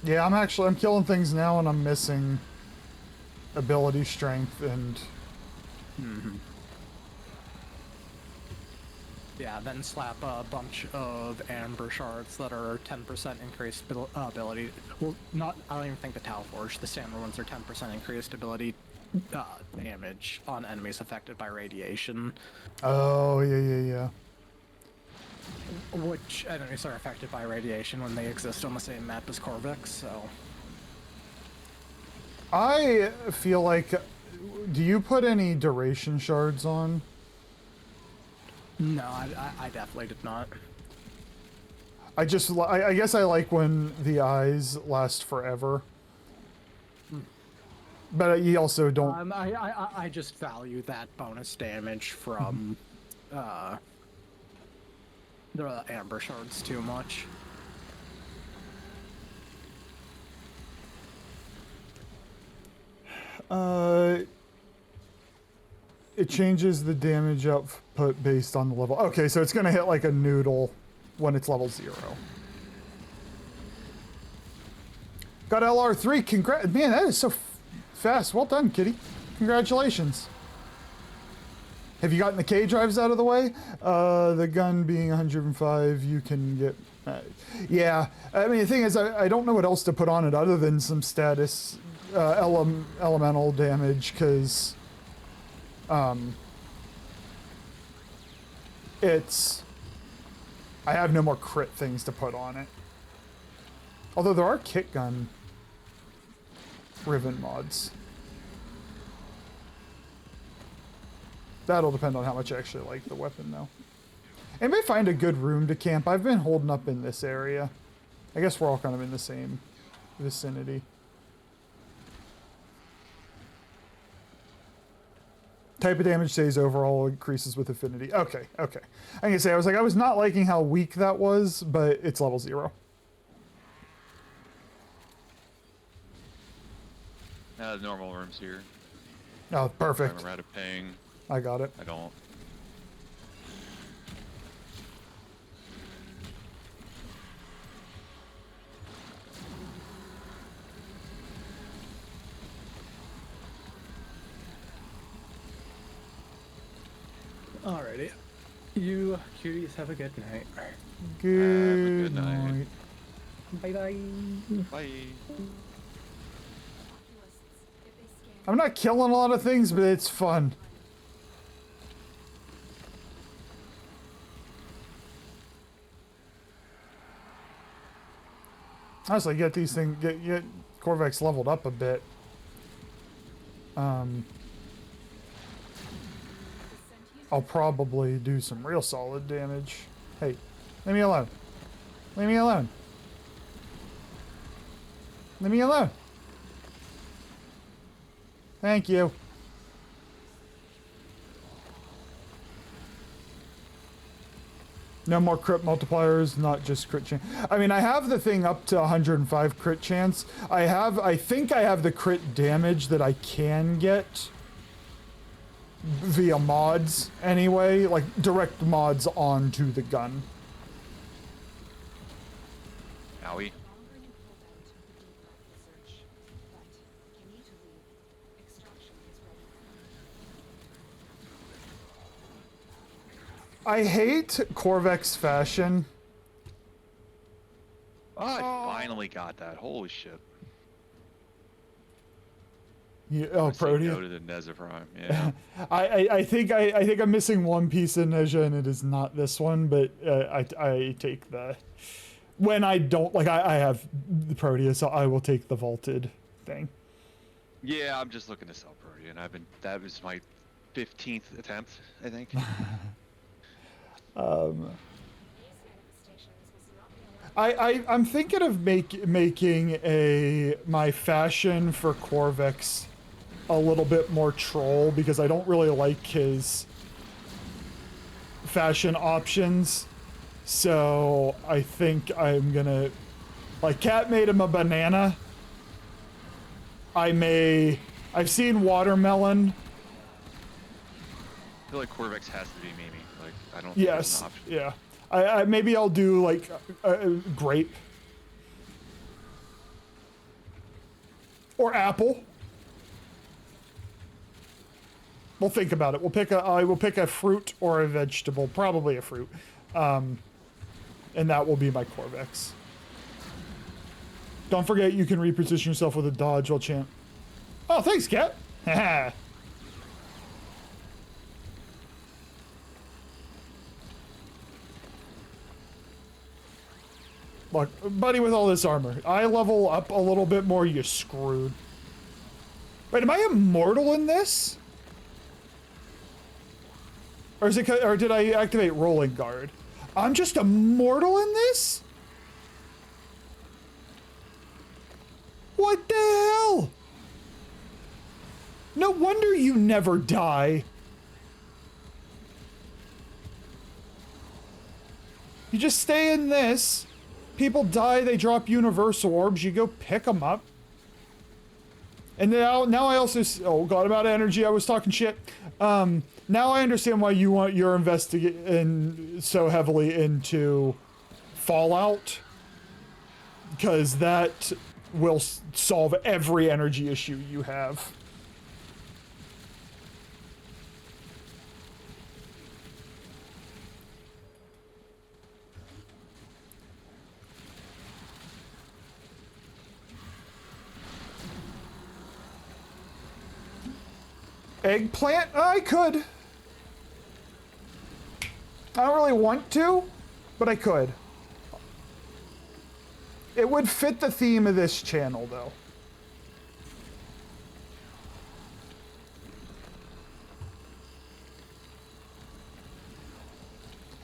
Yeah, I'm killing things now and I'm missing ability strength and... Mm-hmm. Yeah, then slap a bunch of amber shards that are 10% increased ability. Well, not, I don't even think the Tau Forge, the standard ones are 10% increased ability damage on enemies affected by radiation. Oh, yeah. Which enemies are affected by radiation when they exist on the same map as Corvex, so... I feel like... Do you put any duration shards on? No, I definitely did not. I guess I like when the eyes last forever. But you also don't... I just value that bonus damage from the amber shards too much. It changes the damage output based on the level. Okay, so it's gonna hit like a noodle when it's level 0. Got LR3, congrats. Man, that is so fast. Well done, kitty. Congratulations. Have you gotten the K drives out of the way? The gun being 105, you can get... yeah, I mean, the thing is, I don't know what else to put on it other than some status elemental damage, because... it's... I have no more crit things to put on it. Although there are kit gun riven mods. That'll depend on how much I actually like the weapon, though. Anybody find a good room to camp? I've been holding up in this area. I guess we're all kind of in the same vicinity. Type of damage stays overall, increases with affinity. Okay. I can say, I was not liking how weak that was, but it's level 0. The normal room's here. Oh, perfect. I'm out of ping. I got it. I don't. Alrighty. You cuties have a good night. Good night. Bye bye. Bye. I'm not killing a lot of things, but it's fun. Honestly, get these things, get Corvex leveled up a bit. I'll probably do some real solid damage. Hey, leave me alone. Leave me alone. Leave me alone. Thank you. No more crit multipliers, not just crit chance. I mean, I have the thing up to 105 crit chance. I think I have the crit damage that I can get via mods anyway, like direct mods onto the gun. Owie. I hate Corvex fashion. Oh, I finally got that. Holy shit. Yeah, oh, I say Protea. no to the Nezafrime. Yeah. I think I'm missing one piece in Nezha, and it is not this one, but I take the when I don't like I have the Protea, so I will take the vaulted thing. Yeah, I'm just looking to sell Protea, and that was my 15th attempt, I think. I'm thinking of making my fashion for Corvex a little bit more troll, because I don't really like his fashion options. So I think I'm gonna, like, Cat made him a banana. I've seen watermelon. I feel like Corvex has to be Mimi. Like, I don't think Yes, there's an option. yeah. Maybe I'll do like grape or apple. We'll think about it. I will pick a fruit or a vegetable, probably a fruit, and that will be my Corvex. Don't forget you can reposition yourself with a dodge while champ. Oh, thanks, Cat. Haha. Look, buddy, with all this armor, I level up a little bit more, you're screwed. Wait, am I immortal in this? Or did I activate rolling guard? I'm just immortal in this? What the hell? No wonder you never die. You just stay in this. People die, they drop universal orbs, you go pick them up. And now I also, oh god, about energy, I was talking shit. Now I understand why you're investigating so heavily into Fallout. Because that will solve every energy issue you have. Eggplant? I could. I don't really want to, but I could. It would fit the theme of this channel, though.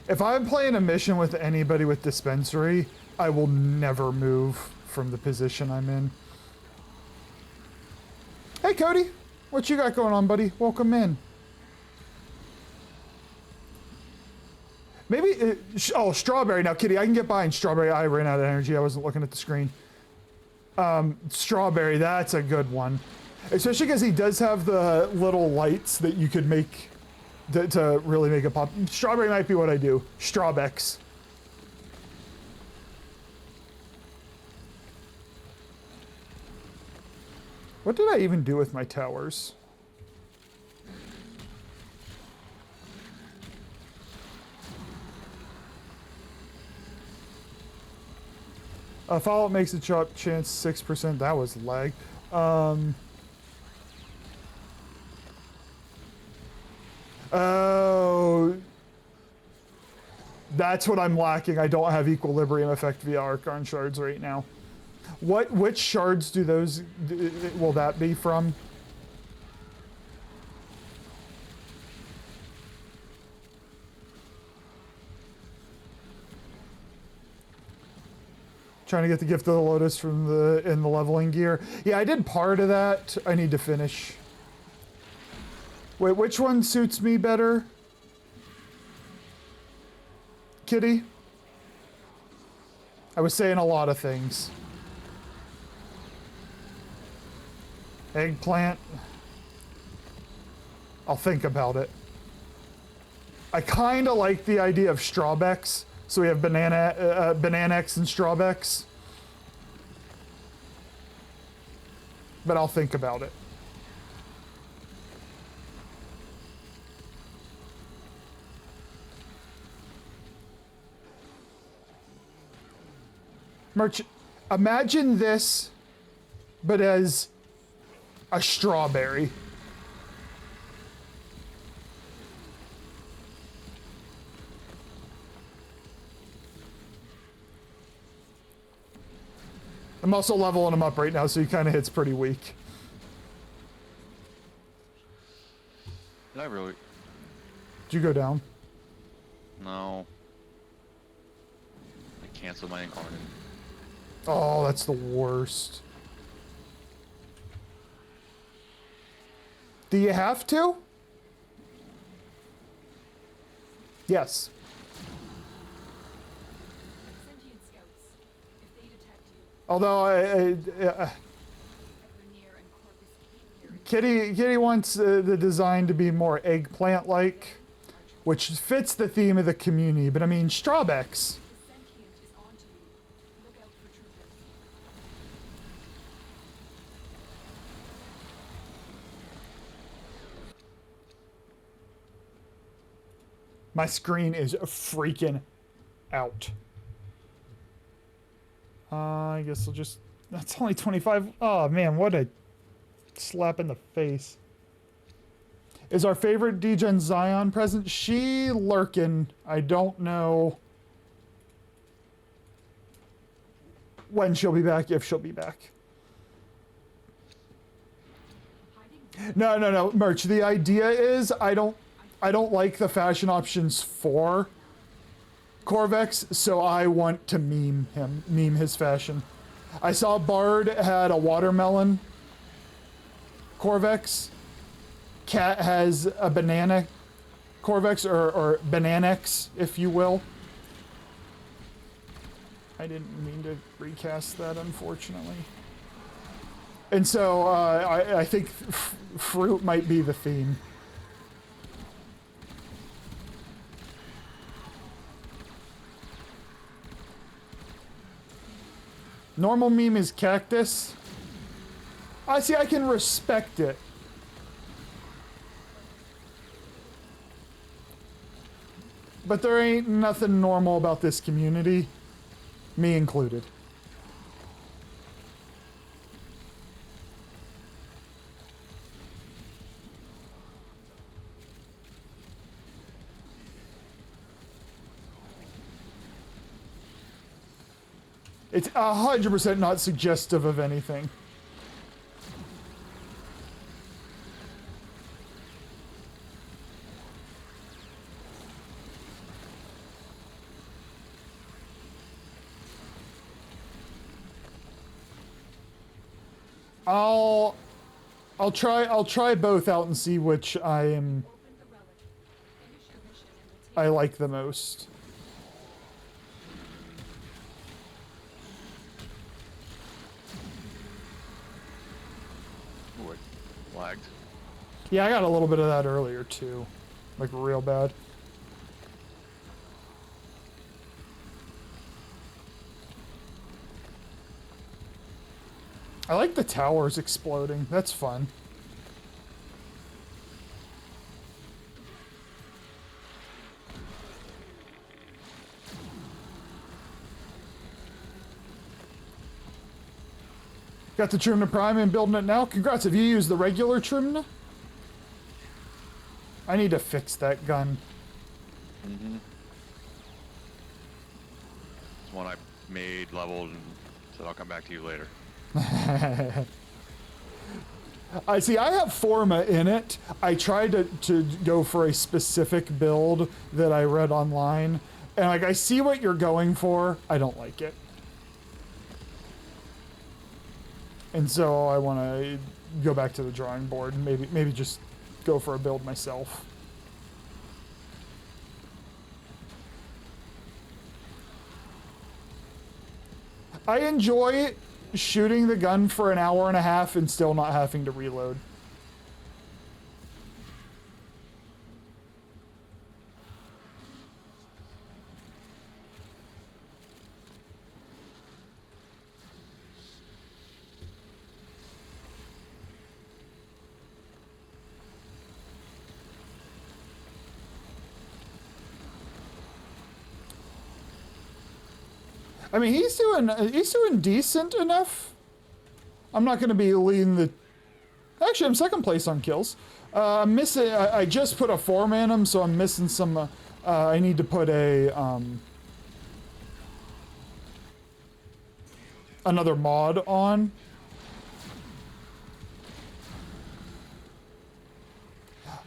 If I'm playing a mission with anybody with dispensary, I will never move from the position I'm in. Hey, Cody. What you got going on, buddy? Welcome in. Maybe, oh, strawberry. Now, Kitty, I can get behind strawberry. I ran out of energy. I wasn't looking at the screen. Strawberry, that's a good one. Especially because he does have the little lights that you could make to really make it pop. Strawberry might be what I do. Strawbex. What did I even do with my towers? Fallout makes a chance 6%. That was lag. Oh. That's what I'm lacking. I don't have equilibrium effect via Archon shards right now. Which shards do those, will that be from? Trying to get the Gift of the Lotus from in the leveling gear. Yeah, I did part of that. I need to finish. Wait, which one suits me better? Kitty? I was saying a lot of things. Eggplant. I'll think about it. I kind of like the idea of Strawbex. So we have Bananex and Strawbex. But I'll think about it. Merch, imagine this, but as a strawberry. I'm also leveling him up right now, so he kind of hits pretty weak. Did I really? Did you go down? No. I canceled my incarnate. Oh, that's the worst. Do you have to? Yes. Sentient scouts, if they detect you, Although ever near and Corpus Kitty wants the design to be more eggplant-like, which fits the theme of the community. But I mean, Strawbex. the sentient is onto you. Look out for troopers. My screen is freaking out. I guess I'll just... That's only 25... Oh, man, what a slap in the face. Is our favorite Degen Zion present? She lurking. I don't know when she'll be back, if she'll be back. No, Merch. The idea is I don't like the fashion options for Corvex, so I want to meme his fashion. I saw Bard had a watermelon Corvex. Cat has a banana Corvex, or Bananex, if you will. I didn't mean to recast that, unfortunately. And so I think fruit might be the theme. Normal meme is cactus. I see, I can respect it. But there ain't nothing normal about this community, me included. It's 100% not suggestive of anything. I'll try both out and see which I like the most. Ooh, it lagged. Yeah, I got a little bit of that earlier too. Like real bad. I like the towers exploding. That's fun. Got the Trimna Prime and building it now. Congrats. Have you used the regular Trimna? I need to fix that gun. Mm-hmm. It's one I made, leveled, and said I'll come back to you later. I see, I have Forma in it. I tried to go for a specific build that I read online. And like, I see what you're going for. I don't like it. And so I want to go back to the drawing board and maybe just go for a build myself. I enjoy shooting the gun for an hour and a half and still not having to reload. I mean, he's doing decent enough. I'm not going to be leading the. Actually, I'm second place on kills. I'm missing. I just put a 4-man him, so I'm missing some. I need to put a another mod on.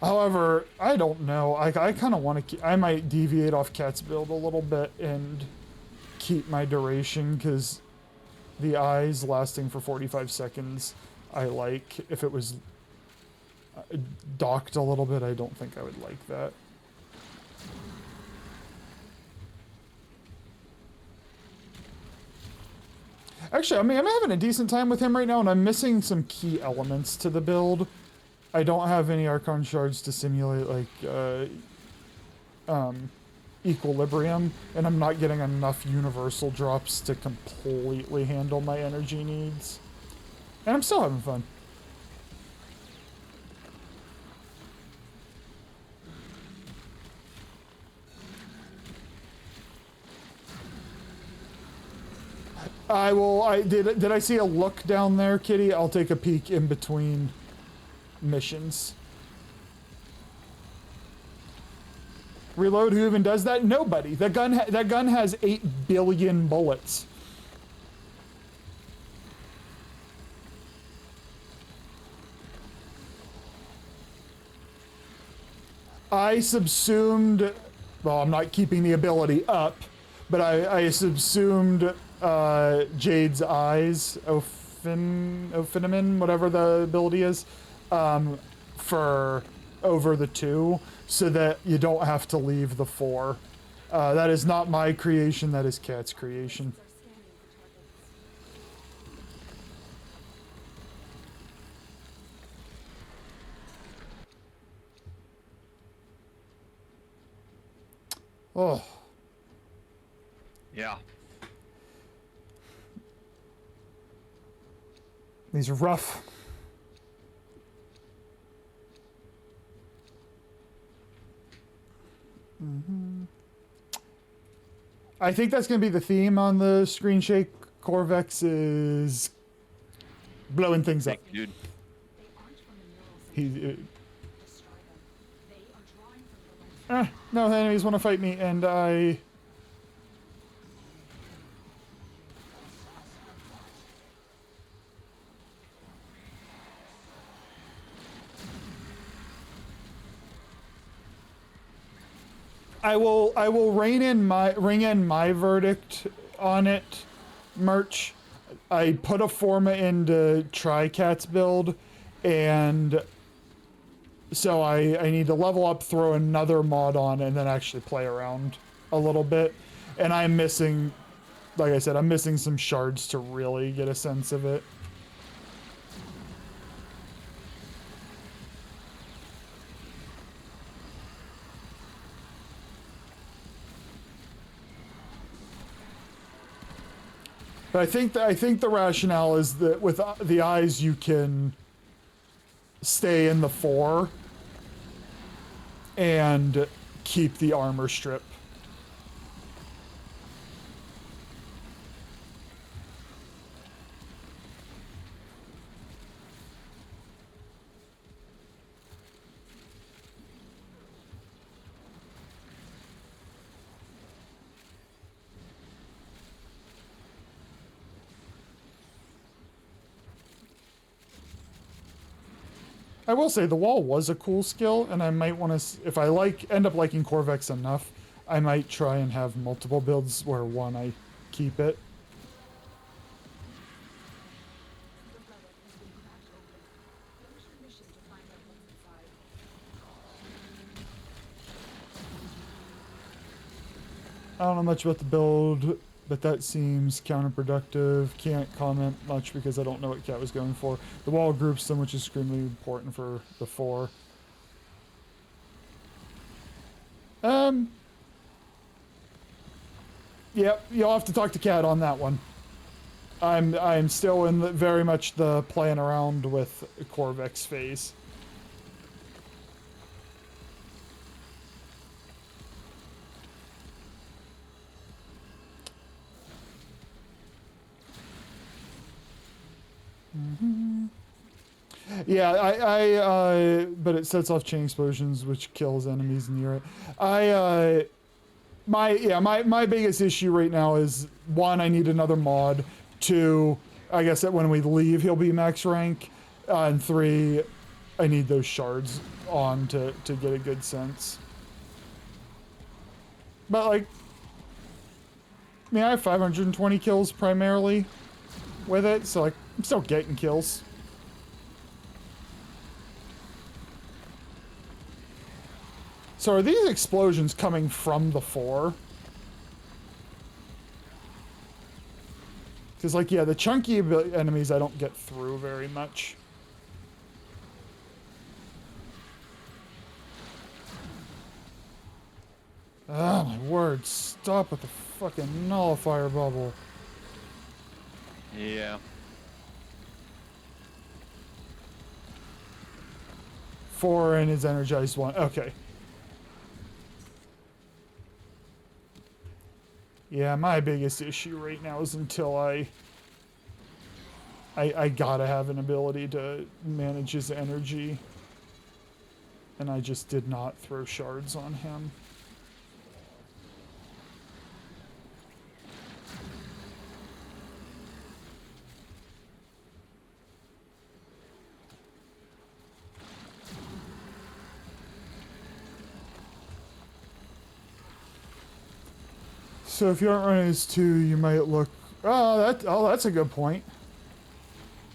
However, I don't know. I kind of want to. I might deviate off Cat's build a little bit and keep my duration, because the eyes lasting for 45 seconds, I like. If it was docked a little bit, I don't think I would like that. Actually, I mean, I'm having a decent time with him right now, and I'm missing some key elements to the build. I don't have any Archon shards to simulate, like, equilibrium, and I'm not getting enough universal drops to completely handle my energy needs. And I'm still having fun. Did I see a look down there, Kitty? I'll take a peek in between missions. Reload, who even does that? Nobody. That gun has 8 billion bullets. I subsumed, well, I'm not keeping the ability up, but I subsumed Jade's eyes, Ophinamin, whatever the ability is, for over the 2, so that you don't have to leave the 4. That is not my creation, that is Cat's creation. Oh. Yeah. These are rough. I think that's going to be the theme on the screen shake. Corvex is blowing things up. Dude. No enemies want to fight me, and I... I will ring in my verdict on it, merch. I put a forma into Tri-Cat's build, and so I need to level up, throw another mod on, and then actually play around a little bit. And I'm missing, like I said, I'm missing some shards to really get a sense of it. But I think the rationale is that with the eyes you can stay in the 4 and keep the armor strip. I will say the wall was a cool skill, and I might want to, if I end up liking Corvex enough, I might try and have multiple builds where one I keep it. I don't know much about the build, but that seems counterproductive. Can't comment much because I don't know what Cat was going for. The wall groups them, which is extremely important for the 4. Yep, you'll have to talk to Cat on that one. I'm still in very much the playing around with Corvex phase. Yeah, but it sets off chain explosions, which kills enemies near it. My biggest issue right now is, one, I need another mod. Two, I guess that when we leave, he'll be max rank. And three, I need those shards on to get a good sense. But, like, I mean, I have 520 kills primarily with it, so, like, I'm still getting kills. So are these explosions coming from the 4? Because, like, yeah, the chunky enemies I don't get through very much. Oh, my word. Stop with the fucking nullifier bubble. Yeah. 4 and his energized 1. Okay. Yeah, my biggest issue right now is until I gotta have an ability to manage his energy. And I just did not throw shards on him. So if you aren't running as 2, you might look... Oh, that's a good point.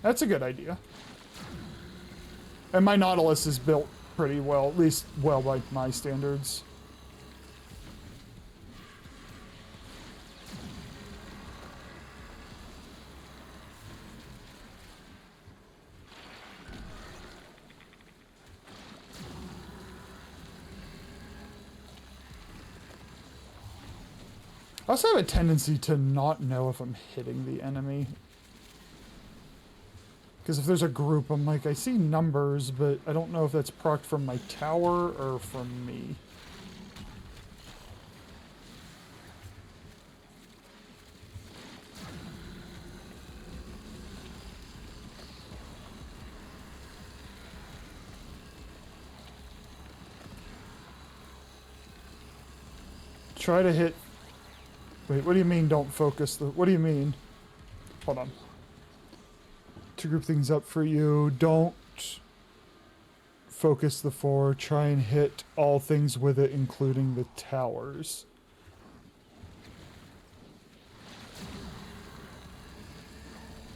That's a good idea. And my Nautilus is built pretty well, at least well by my standards. I also have a tendency to not know if I'm hitting the enemy. Because if there's a group, I'm like, I see numbers, but I don't know if that's procced from my tower or from me. Try to hit... Wait, what do you mean don't focus the... What do you mean? Hold on. To group things up for you, don't focus the 4. Try and hit all things with it, including the towers.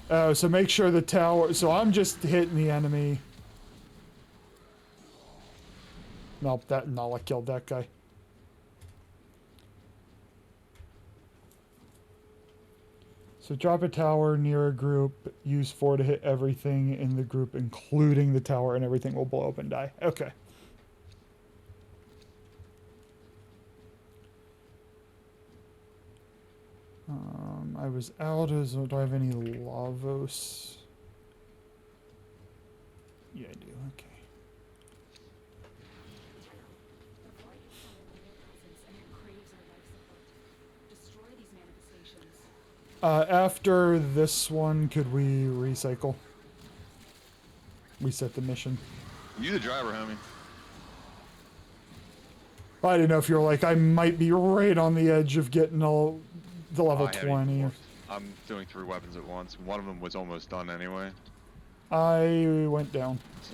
Oh, so make sure the tower... So I'm just hitting the enemy. Nope, I killed that guy. So drop a tower near a group, use 4 to hit everything in the group, including the tower, and everything will blow up and die. Okay. I was out as... Do I have any Lavos? Yeah, I do. Okay. After this one, could we recycle? Reset the mission. You the driver, homie. I didn't know if you were like, I might be right on the edge of getting all the level 20. I'm doing 3 weapons at once. One of them was almost done anyway. I went down. So,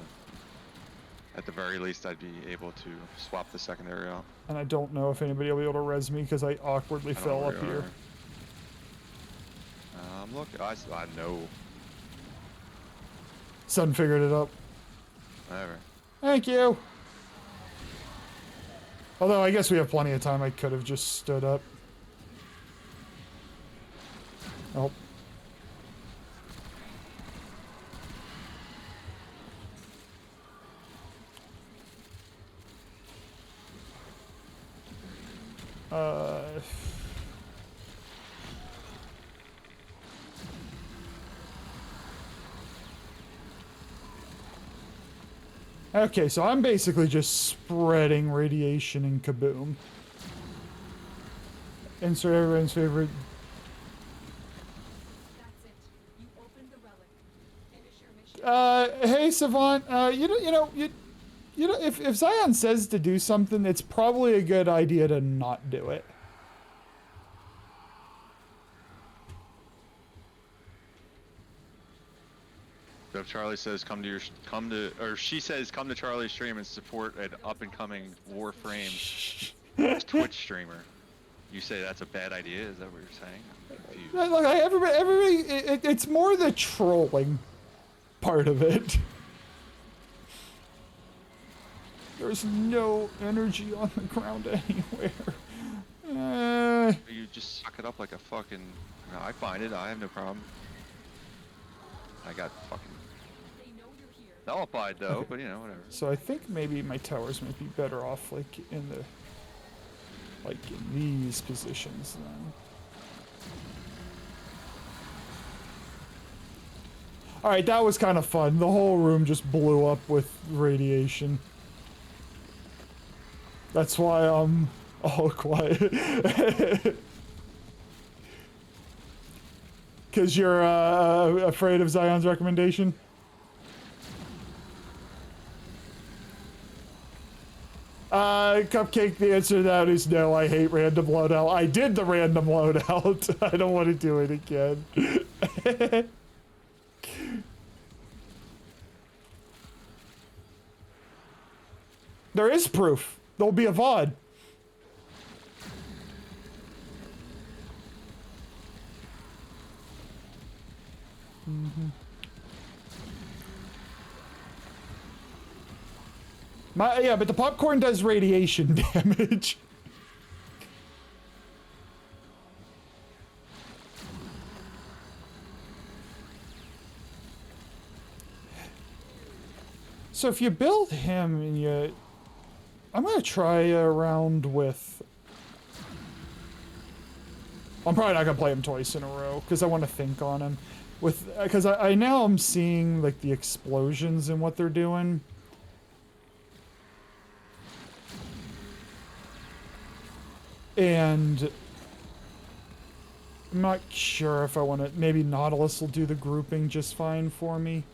at the very least, I'd be able to swap the secondary out. And I don't know if anybody will be able to res me because I awkwardly fell up here. Look, I know. Sun figured it out. Whatever. Thank you. Although I guess we have plenty of time. I could have just stood up. Oh. Okay, so I'm basically just spreading radiation and kaboom. Insert everyone's favorite. That's it. You opened the relic, and Hey, Savant. If Zion says to do something, it's probably a good idea to not do it. So if Charlie says or she says come to Charlie's stream and support an up and coming Warframe Twitch streamer, you say that's a bad idea? Is that what you're saying? I'm confused. Look, it's more the trolling part of it. There's no energy on the ground anywhere. You just suck it up like a fucking. No, I find it. I have no problem. I got fucking nullified though, but you know, whatever. So I think maybe my towers might be better off like in these positions then. Alright, that was kind of fun. The whole room just blew up with radiation. That's why I'm all quiet. Because you're afraid of Zion's recommendation? Cupcake, the answer to that is no, I hate random loadout. I did the random loadout. I don't want to do it again. There is proof. There'll be a VOD. Yeah, but the popcorn does radiation damage. So if you build him and you... I'm gonna try around with... I'm probably not gonna play him twice in a row, because I want to think on him. Because I now I'm seeing, like, the explosions and what they're doing. And... I'm not sure if I want to... Maybe Nautilus will do the grouping just fine for me.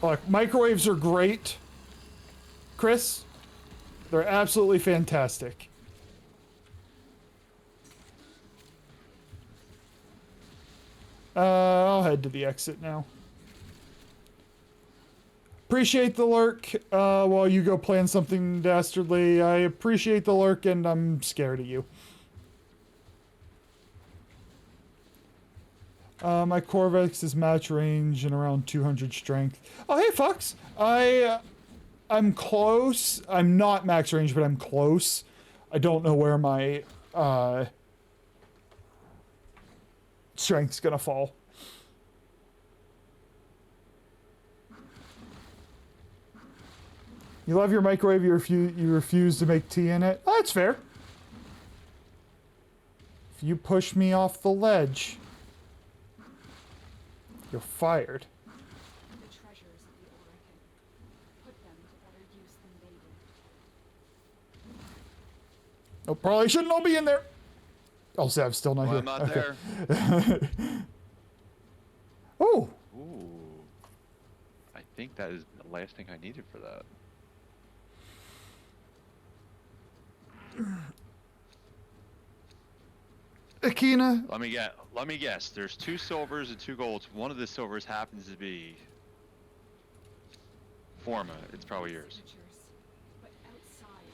Look, microwaves are great, Chris. They're absolutely fantastic. I'll head to the exit now. Appreciate the lurk. While you go plan something dastardly, I appreciate the lurk and I'm scared of you. My Corvex is match range and around 200 strength. Oh, hey, Fox. I'm close. I'm not max range, but I'm close. I don't know where my strength's gonna fall. You love your microwave, you refuse to make tea in it? Oh, that's fair. If you push me off the ledge... You're fired. The treasures of the Oracle. Put them to better use than they did. Oh, probably shouldn't all be in there. Oh, Sav's still not here. I'm not there. Oh. Ooh. I think that is the last thing I needed for that. Akina. Let me guess. There's 2 silvers and 2 golds. One of the silvers happens to be Forma. It's probably yours. But outside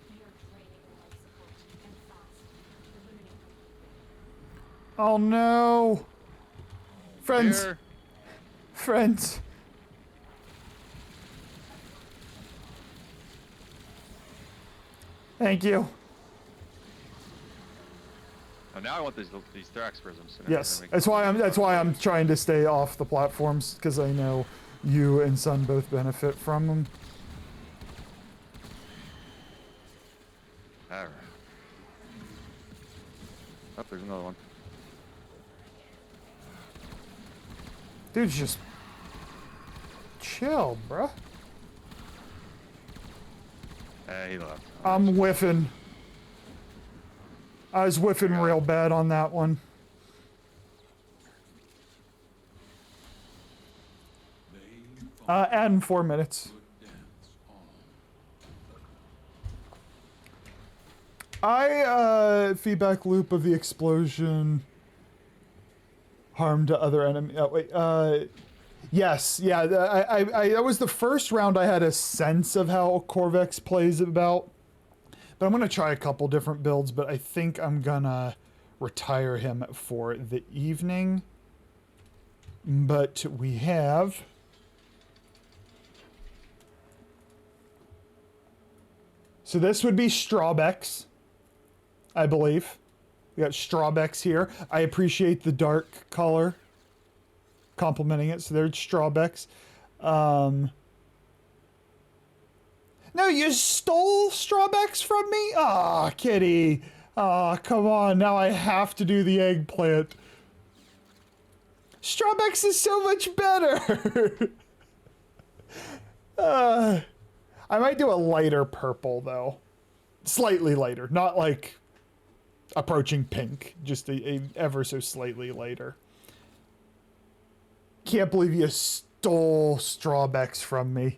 they are draining life support and fast, eliminating. Oh no. Friends. Here. Friends. Thank you. Oh, now I want these Thrax prisms. So Yes, that's why I'm trying to stay off the platforms, because I know you and Sun both benefit from them. Alright. Oh, there's another one. Dude's just chill, bruh. He left. I'm whiffing. I was whiffing real bad on that one. Add in 4 minutes. Feedback loop of the explosion. Harm to other enemy. Oh, wait. Yes. Yeah. That was the first round I had a sense of how Corvex plays about. But I'm going to try a couple different builds, but I think I'm going to retire him for the evening. But we have... So this would be Strawbex, I believe. We got Strawbex here. I appreciate the dark color. Complimenting it. So there's Strawbex. No, you stole Strawbex from me? Aw, kitty. Aw, come on. Now I have to do the eggplant. Strawbex is so much better. I might do a lighter purple, though. Slightly lighter. Not like approaching pink. Just a ever so slightly lighter. Can't believe you stole Strawbex from me.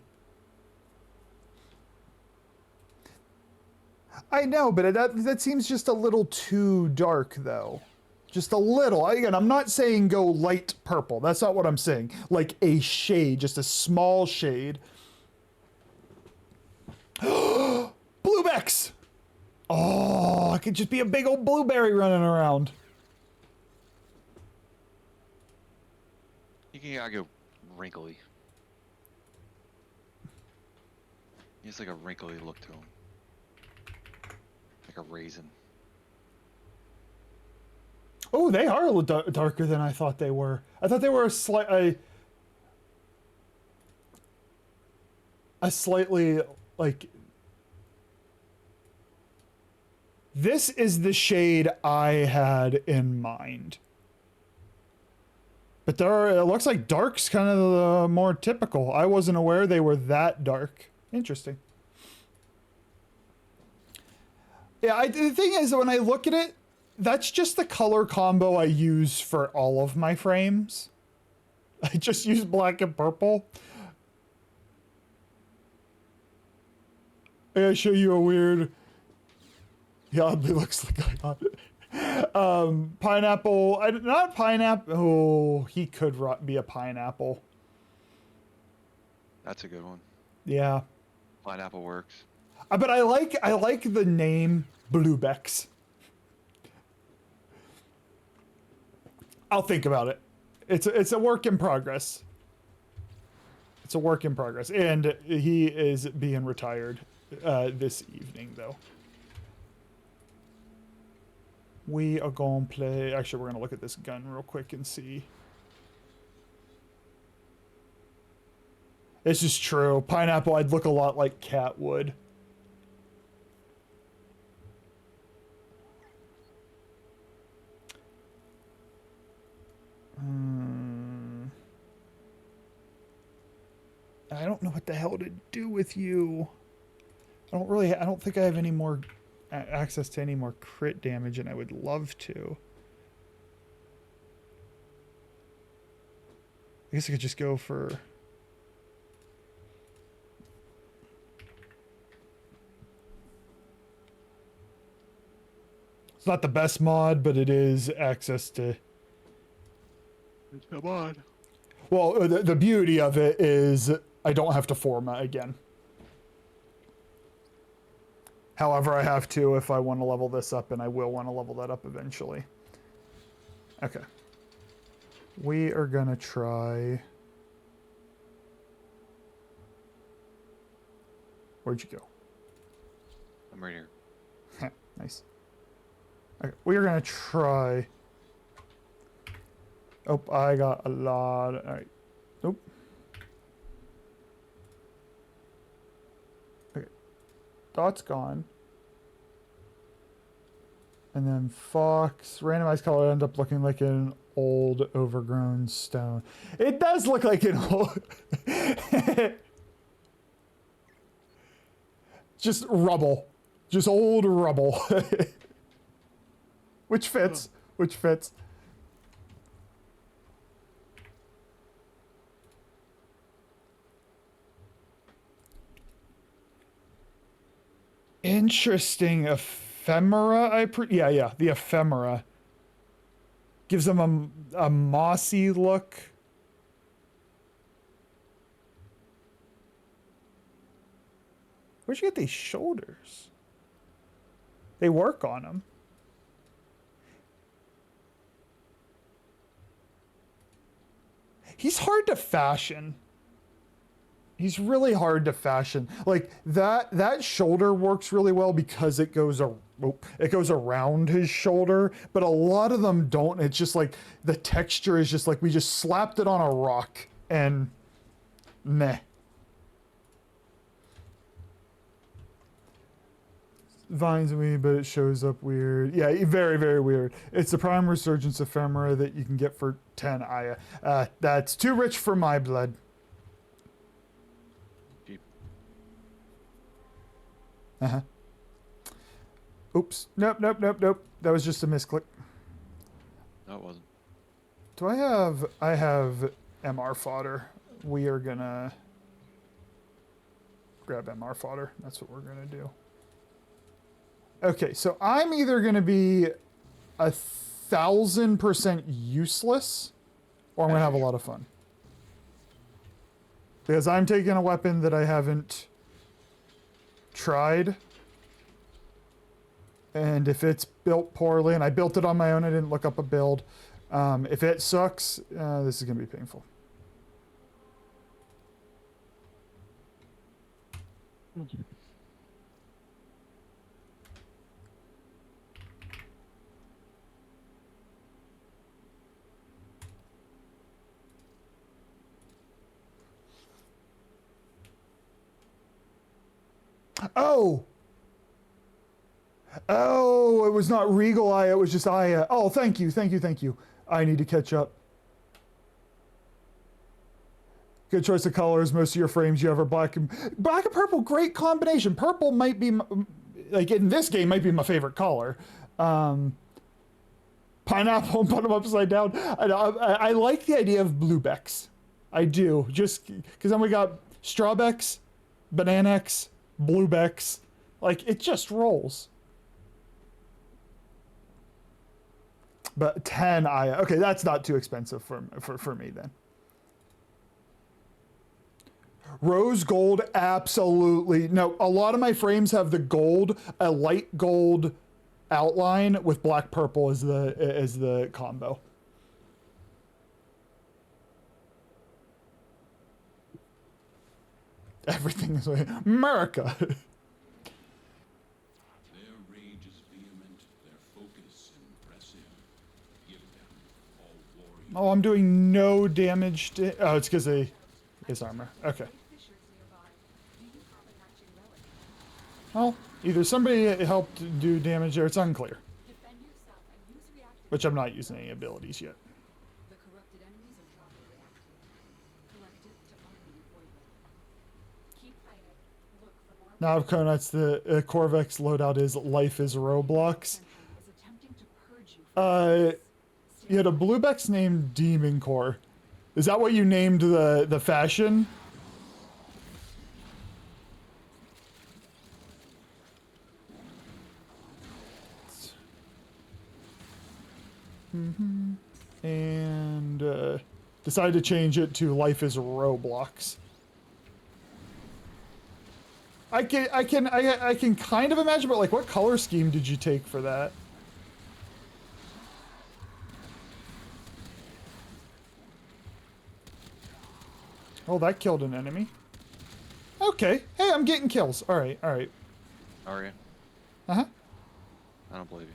I know, but that seems just a little too dark, though. Just a little. Again, I'm not saying go light purple. That's not what I'm saying. Like a shade, just a small shade. Bluebex! Oh, I could just be a big old blueberry running around. You gotta go wrinkly. He has like a wrinkly look to him. Like a raisin. Oh, they are a little darker than I thought they were. I thought they were a slightly, like... This is the shade I had in mind. But it looks like dark's kind of the more typical. I wasn't aware they were that dark. Interesting. Yeah, the thing is, when I look at it, that's just the color combo I use for all of my frames. I just use black and purple. I gotta show you a weird... He oddly looks like pineapple. Not pineapple. Oh, he could be a pineapple. That's a good one. Yeah. Pineapple works. But I like the name Bluebex. I'll think about it. It's a work in progress. It's a work in progress, and he is being retired this evening, though. We are going to play... Actually, we're going to look at this gun real quick and see. This is true. Pineapple, I'd look a lot like Cat would. I don't know what the hell to do with you. I don't think I have any more... access to any more crit damage, and I would love to. I guess I could just go for... It's not the best mod, but it is access to... It's a mod. Well, the beauty of it is I don't have to format again. However, I have to if I want to level this up, and I will want to level that up eventually. Okay. We are going to try... Where'd you go? I'm right here. Nice. Okay, we are going to try... Oh, I got a lot... Alright. Nope. Dot's gone. And then fox, randomized color end up looking like an old overgrown stone. It does look like an old... Just rubble. Just old rubble. Which fits. Which fits. Interesting ephemera. Yeah, the ephemera gives them a mossy look. Where'd you get these shoulders? They work on them. He's hard to fashion. He's really hard to fashion. Like that shoulder works really well because it goes around his shoulder, but a lot of them don't. It's just like the texture is just like we just slapped it on a rock and meh. Vines me, but it shows up weird. Yeah, very, very weird. It's the prime resurgence ephemera that you can get for 10 Aya. That's too rich for my blood. Uh-huh. Oops. Nope. That was just a misclick. No, it wasn't. Do I have MR fodder. We are gonna grab MR fodder. That's what we're gonna do. Okay, so I'm either gonna be 1,000% useless, or I'm gonna have a lot of fun. Because I'm taking a weapon that I haven't tried, and if it's built poorly, and I built it on my own, I didn't look up a build. If it sucks, this is gonna be painful. Oh, it was not Regal Aya, it was just Aya. Oh, thank you. I need to catch up. Good choice of colors. Most of your frames you have are black and purple. Great combination. Purple might be, like in this game, might be my favorite color. Pineapple and put them upside down. I like the idea of bluebecks. I do. Just because then we got strawbecks, bananecks, bluebecks. Like, it just rolls. But 10 Aya. Okay, that's not too expensive for me then. Rose gold, absolutely. No, a lot of my frames have the gold, a light gold outline with black purple as the combo. Everything is America. Oh, I'm doing no damage to... Oh, it's because of his armor. Okay. Well, either somebody helped do damage or it's unclear. Which I'm not using any abilities yet. Now, Conuts, the Corvex loadout is Life is Roblox. You had a Bluebex named Demon Core. Is that what you named the fashion? And decided to change it to Life is Roblox. I can kind of imagine, but like, what color scheme did you take for that? Oh, that killed an enemy. Okay. Hey, I'm getting kills. All right. Are you? Uh-huh. I don't believe you.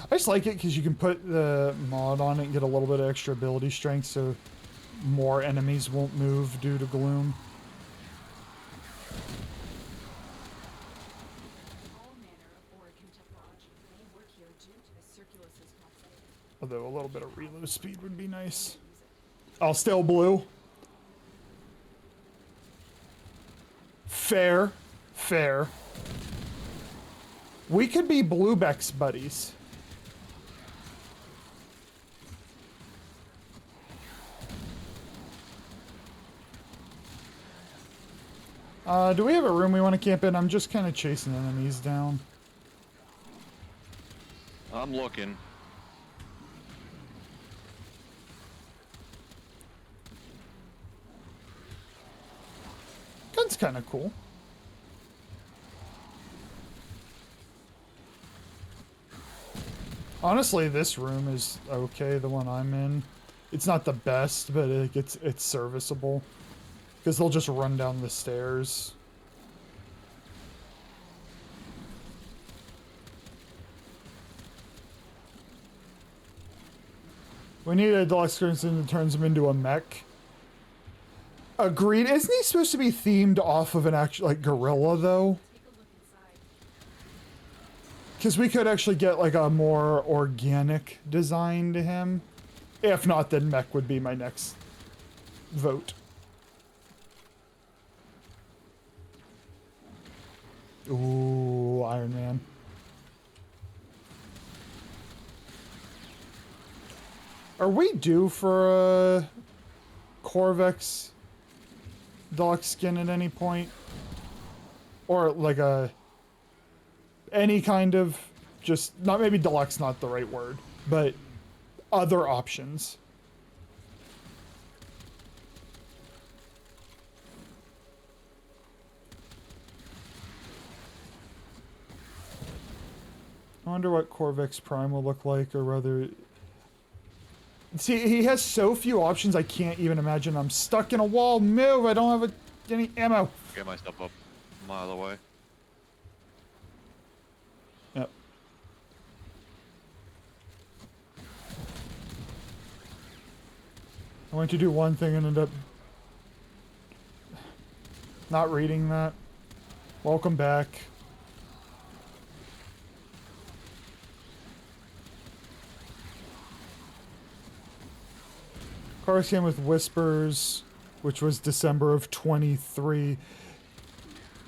I just like it because you can put the mod on it and get a little bit of extra ability strength, so more enemies won't move due to gloom. All manner of Orokin technology may work here due to the Circulus's proximity. Although a little bit of reload speed would be nice. I'll still blue. Fair. Fair. We could be Bluebeck's buddies. Do we have a room we want to camp in? I'm just kind of chasing enemies down. I'm looking. Gun's kind of cool. Honestly, this room is okay, the one I'm in. It's not the best, but it's serviceable. Because they'll just run down the stairs. We need a deluxe currency that turns him into a mech. Agreed. Isn't he supposed to be themed off of an actual, like, gorilla, though? Because we could actually get, like, a more organic design to him. If not, then mech would be my next vote. Ooh, Iron Man. Are we due for a Corvex deluxe skin at any point? Or like any kind of, just, not maybe deluxe, not the right word, but other options. I wonder what Corvex Prime will look like, or rather... See, he has so few options, I can't even imagine. I'm stuck in a wall. Move! I don't have any ammo. Get myself up a mile away. Yep. I went to do one thing and ended up not reading that. Welcome back. Cars came with Whispers, which was December of 23.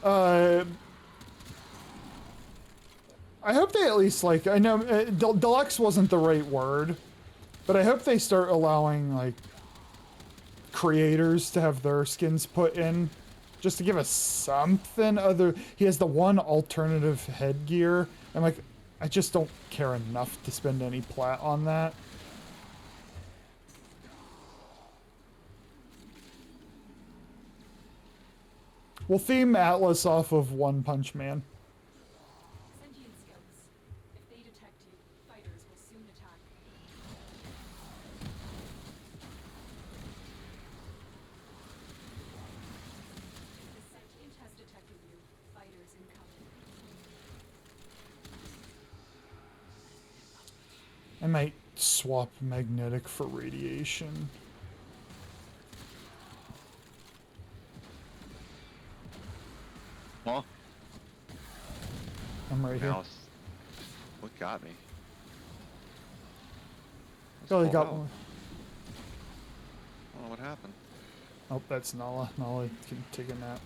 I hope they at least, like, I know deluxe wasn't the right word, but I hope they start allowing, like, creators to have their skins put in, just to give us something other. He has the one alternative headgear. I'm like, I just don't care enough to spend any plat on that. We'll theme Atlas off of One Punch Man. Sentient scouts. If they detect you, fighters will soon attack. The sentient has detected you. Fighters incoming. I might swap magnetic for radiation. Huh? I'm right here. Mouse. What got me? Oh, he Let's got pull one. out. I don't know what happened. Oh, that's Nala. Nala can take a nap.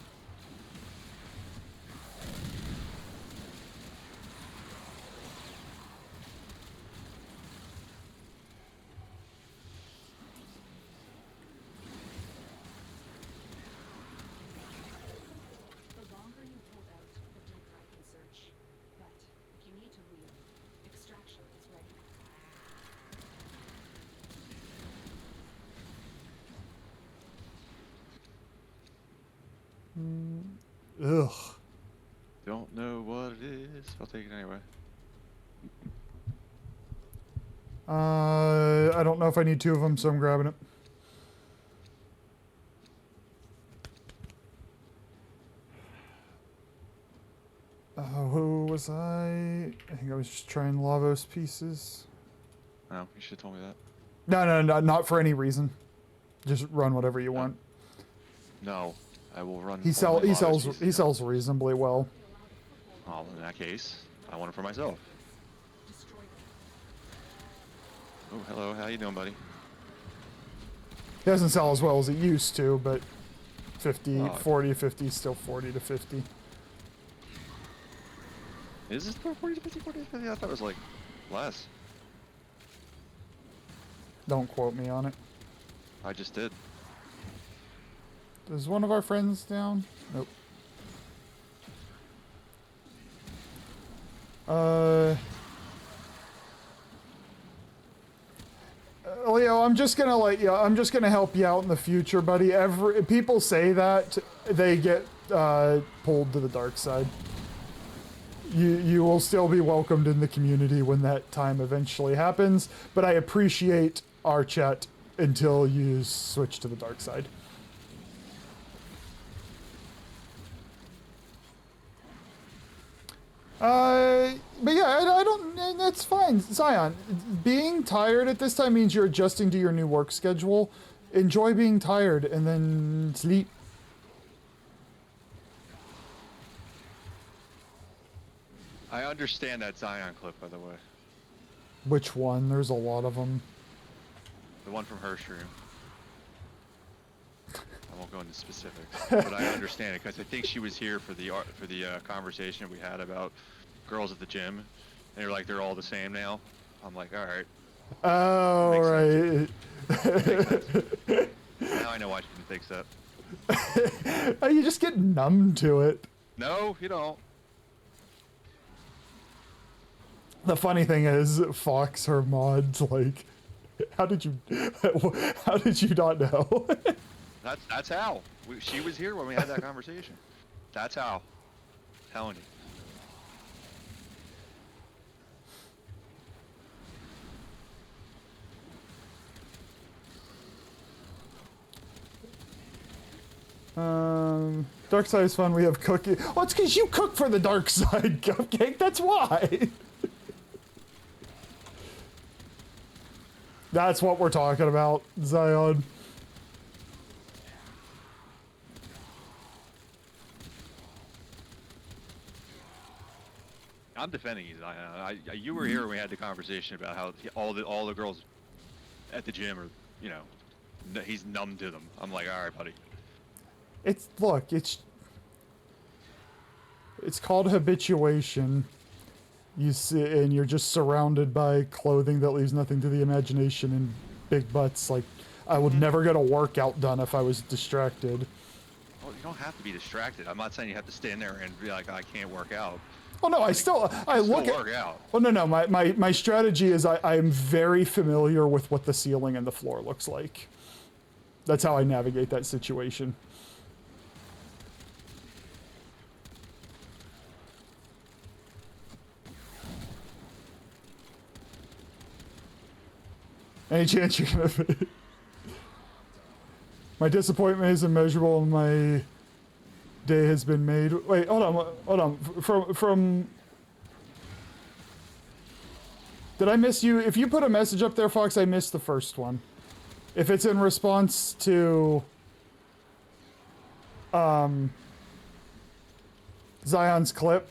The longer you hold out, the deeper I can search. But if you need to leave, extraction is ready. Ugh. Don't know what it is. I'll take it anyway. I don't know if I need two of them, so I'm grabbing it. Who was I? I think I was just trying Lavos pieces. No, you should have told me that. No, not for any reason. Just run whatever you want. No, I will run. He only modest sells pieces he now. sells reasonably well. Well, in that case, I want it for myself. Oh, hello. How you doing, buddy? He doesn't sell as well as it used to, but 50, Oh. 40 to 50 is still 40 to 50. Is this 40 to 50, 40 to 50? I thought it was like less. Don't quote me on it. I just did. Is one of our friends down? Nope. Leo, I'm just gonna help you out in the future, buddy. People say that they get pulled to the dark side. You will still be welcomed in the community when that time eventually happens, but I appreciate our chat until you switch to the dark side. But yeah, I don't, that's fine. Zion, being tired at this time means you're adjusting to your new work schedule. Enjoy being tired and then sleep. I understand that Zion clip, by the way. Which one? There's a lot of them. The one from her stream. I won't go into specifics, but I understand it because I think she was here for the conversation we had about girls at the gym. And you're like, they're all the same now. I'm like, all right. Oh, right. Now I know why she didn't think that. You just get numb to it. No, you don't. The funny thing is, Fox, her mods, like, how did you not know? That's how. She was here when we had that conversation. That's how. I'm telling you. Dark side is fun. We have cookie. Oh, it's because you cook for the dark side, Cupcake. That's why. That's what we're talking about, Zion. I'm defending you, Zion. You were here when we had the conversation about how all the girls at the gym are, you know, he's numb to them. I'm like, all right, buddy. It's called habituation. You see, and you're just surrounded by clothing that leaves nothing to the imagination and big butts. Like, I would never get a workout done if I was distracted. Well, you don't have to be distracted. I'm not saying you have to stand there and be like, I can't work out. Oh no, I look work out. Oh no, my strategy is I am very familiar with what the ceiling and the floor looks like. That's how I navigate that situation. Any chance you're gonna... My disappointment is immeasurable and my day has been made. Wait, hold on. From... Did I miss you? If you put a message up there, Fox, I missed the first one. If it's in response to... Zion's clip.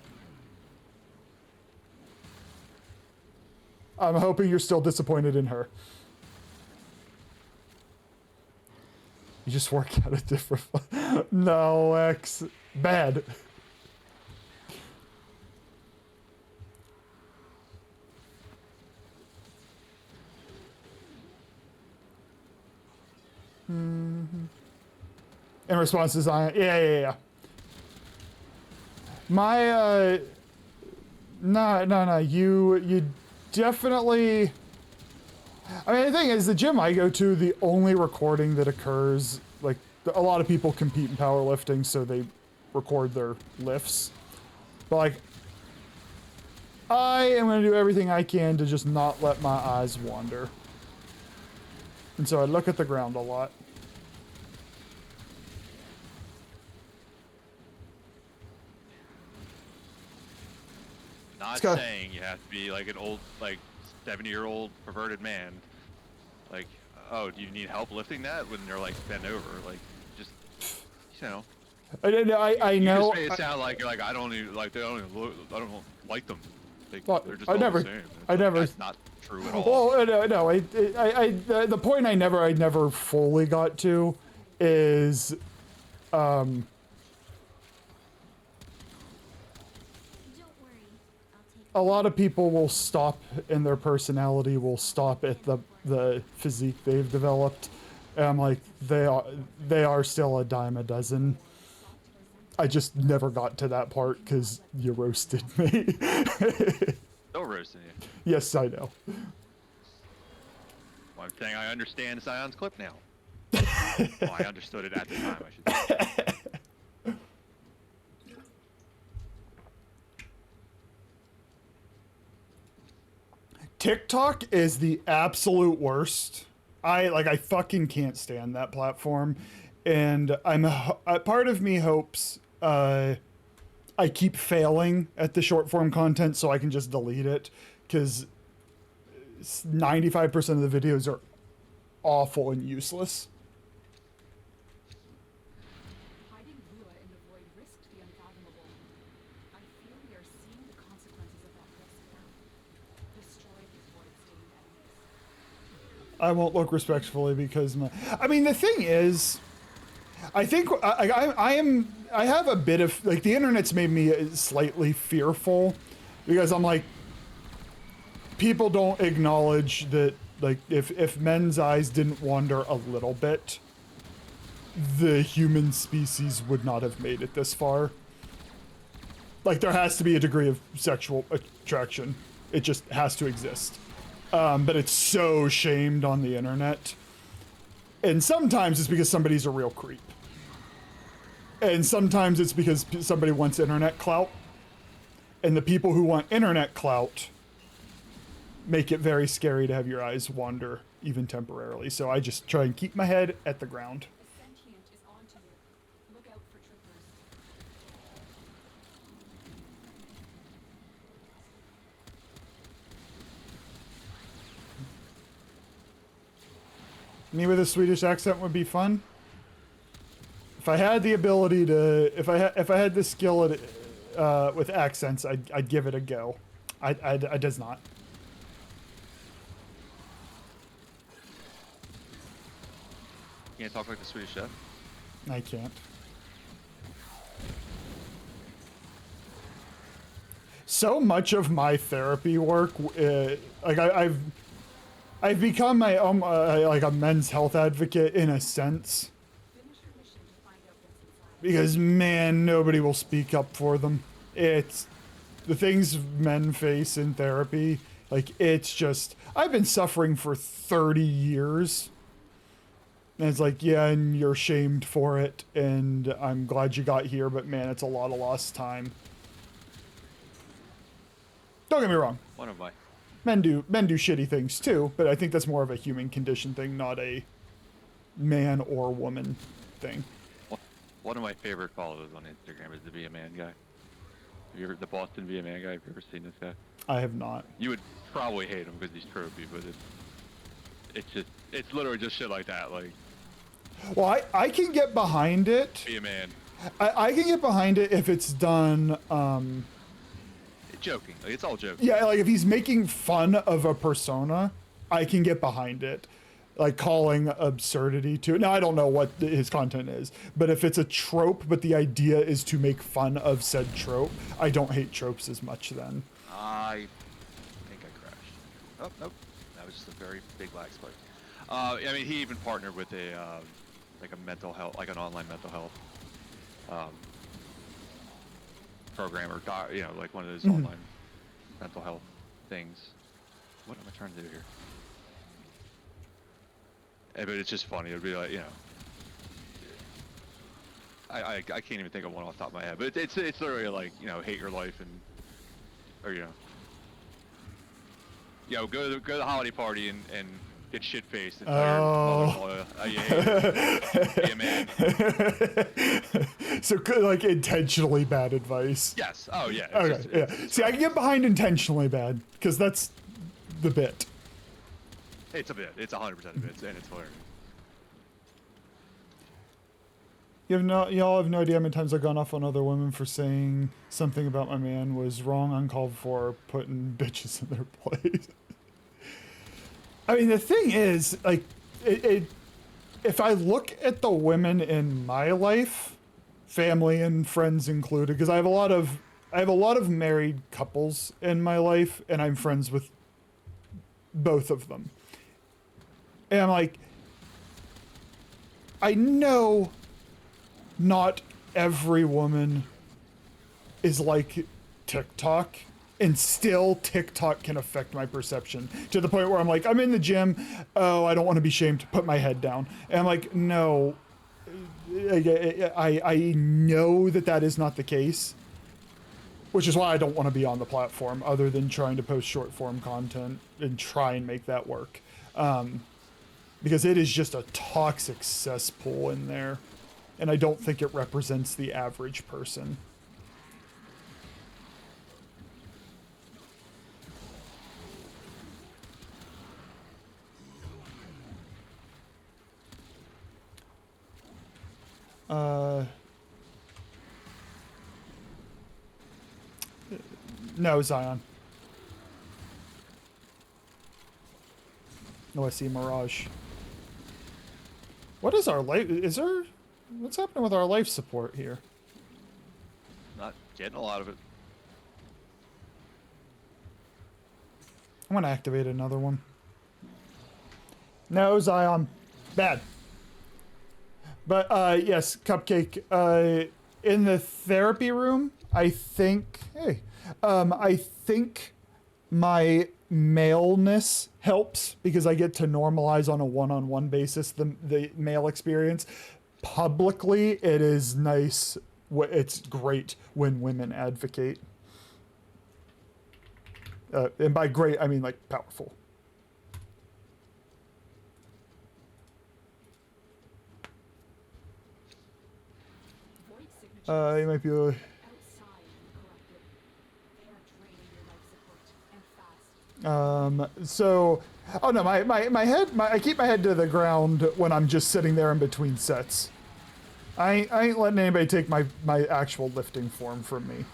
I'm hoping you're still disappointed in her. You just work out a different... No, X. Bad. In response to Zion... Yeah. My, No. You definitely... I mean, the thing is, the gym I go to, the only recording that occurs, like, a lot of people compete in powerlifting, so they record their lifts. But, like, I am going to do everything I can to just not let my eyes wander. And so I look at the ground a lot. Not saying you have to be like an old, like 70-year-old perverted man. Like, oh, do you need help lifting that? When they're like bent over, like just, you know. I You know. just made it sound like you're like I don't even like they don't even look, I don't like them. Well, They're just I all never- the same. It's I like, never- That's not true at all. Well, no. The point I never fully got to is, Don't worry, I'll take a lot of people will stop in their personality, will stop at the physique they've developed, and I'm like, they are still a dime a dozen. I just never got to that part because you roasted me. Still roasting you. Yes, I know. Well, I'm saying I understand Zion's clip now. Well, I understood it at the time, I should say. TikTok is the absolute worst. I fucking can't stand that platform, and part of me hopes I keep failing at the short form content so I can just delete it, because 95% of the videos are awful and useless. Hiding Lua in the void risked the unfathomable. I feel we are seeing the consequences of that risk now. Destroy these void-stained enemies. I won't look respectfully because I mean, the thing is, I think I have a bit of, like, the internet's made me slightly fearful, because I'm like, people don't acknowledge that, like, if men's eyes didn't wander a little bit, the human species would not have made it this far. Like, there has to be a degree of sexual attraction. It just has to exist. But it's so shamed on the internet. And sometimes it's because somebody's a real creep. And sometimes it's because somebody wants internet clout. And the people who want internet clout make it very scary to have your eyes wander, even temporarily. So I just try and keep my head at the ground. The sentient is onto you. Look out for trippers. Me with a Swedish accent would be fun. If I had the ability to, if I had the skill at, with accents, I'd give it a go. I does not. You can't talk like the Swedish chef. I can't. So much of my therapy work, like I've become my own, like a men's health advocate in a sense. Finish your mission to find out what's inside. Because, man, nobody will speak up for them. It's the things men face in therapy. Like, it's just, I've been suffering for 30 years. And it's like, yeah, and you're shamed for it. And I'm glad you got here, but man, it's a lot of lost time. Don't get me wrong. One of my. Men do shitty things too, but I think that's more of a human condition thing, not a man or woman thing. One of my favorite followers on Instagram is the Be a Man guy. Have you ever, the Boston Be a Man guy? Have you ever seen this guy? I have not. You would probably hate him because he's trophy, but it's literally just shit like that. Like, Well, I can get behind it. be a man. I can get behind it if it's done, Joking. Like, it's all joking. yeah, like if he's making fun of a persona, I can get behind it. Like calling absurdity to it. Now, I don't know what his content is, but if it's a trope, but the idea is to make fun of said trope, I don't hate tropes as much then. I think I crashed. Oh, nope. That was just a very big lag spike. I mean, he even partnered with a, like a mental health, like an online mental health, program or, you know, like one of those online mental health things. What am I trying to do here? But it's just funny. It'd be like, you know, I can't even think of one off the top of my head. But it's literally like, you know, hate your life and, or go to the holiday party and get shit faced and tell your mother-in-law how you hate her. Be a man. So like intentionally bad advice. Yes. Oh yeah. It's Okay. just, Yeah. See, I can get behind intentionally bad because that's the bit. It's a bit. It's 100% a bit, and it's hilarious. Y'all have no idea how many times I've gone off on other women for saying something about my man was wrong, uncalled for, putting bitches in their place. I mean, the thing is, like, if I look at the women in my life, family and friends included, because I have a lot of married couples in my life, and I'm friends with both of them. And I'm like, I know not every woman is like TikTok, and still TikTok can affect my perception to the point where I'm like, I'm in the gym, oh, I don't want to be shamed, to put my head down. And I'm like, no, I know that is not the case, which is why I don't want to be on the platform other than trying to post short form content and try and make that work. Because it is just a toxic cesspool in there. And I don't think it represents the average person. No, Zion. No, I see Mirage. What is our life? What's happening with our life support here? Not getting a lot of it. I'm gonna activate another one. No, Zion. Bad. But, yes, Cupcake, in the therapy room, I think my maleness helps because I get to normalize on a one-on-one basis the male experience. Publicly, it is nice. It's great when women advocate. And by great, I mean like powerful. You might be able to... So, oh no, my head, I keep my head to the ground when I'm just sitting there in between sets. I ain't letting anybody take my actual lifting form from me.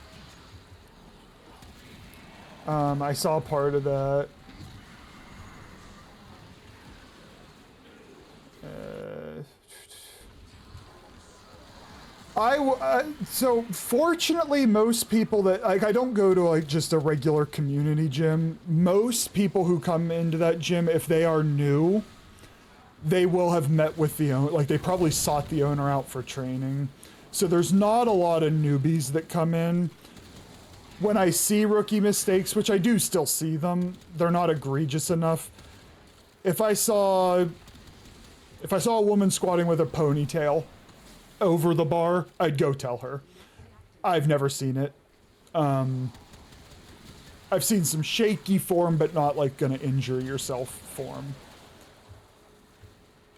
I saw part of that. So fortunately, most people that, like, I don't go to like just a regular community gym. Most people who come into that gym, if they are new, they will have met with the owner, like they probably sought the owner out for training. So there's not a lot of newbies that come in. When I see rookie mistakes, which I do still see them, they're not egregious enough. If I saw a woman squatting with a ponytail over the bar, I'd go tell her. I've never seen it. I've seen some shaky form, but not like gonna injure yourself form.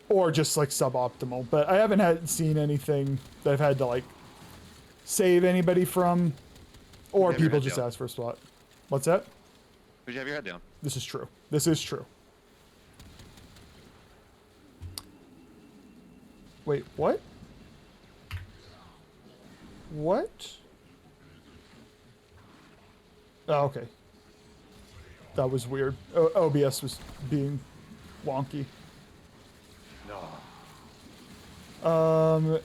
Or just like suboptimal, but I haven't seen anything that I've had to like save anybody from, or people just ask for a spot. What's that? Would you have your head down? This is true. This is true. Wait, what? What? Oh, okay. That was weird. OBS was being wonky. No. Oh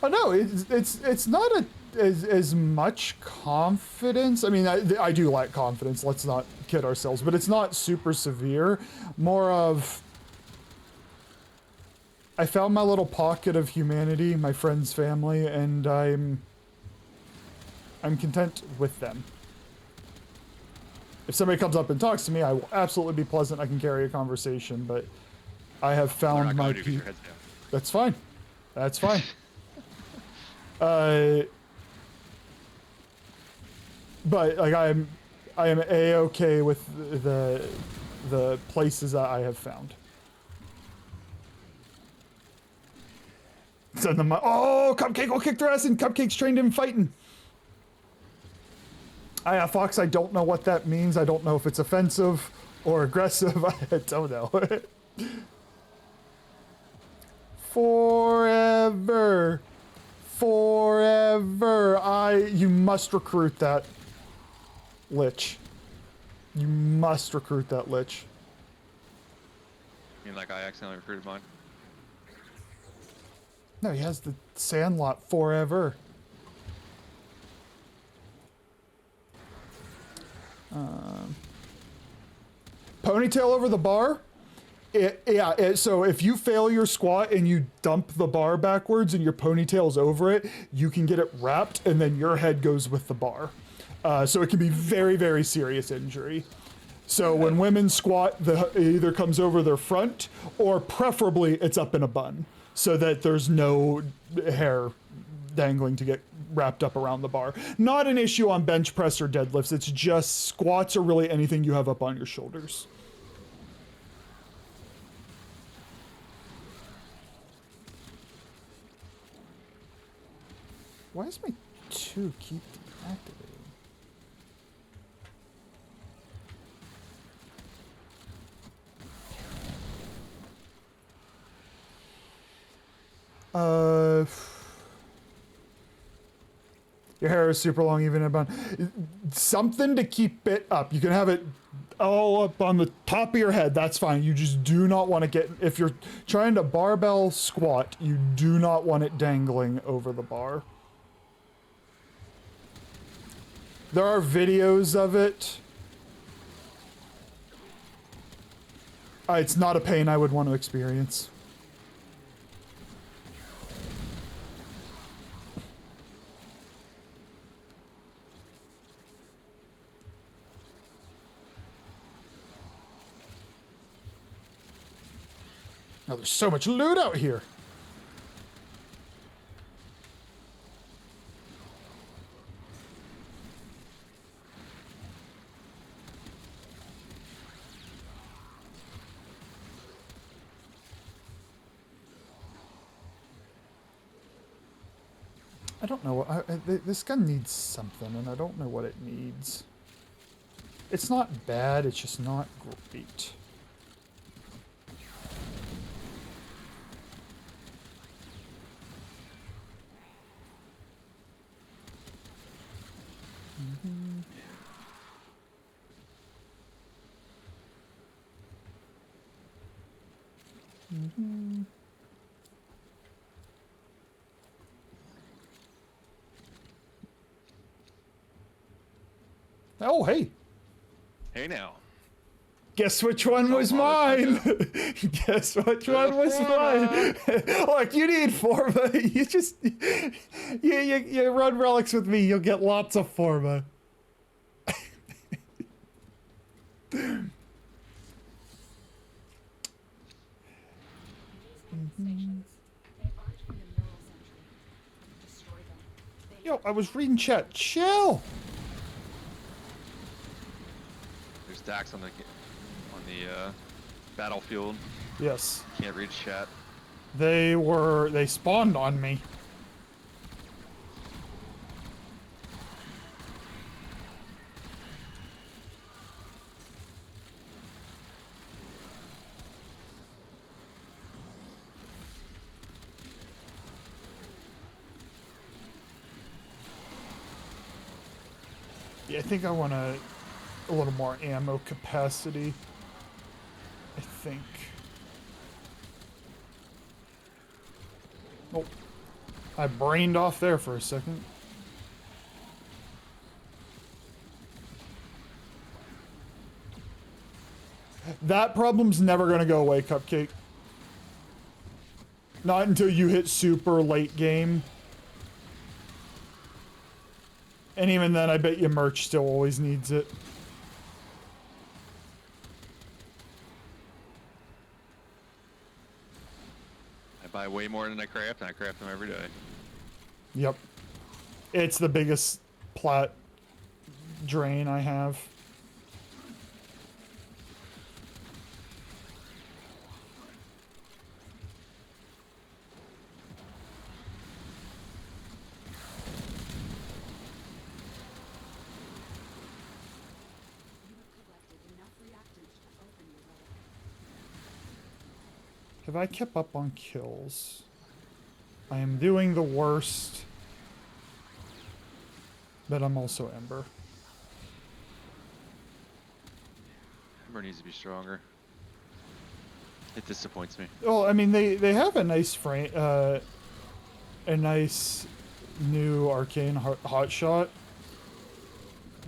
no, it's not as much confidence. I mean, I do lack confidence. Let's not kid ourselves, but it's not super severe. More of, I found my little pocket of humanity, my friends, family, and I'm content with them. If somebody comes up and talks to me, I will absolutely be pleasant. I can carry a conversation, but I have found my people. That's fine. That's fine. But like I am A-okay with the places that I have found. Send them. Oh, Cupcake will kick their ass, and Cupcake's trained in fighting. Fox, I don't know what that means. I don't know if it's offensive Or aggressive, I don't know. Forever. Forever. You must recruit that lich. You must recruit that lich. You mean like I accidentally recruited mine? No, he has the Sandlot forever. Ponytail over the bar? So if you fail your squat and you dump the bar backwards and your ponytail's over it, you can get it wrapped and then your head goes with the bar. So it can be very, very serious injury. So when women squat, it either comes over their front or preferably it's up in a bun so that there's no hair dangling to get wrapped up around the bar. Not an issue on bench press or deadlifts. It's just squats or really anything you have up on your shoulders. Why does my 2 keep activating? Your hair is super long, even in a bun. Something to keep it up. You can have it all up on the top of your head. That's fine. You just do not want to get, if you're trying to barbell squat, you do not want it dangling over the bar. There are videos of it. It's not a pain I would want to experience. Oh, there's so much loot out here. I don't know. This gun needs something, and I don't know what it needs. It's not bad, it's just not great. Oh, hey. Hey now. Guess which one was mine? Guess which one was mine? Look, you need Forma. You just you run relics with me, you'll get lots of Forma. Yo, I was reading chat. Chill. There's Dax on the battlefield. Yes. Can't read chat. They spawned on me. Yeah, I think I want a little more ammo capacity. I think. Oh, I brained off there for a second. That problem's never gonna go away, Cupcake. Not until you hit super late game. And even then, I bet you merch still always needs it. I buy way more than I craft, and I craft them every day. Yep. It's the biggest plat drain I have. Have I kept up on kills? I am doing the worst. But I'm also Ember. Ember needs to be stronger. It disappoints me. Well, I mean, they have a nice frame, a nice new arcane hotshot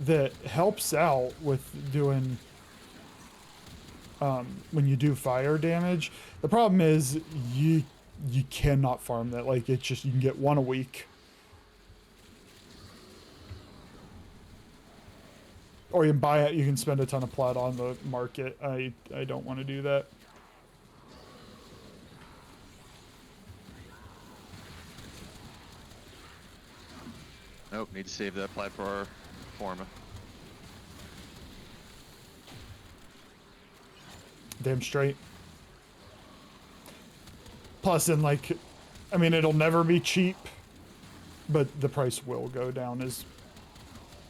that helps out with doing when you do fire damage. The problem is you cannot farm that. Like, it's just, you can get one a week. Or you can buy it, you can spend a ton of plat on the market. I don't want to do that. Nope, need to save that plat for our Forma. Damn straight. Plus, in like, I mean, it'll never be cheap, but the price will go down as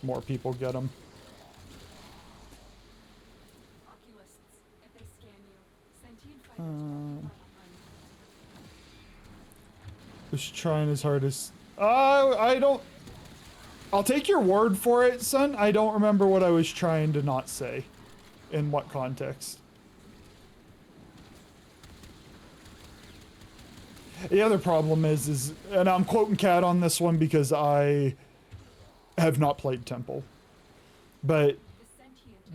more people get them. Was trying as hard as I don't. I'll take your word for it, son. I don't remember what I was trying to not say. In what context? The other problem is, and I'm quoting Cat on this one because I have not played Temple. But,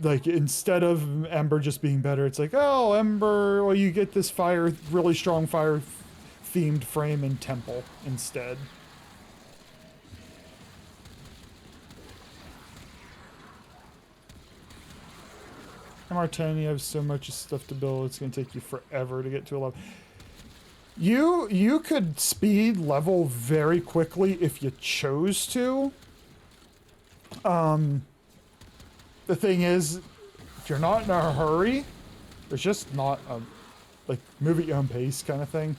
like, instead of Ember just being better, it's like, oh, Ember, well, you get this fire, really strong fire-themed frame in Temple instead. MR10, you have so much stuff to build, it's going to take you forever to get to 11. You could speed level very quickly if you chose to. The thing is, if you're not in a hurry, there's just not a, like, move at your own pace kind of thing.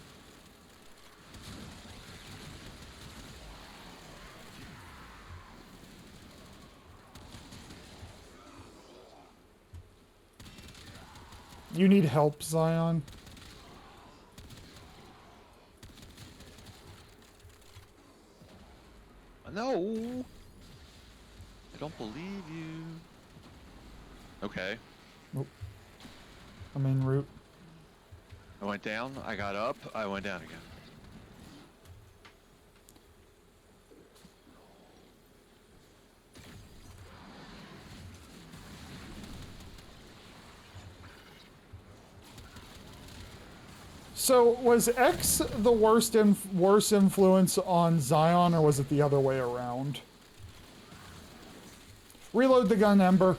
You need help, Zion. No! I don't believe you. Okay. Nope. I'm en route. I went down, I got up, I went down again. So, was X the worst influence on Zion, or was it the other way around? Reload the gun, Ember.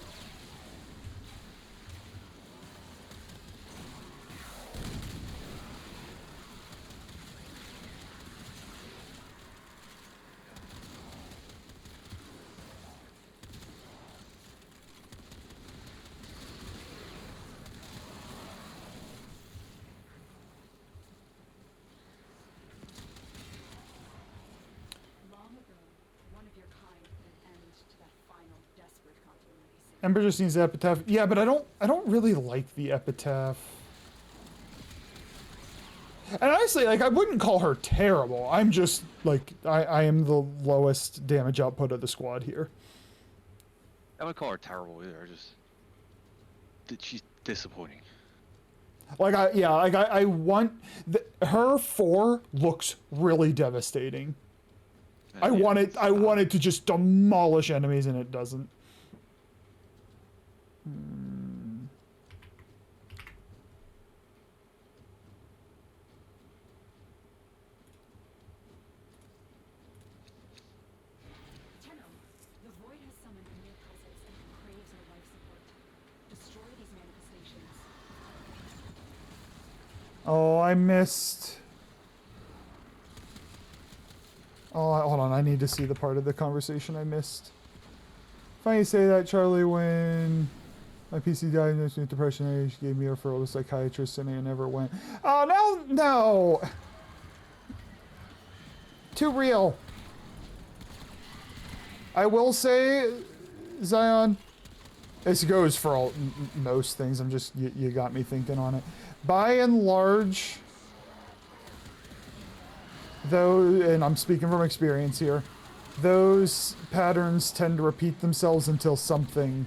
Ember just needs the epitaph. Yeah, but I don't really like the epitaph. And honestly, like, I wouldn't call her terrible. I'm just, like, I am the lowest damage output of the squad here. I wouldn't call her terrible either, she's disappointing. Like, I want, her 4 looks really devastating. I want it to just demolish enemies, and it doesn't. Oh, I missed. Oh, hold on. I need to see the part of the conversation I missed. Funny you say that, Charlie. When my PC died in depression, she gave me a referral to a psychiatrist, and I never went. Oh, no! Too real. I will say, Zion, this goes for most things. I'm just, you got me thinking on it. By and large, though, and I'm speaking from experience here, those patterns tend to repeat themselves until something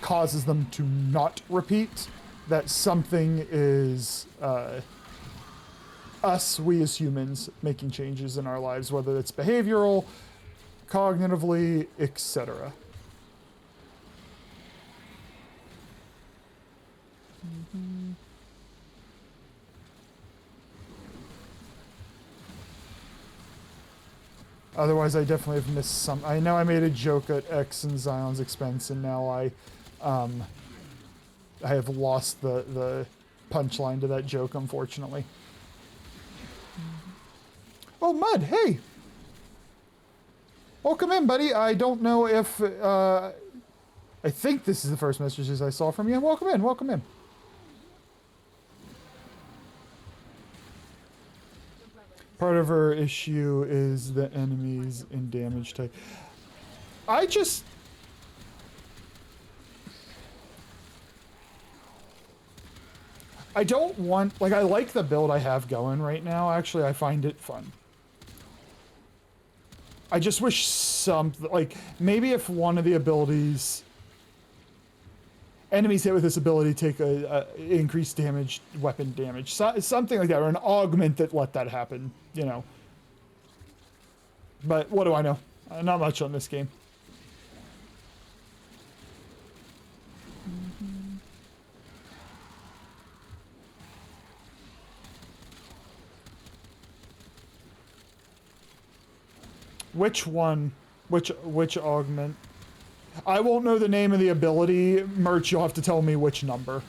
causes them to not repeat. That something is we as humans making changes in our lives, whether it's behavioral, cognitively, etc. Otherwise, I definitely have missed some. I know I made a joke at X and Zion's expense, and now I have lost the punchline to that joke, unfortunately. Oh, Mud, hey! Welcome in, buddy. I don't know if, I think this is the first messages I saw from you. Welcome in, welcome in. Part of her issue is the enemies in damage type. I don't want, like, I like the build I have going right now. Actually, I find it fun. I just wish like, maybe if one of the abilities, enemies hit with this ability take a increased damage, weapon damage, something like that, or an augment that let that happen, you know. But what do I know? Not much on this game. Which one? Which augment? I won't know the name of the ability. Merch, you'll have to tell me which number.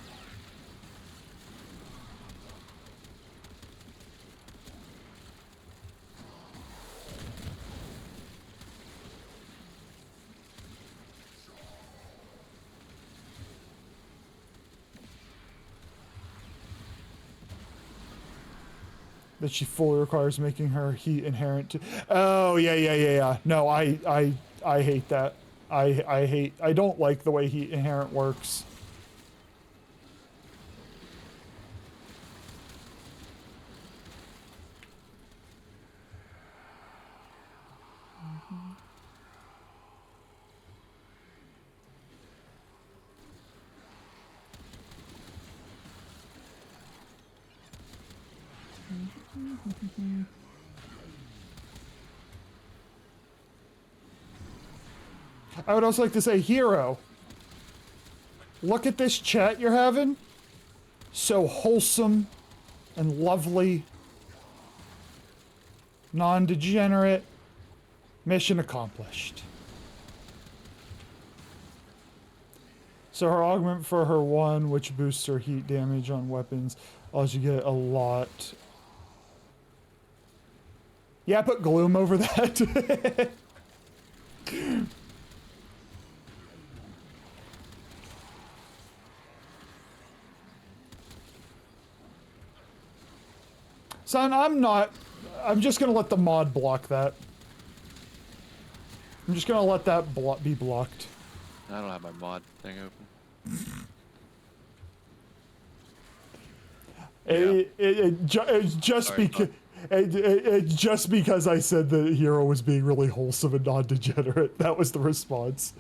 That she fully requires making her heat inherent to... Oh, yeah. No, I hate that. I don't like the way heat inherent works. I would also like to say, Hero, look at this chat you're having. So wholesome and lovely. Non-degenerate. Mission accomplished. So her augment for her 1, which boosts her heat damage on weapons, allows you to get a lot. Yeah, put gloom over that. Son, I'm just gonna let the mod block that. I'm just gonna let that be blocked. I don't have my mod thing open. It's just because I said the hero was being really wholesome and non-degenerate. That was the response.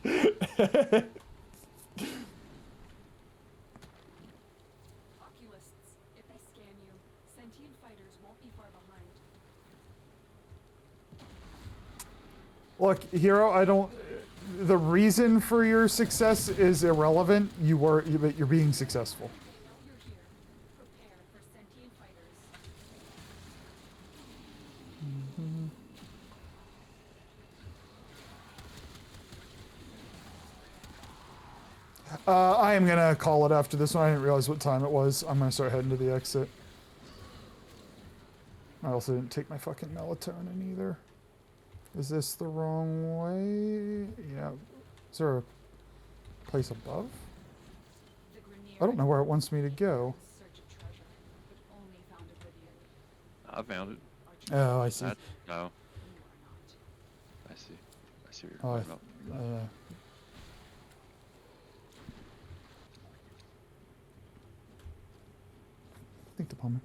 Look, Hero, the reason for your success is irrelevant. But you're being successful. I am gonna call it after this one. I didn't realize what time it was. I'm gonna start heading to the exit. I also didn't take my fucking melatonin either. Is this the wrong way? Yeah. Is there a place above? I don't know where it wants me to go. I found it. Oh, I see. No. I see what you're talking about. Think the palmer.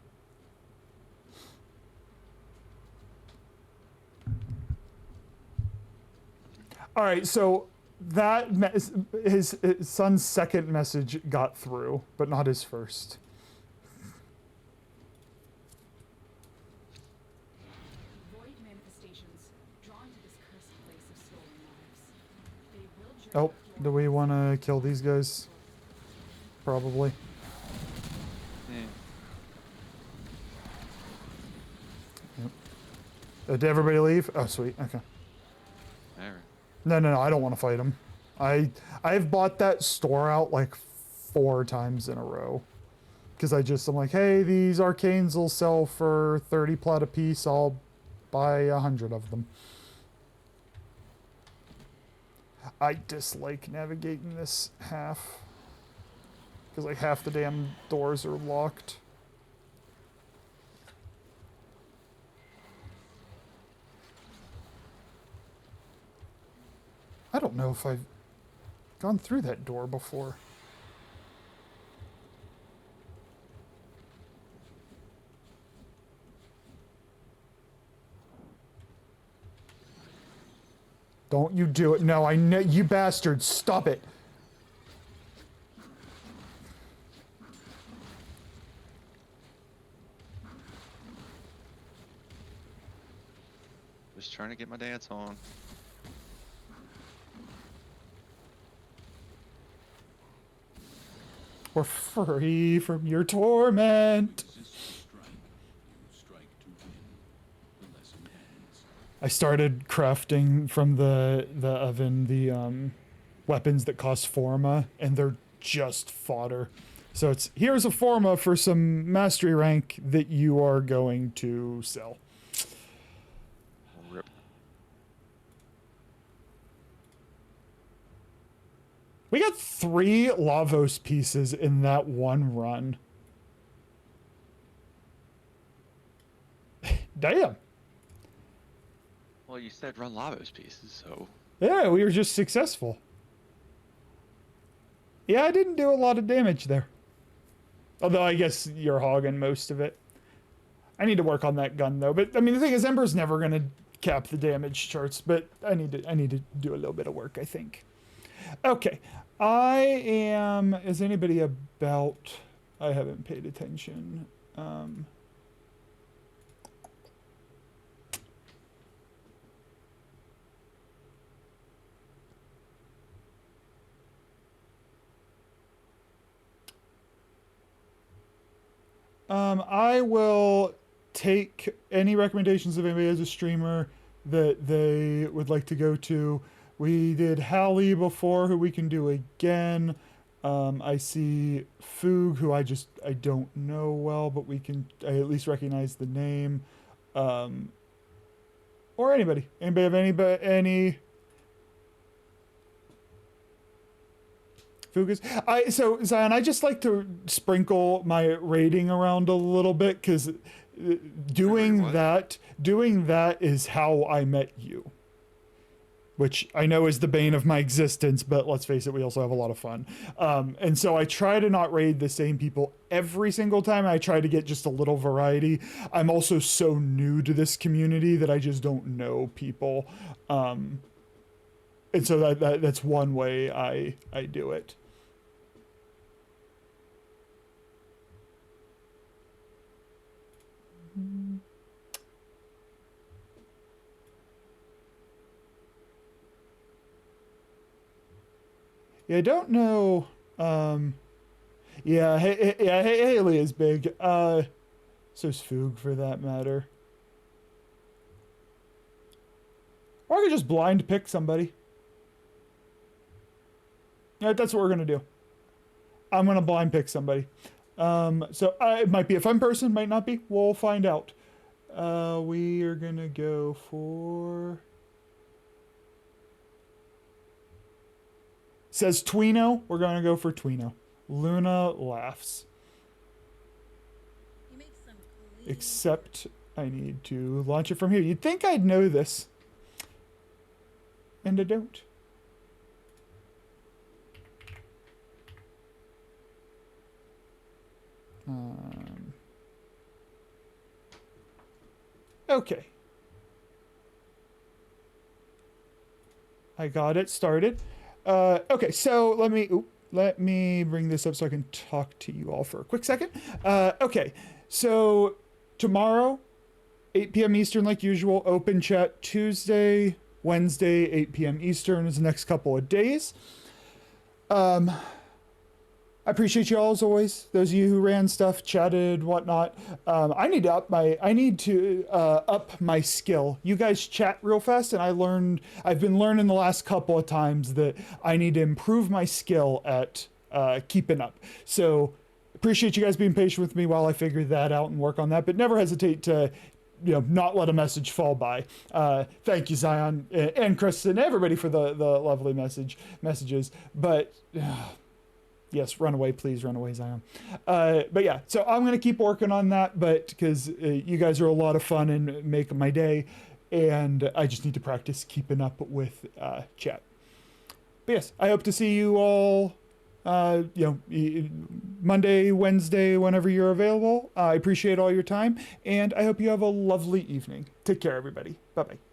All right, so that his son's second message got through, but not his first. Void manifestations drawn to this cursed place of stolen lives. They will journey Oh, up your do we path want to to kill these guys? Probably. Yeah. Did everybody leave? Oh, sweet. Okay. Alright. No, I don't want to fight him. I've bought that store out like 4 times in a row. Because I'm like, hey, these arcanes will sell for 30 plat a piece. I'll buy 100 of them. I dislike navigating this half. Because like half the damn doors are locked. I don't know if I've gone through that door before. Don't you do it. No, I know you bastards. Stop it. Just trying to get my dance on. We're free from your torment. I started crafting from the oven the weapons that cost forma, and they're just fodder. So it's here's a forma for some mastery rank that you are going to sell. Rip. We got 3 Lavos pieces in that one run. Damn. Well, you said run Lavos pieces, so. Yeah, we were just successful. Yeah, I didn't do a lot of damage there. Although I guess you're hogging most of it. I need to work on that gun though. But I mean, the thing is, Ember's never gonna cap the damage charts. But I need to do a little bit of work, I think. Okay, I am. Is anybody about? I haven't paid attention. I will take any recommendations if anybody has a streamer that they would like to go to. We did Hallie before, who we can do again. I see Foog, who I don't know well, but I at least recognize the name. Or anybody. Anybody have any Fugus. So Zion, I just like to sprinkle my rating around a little bit because doing that is how I met you, which I know is the bane of my existence. But let's face it, we also have a lot of fun, and so I try to not raid the same people every single time. I try to get just a little variety. I'm also so new to this community that I just don't know people, and so that's one way I do it. Yeah, I don't know. Yeah, Haley is big. So's Foog for that matter. Or I could just blind pick somebody. Yeah, that's what we're gonna do. I'm gonna blind pick somebody. So it might be a fun person, might not be. We'll find out. We are gonna go for. Says Twino. We're gonna go for Twino. Luna laughs. Except I need to launch it from here. You'd think I'd know this. And I don't. Okay. I got it started. Okay, so let me bring this up so I can talk to you all for a quick second. Okay, so tomorrow, 8 p.m. Eastern, like usual, open chat. Tuesday, Wednesday, 8 p.m. Eastern is the next couple of days. I appreciate you all as always. Those of you who ran stuff, chatted, whatnot. I need to up my skill. You guys chat real fast, and I've been learning the last couple of times that I need to improve my skill at keeping up. So appreciate you guys being patient with me while I figure that out and work on that. But never hesitate to not let a message fall by. Thank you, Zion and Kristen, everybody for the lovely messages. But yes, run away, please, run away, Zion. But yeah, so I'm gonna keep working on that, but because you guys are a lot of fun and make my day, and I just need to practice keeping up with chat. But yes, I hope to see you all. Monday, Wednesday, whenever you're available. I appreciate all your time, and I hope you have a lovely evening. Take care, everybody. Bye-bye.